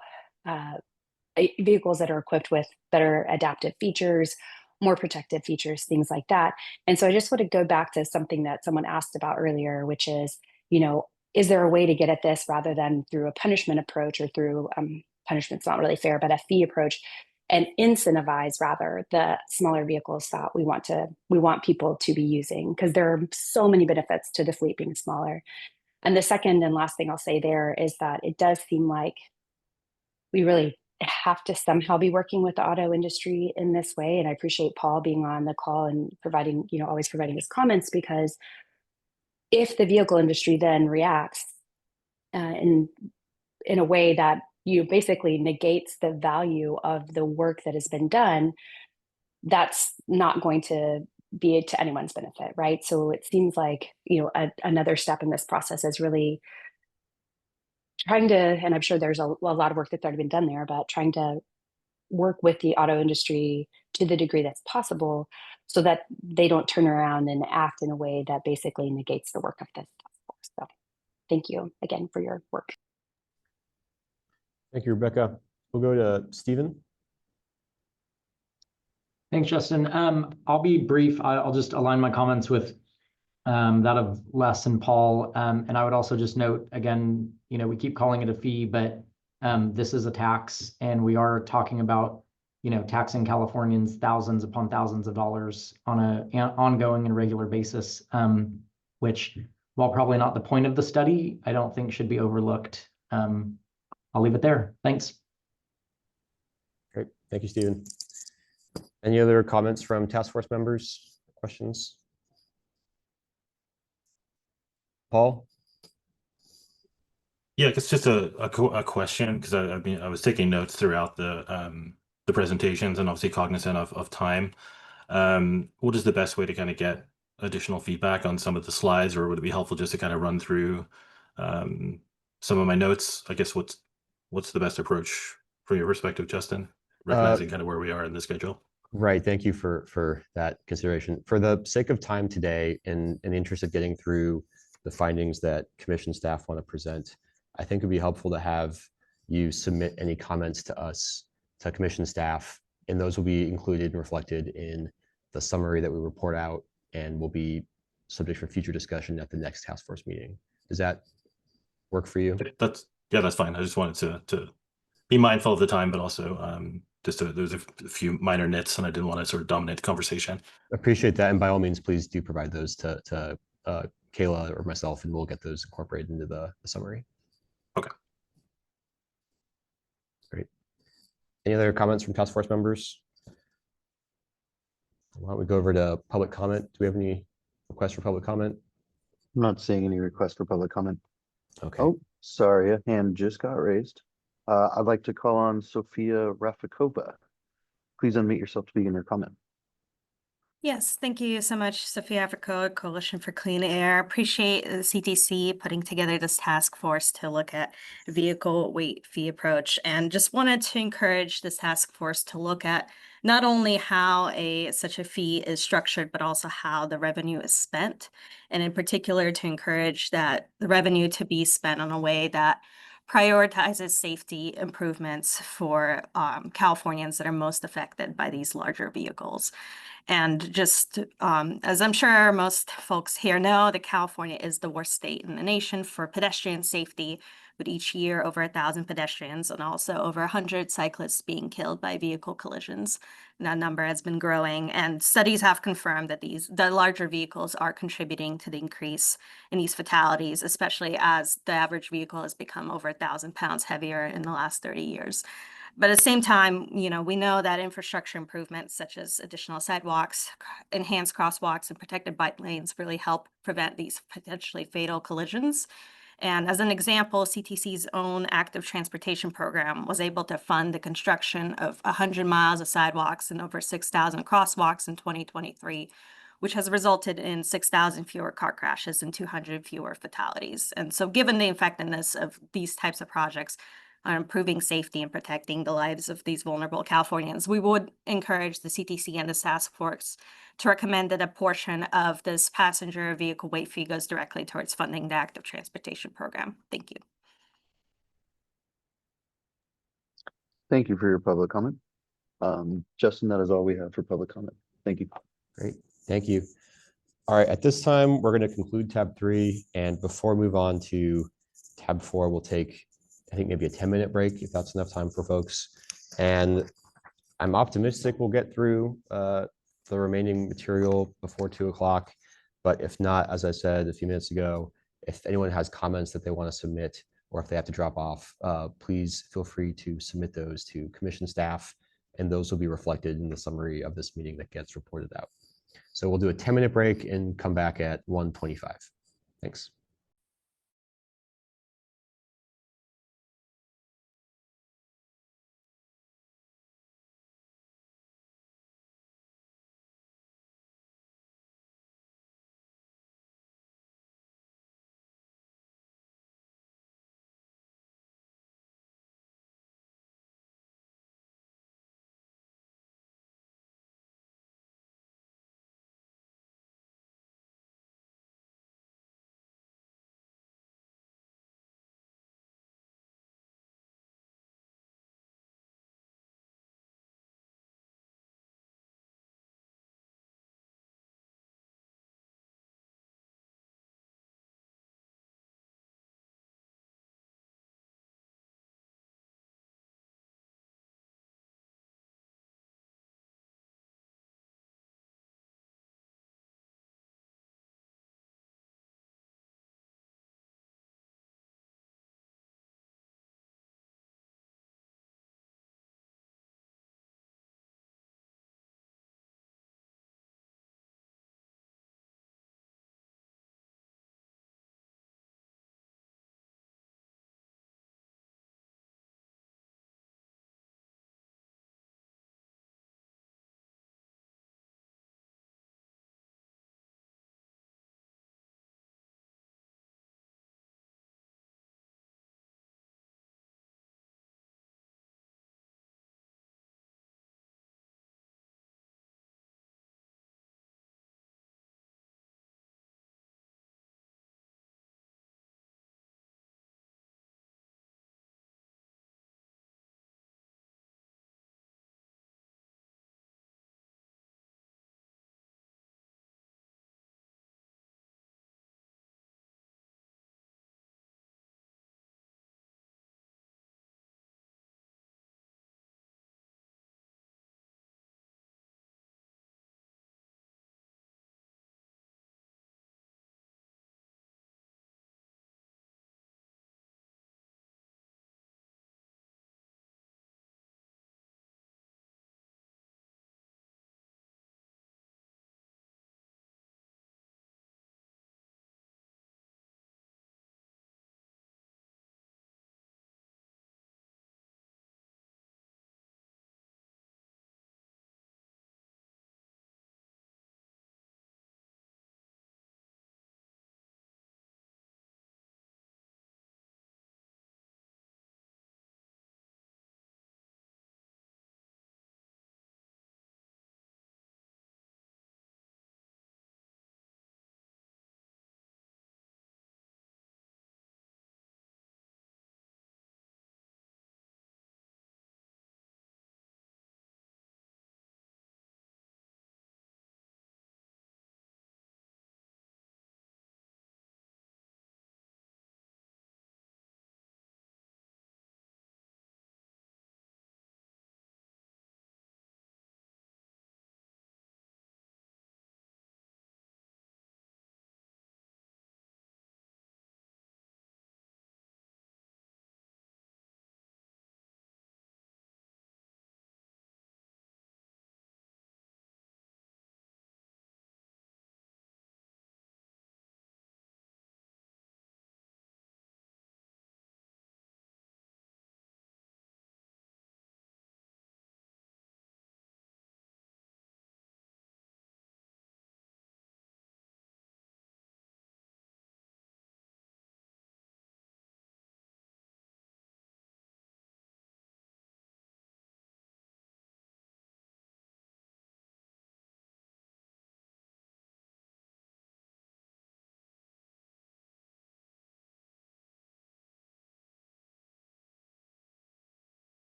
vehicles that are equipped with better adaptive features, more protective features, things like that. And so I just want to go back to something that someone asked about earlier, which is, is there a way to get at this rather than through a punishment approach or through punishment's not really fair, but a fee approach, and incentivize rather the smaller vehicles that we want people to be using, because there are so many benefits to the fleet being smaller. And the second and last thing I'll say there is that it does seem like we really have to somehow be working with the auto industry in this way. And I appreciate Paul being on the call and providing, always providing his comments, because if the vehicle industry then reacts in a way that basically negates the value of the work that has been done, that's not going to be to anyone's benefit, right? So it seems like, another step in this process is really trying to, and I'm sure there's a lot of work that's already been done there, but trying to work with the auto industry to the degree that's possible so that they don't turn around and act in a way that basically negates the work of this task force. So thank you again for your work. Thank you, Rebecca. We'll go to Stephen. Thanks, Justin. I'll be brief. I'll just align my comments with that of Les and Paul. And I would also just note, again, we keep calling it a fee, but this is a tax, and we are talking about, taxing Californians thousands upon thousands of dollars on an ongoing and regular basis, which, while probably not the point of the study, I don't think should be overlooked. I'll leave it there. Thanks. Great. Thank you, Stephen. Any other comments from task force members? Questions? Paul? Yeah, it's just a question, because I was taking notes throughout the presentations, and obviously cognizant of time. What is the best way to kind of get additional feedback on some of the slides, or would it be helpful just to kind of run through some of my notes? I guess what's the best approach from your perspective, Justin, recognizing kind of where we are in the schedule? Right. Thank you for that consideration. For the sake of time today, and in the interest of getting through the findings that commission staff want to present, I think it would be helpful to have you submit any comments to us, to commission staff, and those will be included and reflected in the summary that we report out and will be subject for future discussion at the next task force meeting. Does that work for you? That's fine. I just wanted to be mindful of the time, but also there's a few minor nits, and I didn't want to sort of dominate the conversation. Appreciate that, and by all means, please do provide those to Kayla or myself, and we'll get those incorporated into the summary. Okay. Great. Any other comments from task force members? Why don't we go over to public comment? Do we have any requests for public comment? I'm not seeing any requests for public comment. Okay. Oh, sorry, a hand just got raised. I'd like to call on Sophia Rafikova. Please unmute yourself to begin your comment. Yes, thank you so much, Sophia Africa, Coalition for Clean Air. Appreciate the CTC putting together this task force to look at vehicle weight fee approach, and just wanted to encourage this task force to look at not only how such a fee is structured, but also how the revenue is spent, and in particular to encourage that the revenue to be spent in a way that prioritizes safety improvements for Californians that are most affected by these larger vehicles. And just as I'm sure most folks here know, that California is the worst state in the nation for pedestrian safety, with each year over 1,000 pedestrians and also over 100 cyclists being killed by vehicle collisions. And that number has been growing, and studies have confirmed that the larger vehicles are contributing to the increase in these fatalities, especially as the average vehicle has become over 1,000 pounds heavier in the last 30 years. But at the same time, we know that infrastructure improvements such as additional sidewalks, enhanced crosswalks, and protected bike lanes really help prevent these potentially fatal collisions. And as an example, CTC's own active transportation program was able to fund the construction of 100 miles of sidewalks and over 6,000 crosswalks in 2023, which has resulted in 6,000 fewer car crashes and 200 fewer fatalities. And so given the effectiveness of these types of projects on improving safety and protecting the lives of these vulnerable Californians, we would encourage the CTC and the task force to recommend that a portion of this passenger vehicle weight fee goes directly towards funding the active transportation program. Thank you. Thank you for your public comment. Justin, that is all we have for public comment. Thank you. Great. Thank you. All right. At this time, we're going to conclude tab 3. And before we move on to tab 4, we'll take, I think, maybe a 10-minute break, if that's enough time for folks. And I'm optimistic we'll get through the remaining material before 2 o'clock. But if not, as I said a few minutes ago, if anyone has comments that they want to submit or if they have to drop off, please feel free to submit those to commission staff, and those will be reflected in the summary of this meeting that gets reported out. So we'll do a 10-minute break and come back at 1:25. Thanks.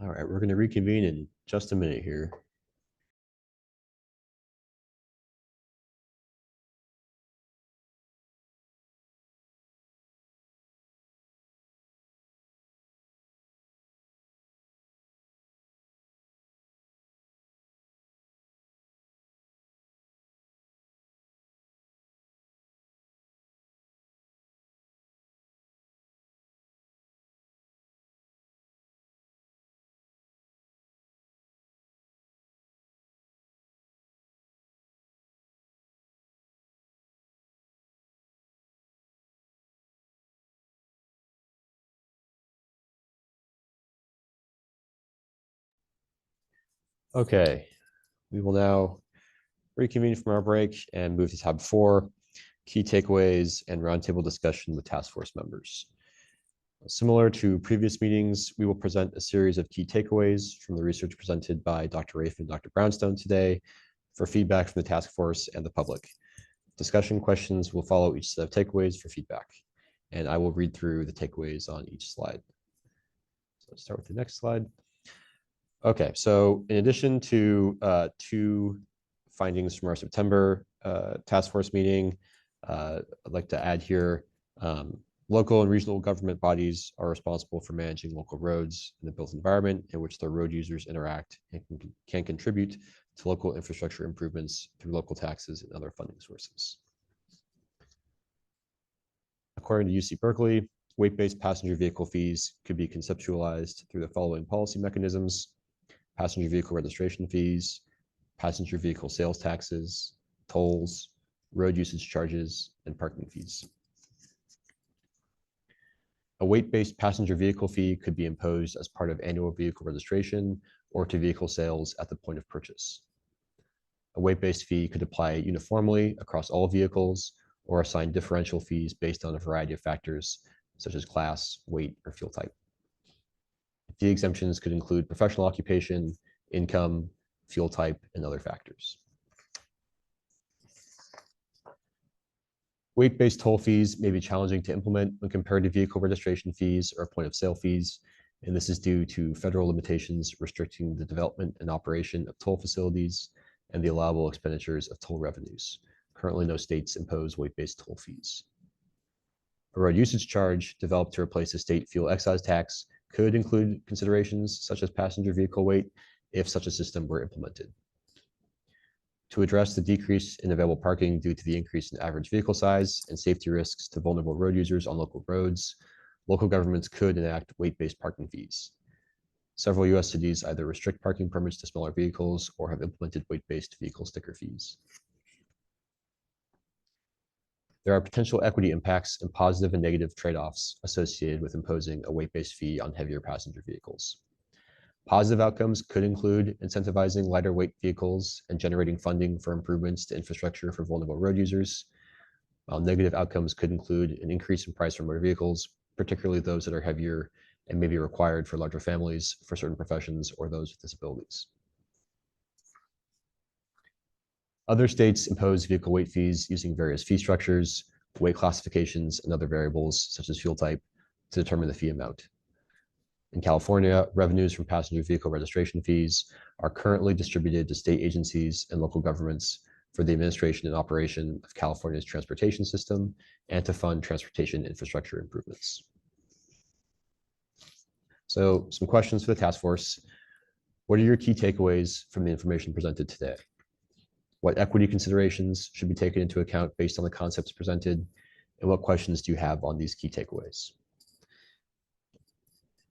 All right, we're going to reconvene in just a minute here. Okay, we will now reconvene from our break and move to tab 4, key takeaways and roundtable discussion with task force members. Similar to previous meetings, we will present a series of key takeaways from the research presented by Dr. Rafe and Dr. Brownstone today for feedback from the task force and the public. Discussion questions will follow each set of takeaways for feedback, and I will read through the takeaways on each slide. So let's start with the next slide. Okay, so in addition to 2 findings from our September task force meeting, I'd like to add here, local and regional government bodies are responsible for managing local roads in the built environment in which their road users interact and can contribute to local infrastructure improvements through local taxes and other funding sources. According to UC Berkeley, weight-based passenger vehicle fees could be conceptualized through the following policy mechanisms: passenger vehicle registration fees, passenger vehicle sales taxes, tolls, road usage charges, and parking fees. A weight-based passenger vehicle fee could be imposed as part of annual vehicle registration or to vehicle sales at the point of purchase. A weight-based fee could apply uniformly across all vehicles or assign differential fees based on a variety of factors such as class, weight, or fuel type. Fee exemptions could include professional occupation, income, fuel type, and other factors. Weight-based toll fees may be challenging to implement when compared to vehicle registration fees or point of sale fees, and this is due to federal limitations restricting the development and operation of toll facilities and the allowable expenditures of toll revenues. Currently, no states impose weight-based toll fees. A road usage charge developed to replace a state fuel excise tax could include considerations such as passenger vehicle weight if such a system were implemented. To address the decrease in available parking due to the increase in average vehicle size and safety risks to vulnerable road users on local roads, local governments could enact weight-based parking fees. Several US cities either restrict parking permits to smaller vehicles or have implemented weight-based vehicle sticker fees. There are potential equity impacts and positive and negative trade-offs associated with imposing a weight-based fee on heavier passenger vehicles. Positive outcomes could include incentivizing lighter weight vehicles and generating funding for improvements to infrastructure for vulnerable road users, while negative outcomes could include an increase in price for motor vehicles, particularly those that are heavier and may be required for larger families, for certain professions, or those with disabilities. Other states impose vehicle weight fees using various fee structures, weight classifications, and other variables such as fuel type to determine the fee amount. In California, revenues from passenger vehicle registration fees are currently distributed to state agencies and local governments for the administration and operation of California's transportation system and to fund transportation infrastructure improvements. So, some questions for the task force. What are your key takeaways from the information presented today? What equity considerations should be taken into account based on the concepts presented? And what questions do you have on these key takeaways?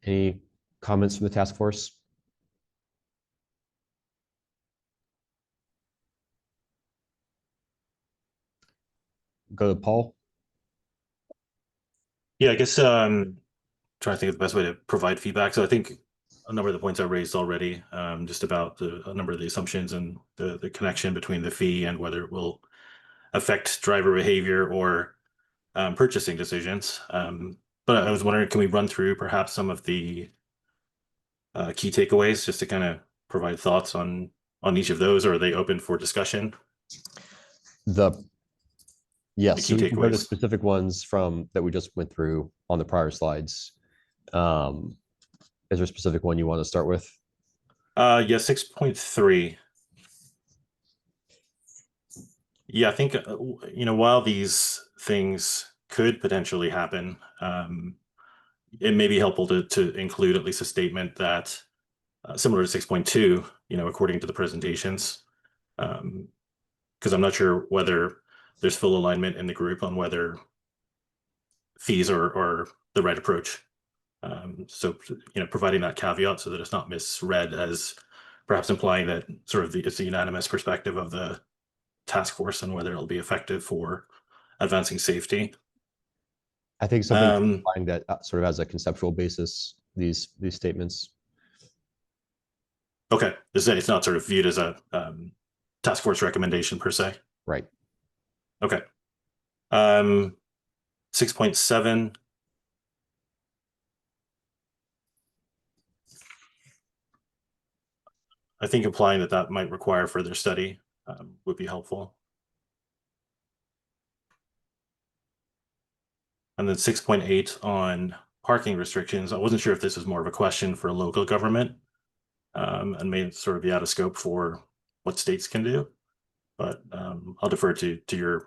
Any comments from the task force? Go to Paul. Yeah, I guess trying to think of the best way to provide feedback. So I think a number of the points I raised already, just about a number of the assumptions and the connection between the fee and whether it will affect driver behavior or purchasing decisions. But I was wondering, can we run through perhaps some of the key takeaways just to kind of provide thoughts on each of those, or are they open for discussion? Yes, so we can go to specific ones from that we just went through on the prior slides. is there a specific one you want to start with? Yeah, 6.3. Yeah, I think, while these things could potentially happen, it may be helpful to include at least a statement that, similar to 6.2, according to the presentations, because I'm not sure whether there's full alignment in the group on whether fees are the right approach. So, providing that caveat so that it's not misread as perhaps implying that sort of it's a unanimous perspective of the task force and whether it'll be effective for advancing safety. I think something implying that sort of as a conceptual basis, these statements. Okay, it's not sort of viewed as a task force recommendation per se. Right. Okay. 6.7. I think implying that might require further study would be helpful. And then 6.8 on parking restrictions. I wasn't sure if this was more of a question for local government and may sort of be out of scope for what states can do. But I'll defer to your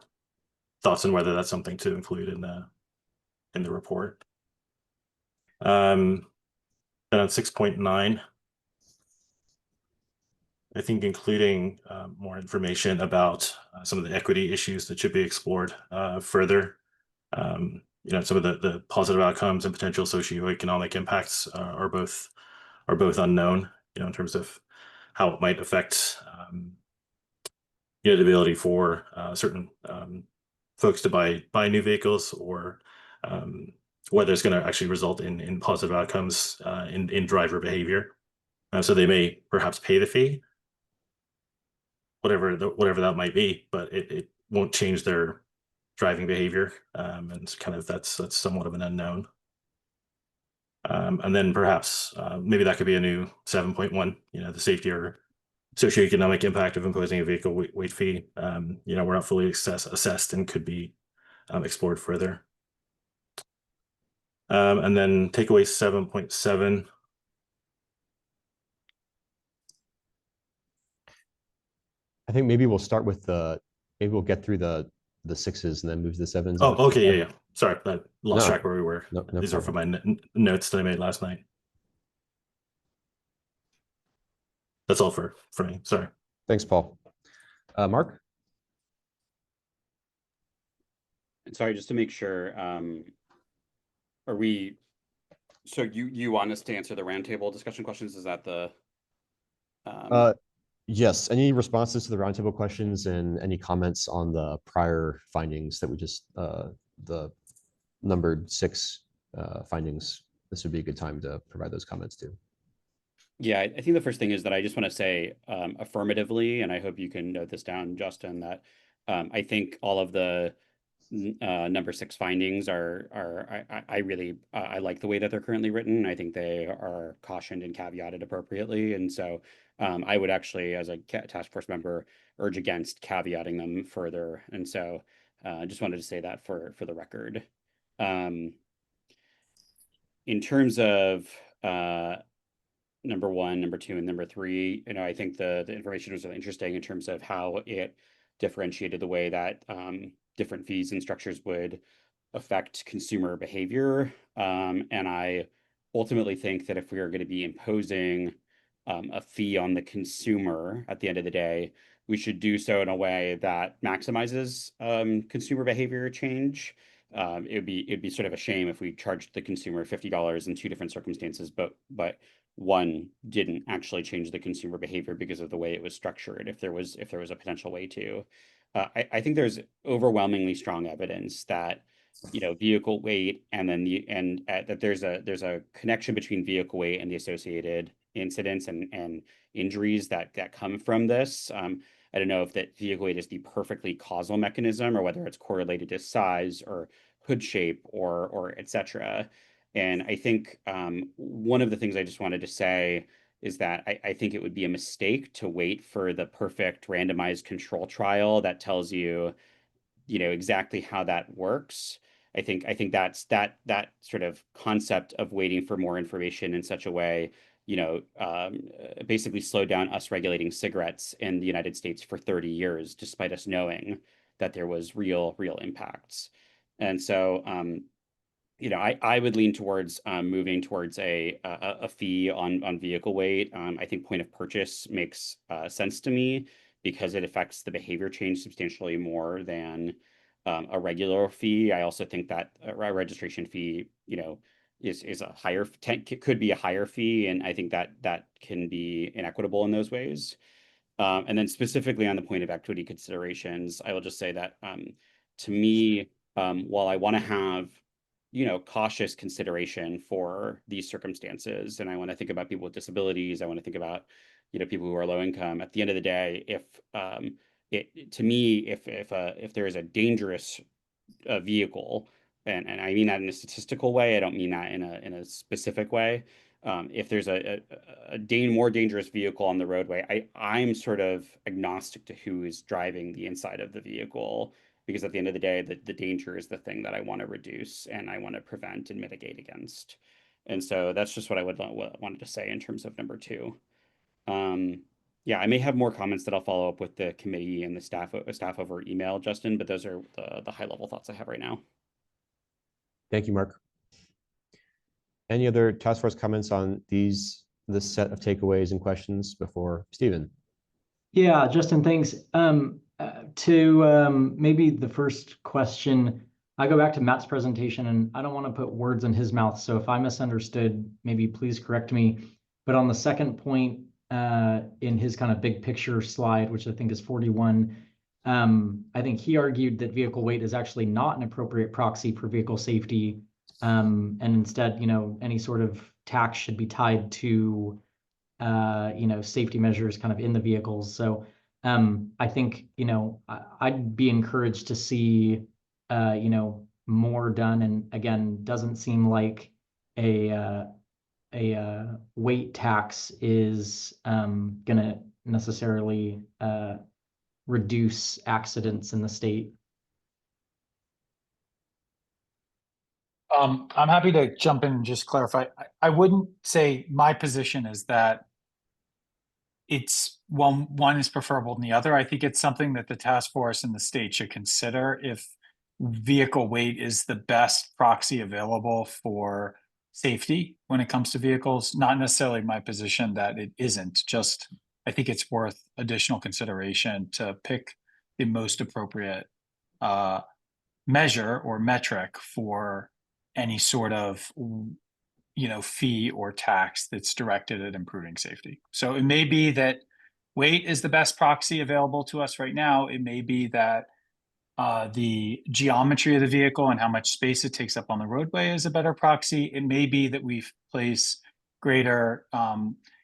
thoughts on whether that's something to include in the report. Then on 6.9, I think including more information about some of the equity issues that should be explored further. Some of the positive outcomes and potential socioeconomic impacts are both unknown, in terms of how it might affect the ability for certain folks to buy new vehicles, or whether it's going to actually result in positive outcomes in driver behavior. So they may perhaps pay the fee, whatever that might be, but it won't change their driving behavior, and kind of that's somewhat of an unknown. And then perhaps maybe that could be a new 7.1, the safety or socioeconomic impact of imposing a vehicle weight fee. We're not fully assessed and could be explored further. And then takeaway 7.7. I think maybe we'll start with maybe we'll get through the sixes and then move to the sevens. Oh, okay, yeah. Sorry, I lost track where we were. No These are from my notes that I made last night. That's all for me. Sorry. Thanks, Paul. Mark? Sorry, just to make sure, so you want us to answer the roundtable discussion questions? Is that the? Yes. Any responses to the roundtable questions and any comments on the prior findings that we just, the numbered 6 findings? This would be a good time to provide those comments too. Yeah, I think the first thing is that I just want to say affirmatively, and I hope you can note this down, Justin, that I think all of the number 6 findings I really like the way that they're currently written. I think they are cautioned and caveated appropriately, and so I would actually, as a task force member, urge against caveating them further. And so I just wanted to say that for the record. In terms of number 1, number 2, and number 3, I think the information was really interesting in terms of how it differentiated the way that different fees and structures would affect consumer behavior. And I ultimately think that if we are going to be imposing a fee on the consumer at the end of the day, we should do so in a way that maximizes consumer behavior change. It'd be sort of a shame if we charged the consumer $50 in 2 different circumstances, but one didn't actually change the consumer behavior because of the way it was structured. If there was a potential way to, I think there's overwhelmingly strong evidence that vehicle weight and then that there's a connection between vehicle weight and the associated incidents and injuries that come from this. I don't know if that vehicle weight is the perfectly causal mechanism or whether it's correlated to size or hood shape or etc. And I think one of the things I just wanted to say is that I think it would be a mistake to wait for the perfect randomized control trial that tells you, exactly how that works. I think that's that sort of concept of waiting for more information in such a way, basically slowed down us regulating cigarettes in the United States for 30 years, despite us knowing that there was real impacts. And so, I would lean towards moving towards a fee on vehicle weight. I think point of purchase makes sense to me because it affects the behavior change substantially more than a regular fee. I also think that a registration fee, is a higher, could be a higher fee, and I think that can be inequitable in those ways. And then specifically on the point of equity considerations, I will just say that to me, while I want to have cautious consideration for these circumstances, and I want to think about people with disabilities, I want to think about people who are low income. At the end of the day, if there is a dangerous vehicle, and I mean that in a statistical way, I don't mean that in a specific way. If there's a more dangerous vehicle on the roadway, I'm sort of agnostic to who is driving the inside of the vehicle, because at the end of the day, the danger is the thing that I want to reduce and I want to prevent and mitigate against. And so that's just what I wanted to say in terms of number 2. Yeah, I may have more comments that I'll follow up with the committee and the staff over email, Justin, but those are the high level thoughts I have right now. Thank you, Mark. Any other task force comments on this set of takeaways and questions before Stephen? Yeah, Justin, thanks. To maybe the first question, I go back to Matt's presentation, and I don't want to put words in his mouth. So if I misunderstood, maybe please correct me. But on the second point, in his kind of big picture slide, which I think is 41, I think he argued that vehicle weight is actually not an appropriate proxy for vehicle safety. And instead, any sort of tax should be tied to, safety measures kind of in the vehicles. So I think, I'd be encouraged to see, more done. And again, doesn't seem like a weight tax is going to necessarily reduce accidents in the state. I'm happy to jump in and just clarify. I wouldn't say my position is that it's one is preferable than the other. I think it's something that the task force and the state should consider if vehicle weight is the best proxy available for safety when it comes to vehicles. Not necessarily my position that it isn't, just I think it's worth additional consideration to pick the most appropriate measure or metric for any sort of fee or tax that's directed at improving safety. So it may be that weight is the best proxy available to us right now. It may be that the geometry of the vehicle and how much space it takes up on the roadway is a better proxy. It may be that we place greater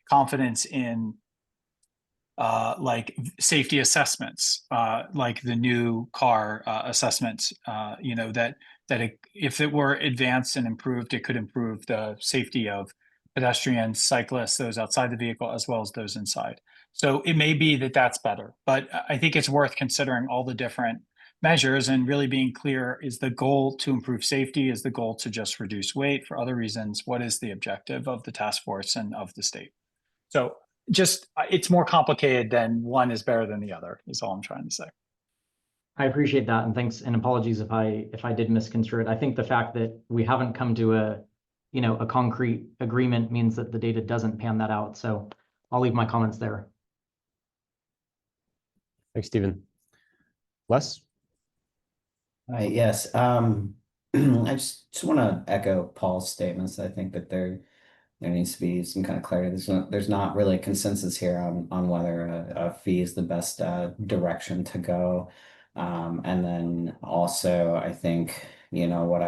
confidence in like safety assessments, like the new car assessments, that if it were advanced and improved, it could improve the safety of pedestrians, cyclists, those outside the vehicle, as well as those inside. So it may be that that's better, but I think it's worth considering all the different measures and really being clear, is the goal to improve safety? Is the goal to just reduce weight for other reasons? What is the objective of the task force and of the state? So just, it's more complicated than one is better than the other, is all I'm trying to say. I appreciate that, and thanks, and apologies if I did misconstrue it. I think the fact that we haven't come to a concrete agreement means that the data doesn't pan that out. So I'll leave my comments there. Thanks, Stephen. Les? Yes. I just want to echo Paul's statements. I think that there needs to be some kind of clarity. There's not really a consensus here on whether a fee is the best direction to go. And then also, I think, what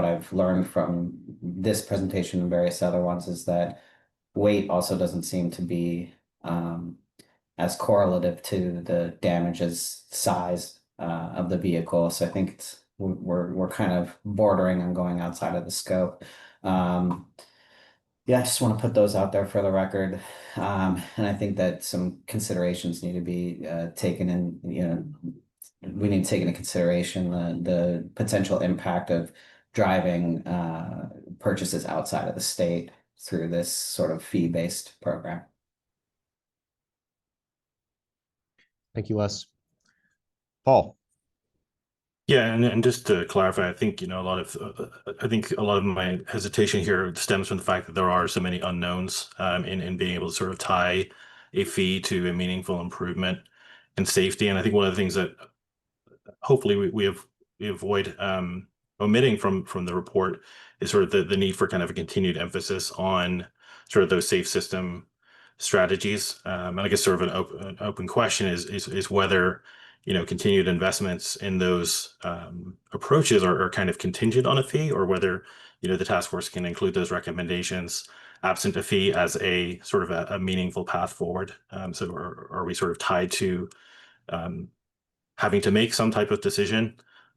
I've learned from this presentation and various other ones is that weight also doesn't seem to be as correlative to the damages size of the vehicle. So I think we're kind of bordering on going outside of the scope. Yeah, I just want to put those out there for the record. And I think that some considerations need to be taken in, we need to take into consideration the potential impact of driving purchases outside of the state through this sort of fee-based program. Thank you, Les. Paul. Yeah, and just to clarify, I think, a lot of my hesitation here stems from the fact that there are so many unknowns in being able to sort of tie a fee to a meaningful improvement in safety. And I think one of the things that hopefully we avoid omitting from the report is sort of the need for kind of a continued emphasis on sort of those safe system strategies. And I guess sort of an open question is whether continued investments in those approaches are kind of contingent on a fee, or whether the task force can include those recommendations absent a fee as a sort of a meaningful path forward. So are we sort of tied to having to make some type of decision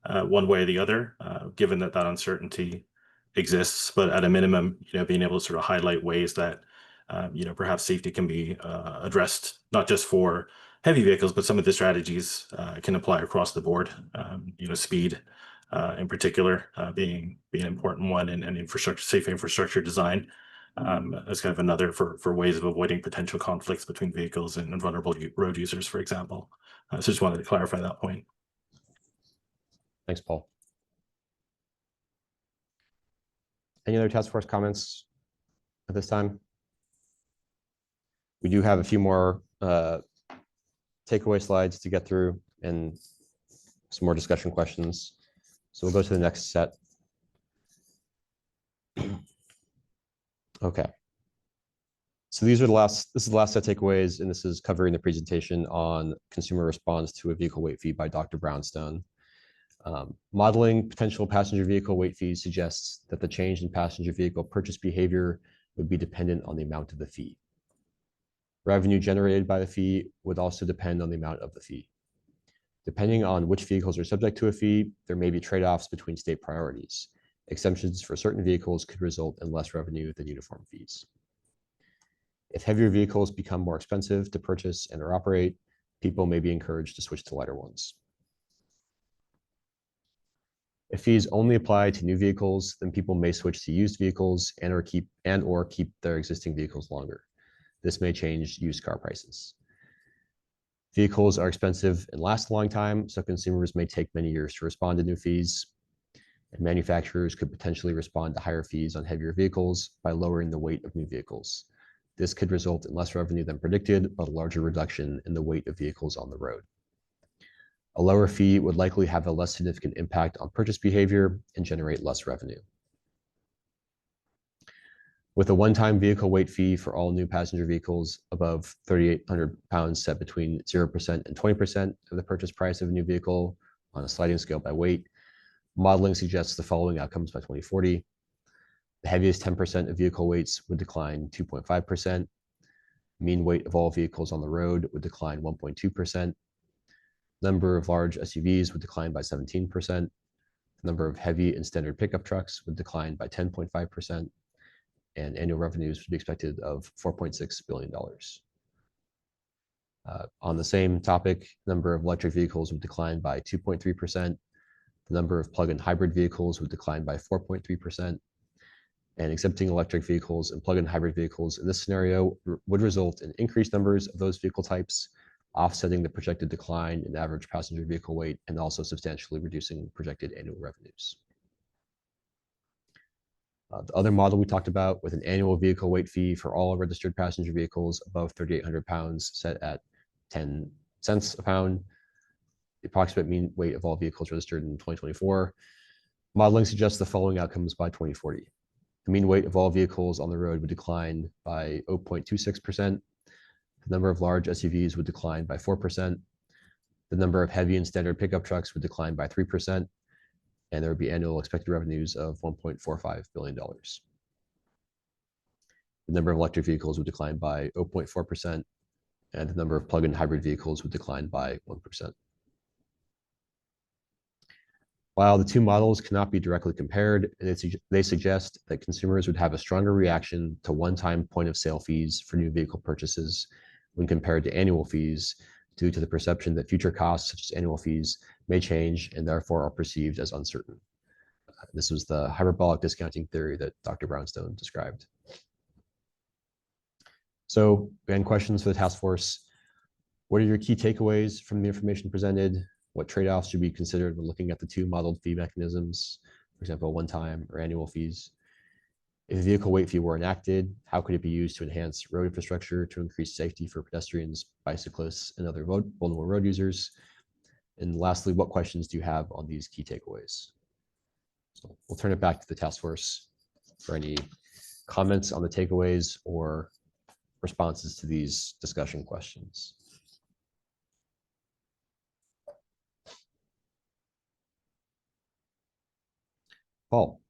one way or the other, given that uncertainty exists, but at a minimum, being able to sort of highlight ways that perhaps safety can be addressed, not just for heavy vehicles, but some of the strategies can apply across the board. Speed in particular being an important one, and safe infrastructure design as kind of another for ways of avoiding potential conflicts between vehicles and vulnerable road users, for example. So just wanted to clarify that point. Thanks, Paul. Any other task force comments at this time? We do have a few more takeaway slides to get through and some more discussion questions. So we'll go to the next set. Okay. So this is the last set of takeaways, and this is covering the presentation on consumer response to a vehicle weight fee by Dr. Brownstone. Modeling potential passenger vehicle weight fees suggests that the change in passenger vehicle purchase behavior would be dependent on the amount of the fee. Revenue generated by the fee would also depend on the amount of the fee. Depending on which vehicles are subject to a fee, there may be trade-offs between state priorities. Exemptions for certain vehicles could result in less revenue than uniform fees. If heavier vehicles become more expensive to purchase and or operate, people may be encouraged to switch to lighter ones. If fees only apply to new vehicles, then people may switch to used vehicles and or keep their existing vehicles longer. This may change used car prices. Vehicles are expensive and last a long time, so consumers may take many years to respond to new fees. And manufacturers could potentially respond to higher fees on heavier vehicles by lowering the weight of new vehicles. This could result in less revenue than predicted, but a larger reduction in the weight of vehicles on the road. A lower fee would likely have a less significant impact on purchase behavior and generate less revenue. With a one-time vehicle weight fee for all new passenger vehicles above 3,800 pounds set between 0% and 20% of the purchase price of a new vehicle on a sliding scale by weight, modeling suggests the following outcomes by 2040. The heaviest 10% of vehicle weights would decline 2.5%. Mean weight of all vehicles on the road would decline 1.2%. Number of large SUVs would decline by 17%. The number of heavy and standard pickup trucks would decline by 10.5%. And annual revenues would be expected of $4.6 billion. On the same topic, number of electric vehicles would decline by 2.3%. The number of plug-in hybrid vehicles would decline by 4.3%. And exempting electric vehicles and plug-in hybrid vehicles in this scenario would result in increased numbers of those vehicle types, offsetting the projected decline in average passenger vehicle weight and also substantially reducing projected annual revenues. The other model we talked about with an annual vehicle weight fee for all registered passenger vehicles above 3,800 pounds set at 10 cents a pound, the approximate mean weight of all vehicles registered in 2024. Modeling suggests the following outcomes by 2040. The mean weight of all vehicles on the road would decline by 0.26%. The number of large SUVs would decline by 4%. The number of heavy and standard pickup trucks would decline by 3%. And there would be annual expected revenues of $1.45 billion. The number of electric vehicles would decline by 0.4%, and the number of plug-in hybrid vehicles would decline by 1%. While the two models cannot be directly compared, they suggest that consumers would have a stronger reaction to one-time point-of-sale fees for new vehicle purchases when compared to annual fees due to the perception that future costs such as annual fees may change and therefore are perceived as uncertain. This was the hyperbolic discounting theory that Dr. Brownstone described. So again, questions for the task force. What are your key takeaways from the information presented? What trade-offs should be considered when looking at the two modeled fee mechanisms, for example, one-time or annual fees? If a vehicle weight fee were enacted, how could it be used to enhance road infrastructure to increase safety for pedestrians, bicyclists, and other vulnerable road users? And lastly, what questions do you have on these key takeaways? So we'll turn it back to the task force for any comments on the takeaways or responses to these discussion questions. Paul.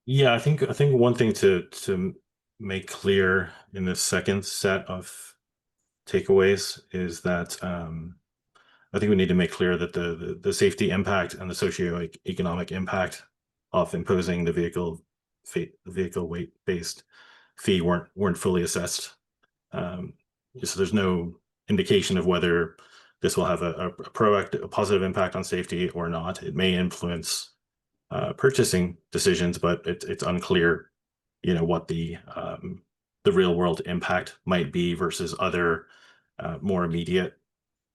Yeah, I think one thing to make clear in this second set of takeaways is that I think we need to make clear that the safety impact and the socioeconomic impact of imposing the vehicle weight based fee weren't fully assessed. So there's no indication of whether this will have a positive impact on safety or not. It may influence purchasing decisions, but it's unclear, what the real world impact might be versus other more immediate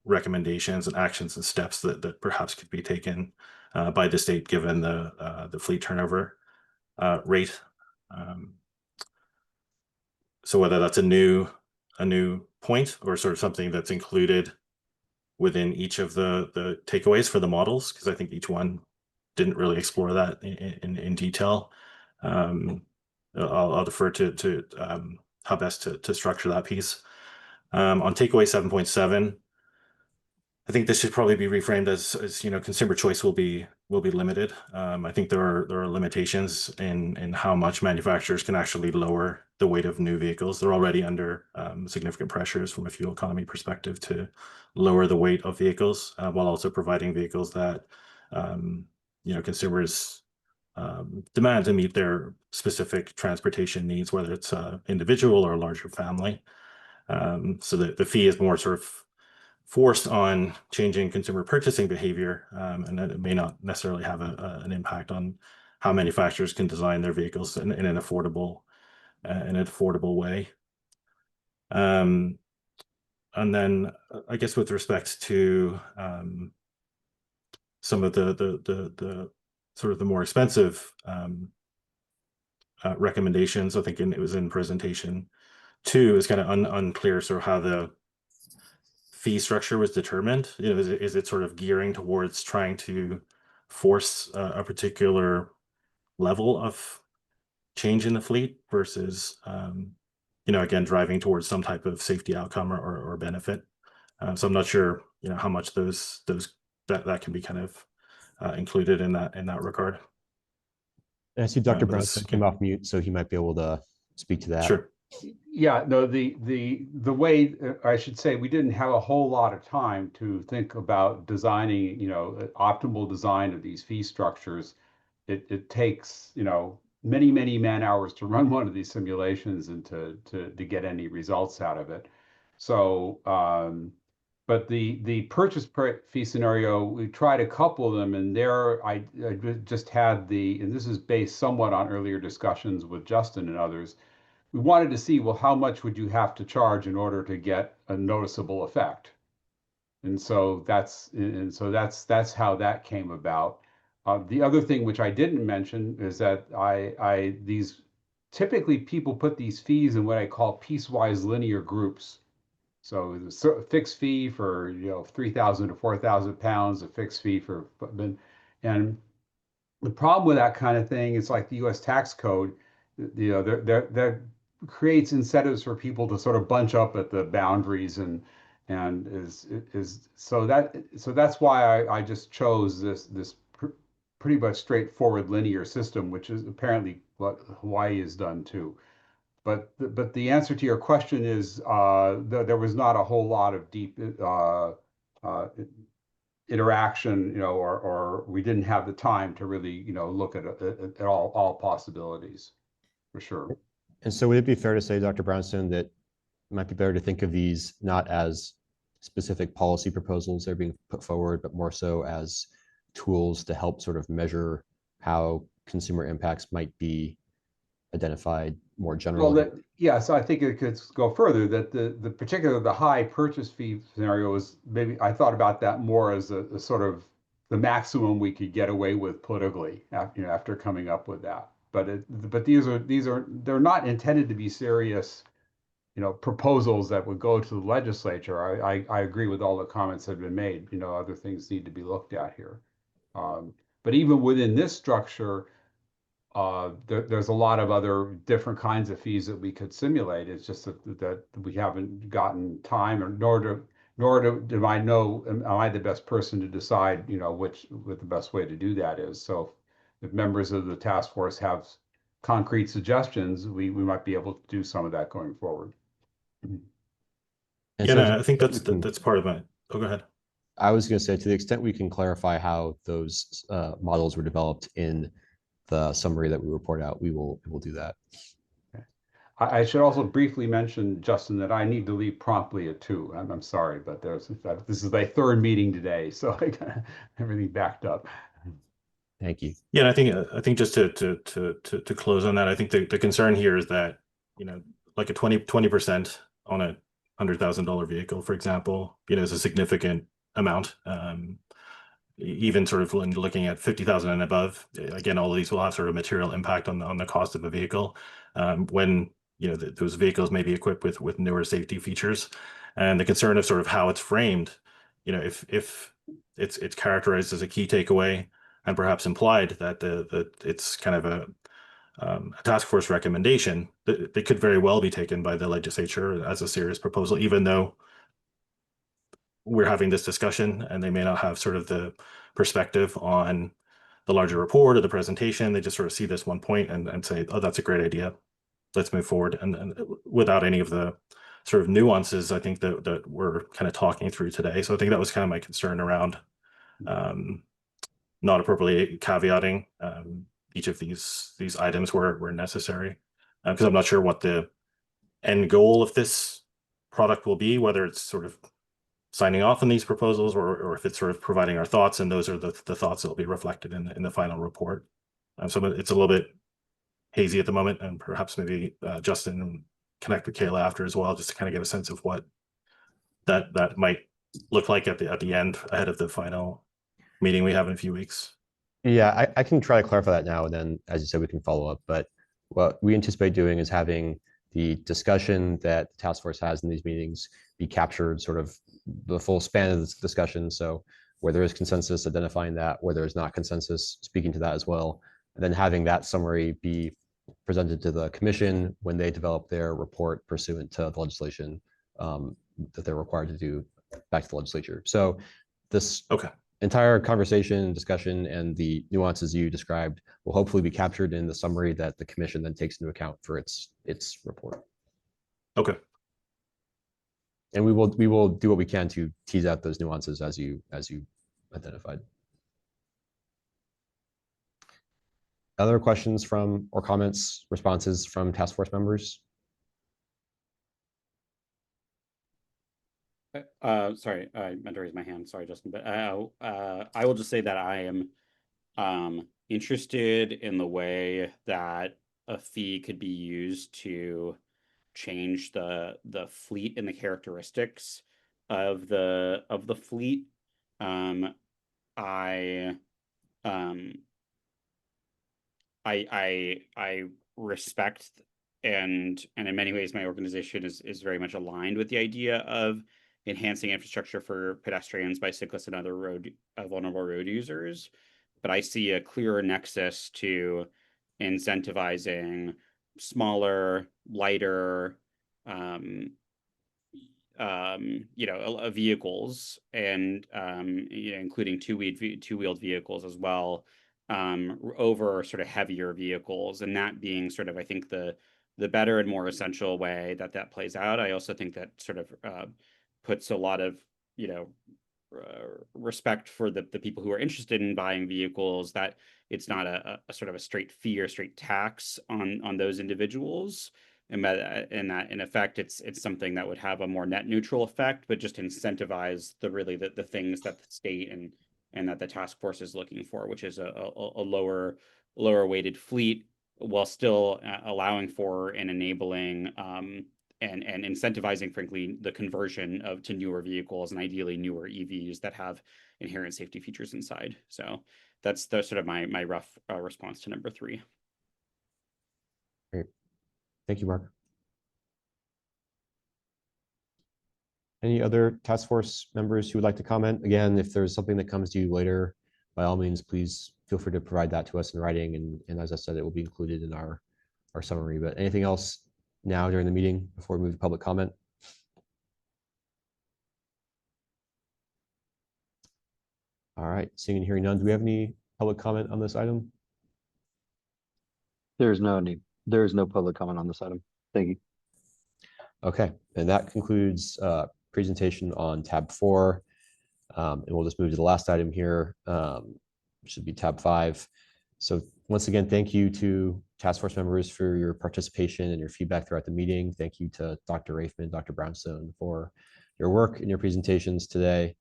recommendations and actions and steps that perhaps could be taken by the state given the fleet turnover rate. So whether that's a new point or sort of something that's included within each of the takeaways for the models, because I think each one didn't really explore that in detail. I'll defer to how best to structure that piece. On takeaway 7.7, I think this should probably be reframed as consumer choice will be limited. I think there are limitations in how much manufacturers can actually lower the weight of new vehicles. They're already under significant pressures from a fuel economy perspective to lower the weight of vehicles while also providing vehicles that consumers demand to meet their specific transportation needs, whether it's individual or a larger family. So the fee is more sort of forced on changing consumer purchasing behavior, and that it may not necessarily have an impact on how manufacturers can design their vehicles in an affordable way. And then I guess with respect to some of the sort of the more expensive recommendations, I think it was in presentation 2, is kind of unclear sort of how the fee structure was determined. Is it sort of gearing towards trying to force a particular level of change in the fleet versus again driving towards some type of safety outcome or benefit. So I'm not sure how much that can be kind of included in that regard. And I see Dr. Brownstone came off mute, so he might be able to speak to that. Sure. Yeah, no, the way I should say, we didn't have a whole lot of time to think about designing, optimal design of these fee structures. It takes, many man hours to run one of these simulations and to get any results out of it. So, but the purchase fee scenario, we try to couple them, and there I just had and this is based somewhat on earlier discussions with Justin and others. We wanted to see, well, how much would you have to charge in order to get a noticeable effect? And so that's how that came about. The other thing which I didn't mention is that typically people put these fees in what I call piecewise linear groups. So a fixed fee for 3,000 to 4,000 pounds, a fixed fee for, and the problem with that kind of thing is like the U.S. tax code, that creates incentives for people to sort of bunch up at the boundaries and so that's why I just chose this pretty much straightforward linear system, which is apparently what Hawaii has done too. But the answer to your question is there was not a whole lot of deep interaction, or we didn't have the time to really look at all possibilities, for sure. And so would it be fair to say, Dr. Brownstone, that might be better to think of these not as specific policy proposals that are being put forward, but more so as tools to help sort of measure how consumer impacts might be identified more generally. Well, yeah, so I think it could go further, that the high purchase fee scenario is, maybe I thought about that more as a sort of the maximum we could get away with politically after, after coming up with that. But they're not intended to be serious, proposals that would go to the legislature. I agree with all the comments that have been made. Other things need to be looked at here. But even within this structure, there's a lot of other different kinds of fees that we could simulate. It's just that we haven't gotten time, or nor do I know, am I the best person to decide, what the best way to do that is. So if members of the task force have concrete suggestions, we might be able to do some of that going forward. And Yeah, so no, I think that's part of it. Oh, go ahead. I was going to say, to the extent we can clarify how those models were developed in the summary that we report out, we will do that. I should also briefly mention, Justin, that I need to leave promptly at 2. I'm sorry, but this is my 3rd meeting today, so I got everything backed up. Thank you. Yeah, and I think just to close on that, I think the concern here is that, like a 20% on a $100,000 vehicle, for example, is a significant amount. Even sort of when looking at 50,000 and above, again, all of these will have sort of material impact on the cost of a vehicle. When those vehicles may be equipped with newer safety features, and the concern of sort of how it's framed, if it's characterized as a key takeaway and perhaps implied that it's kind of a task force recommendation, that they could very well be taken by the legislature as a serious proposal, even though we're having this discussion and they may not have sort of the perspective on the larger report or the presentation. They just sort of see this one point and say, oh, that's a great idea, let's move forward. And without any of the sort of nuances, I think that we're kind of talking through today. So I think that was kind of my concern around not appropriately caveating each of these items where necessary, because I'm not sure what the end goal of this product will be, whether it's sort of signing off on these proposals or if it's sort of providing our thoughts, and those are the thoughts that will be reflected in the final report. So it's a little bit hazy at the moment, and perhaps maybe Justin connect with Kayla after as well, just to kind of get a sense of what that might look like at the end, ahead of the final meeting we have in a few weeks. Yeah, I can try to clarify that now, and then, as you said, we can follow up. But what we anticipate doing is having the discussion that the task force has in these meetings be captured, sort of the full span of this discussion. So where there is consensus, identifying that; where there is not consensus, speaking to that as well. And then having that summary be presented to the commission when they develop their report pursuant to the legislation that they're required to do back to the legislature. So this entire conversation, discussion, and the nuances you described will hopefully be captured in the summary that the commission then takes into account for its report. Okay. And we will do what we can to tease out those nuances as you identified. Other questions from, or comments, responses from task force members? Sorry, I meant to raise my hand. Sorry, Justin, but I will just say that I am interested in the way that a fee could be used to change the fleet and the characteristics of the fleet. I respect and in many ways my organization is very much aligned with the idea of enhancing infrastructure for pedestrians, bicyclists, and other vulnerable road users. But I see a clearer nexus to incentivizing smaller, lighter, vehicles, and including two-wheeled vehicles as well, over sort of heavier vehicles, and that being sort of, I think, the better and more essential way that plays out. I also think that sort of puts a lot of respect for the people who are interested in buying vehicles, that it's not a sort of a straight fee or straight tax on those individuals. And that in effect, it's something that would have a more net neutral effect, but just incentivize the things that the state and that the task force is looking for, which is a lower weighted fleet, while still allowing for and enabling and incentivizing, frankly, the conversion to newer vehicles and ideally newer EVs that have inherent safety features inside. So that's sort of my rough response to number 3. Great. Thank you, Mark. Any other task force members who would like to comment? Again, if there's something that comes to you later, by all means, please feel free to provide that to us in writing. And as I said, it will be included in our summary. But anything else now during the meeting before we move to public comment? All right, seeing and hearing none, do we have any public comment on this item? There is no public comment on this item. Thank you. Okay, and that concludes presentation on tab 4. And we'll just move to the last item here, which should be tab 5. So once again, thank you to task force members for your participation and your feedback throughout the meeting. Thank you to Dr. Raifman, Dr. Brownstone for your work and your presentations today.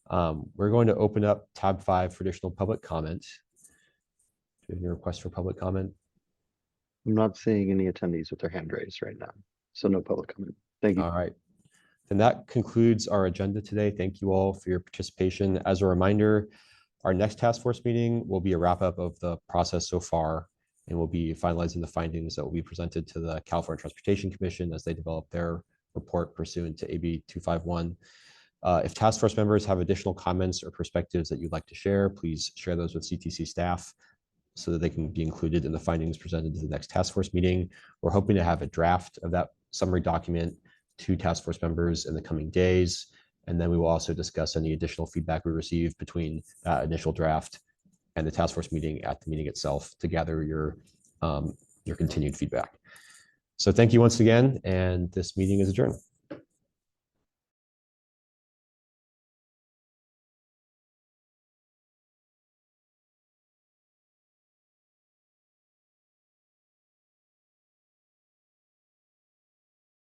We're going to open up tab 5 for additional public comment. Do you have any requests for public comment? I'm not seeing any attendees with their hand raised right now, so no public comment. Thank you. All right. Then that concludes our agenda today. Thank you all for your participation. As a reminder, our next task force meeting will be a wrap up of the process so far, and we'll be finalizing the findings that will be presented to the California Transportation Commission as they develop their report pursuant to AB 251. If task force members have additional comments or perspectives that you'd like to share, please share those with CTC staff so that they can be included in the findings presented to the next task force meeting. We're hoping to have a draft of that summary document to task force members in the coming days. And then we will also discuss any additional feedback we receive between that initial draft and the task force meeting at the meeting itself to gather your continued feedback. So thank you once again, and this meeting is adjourned.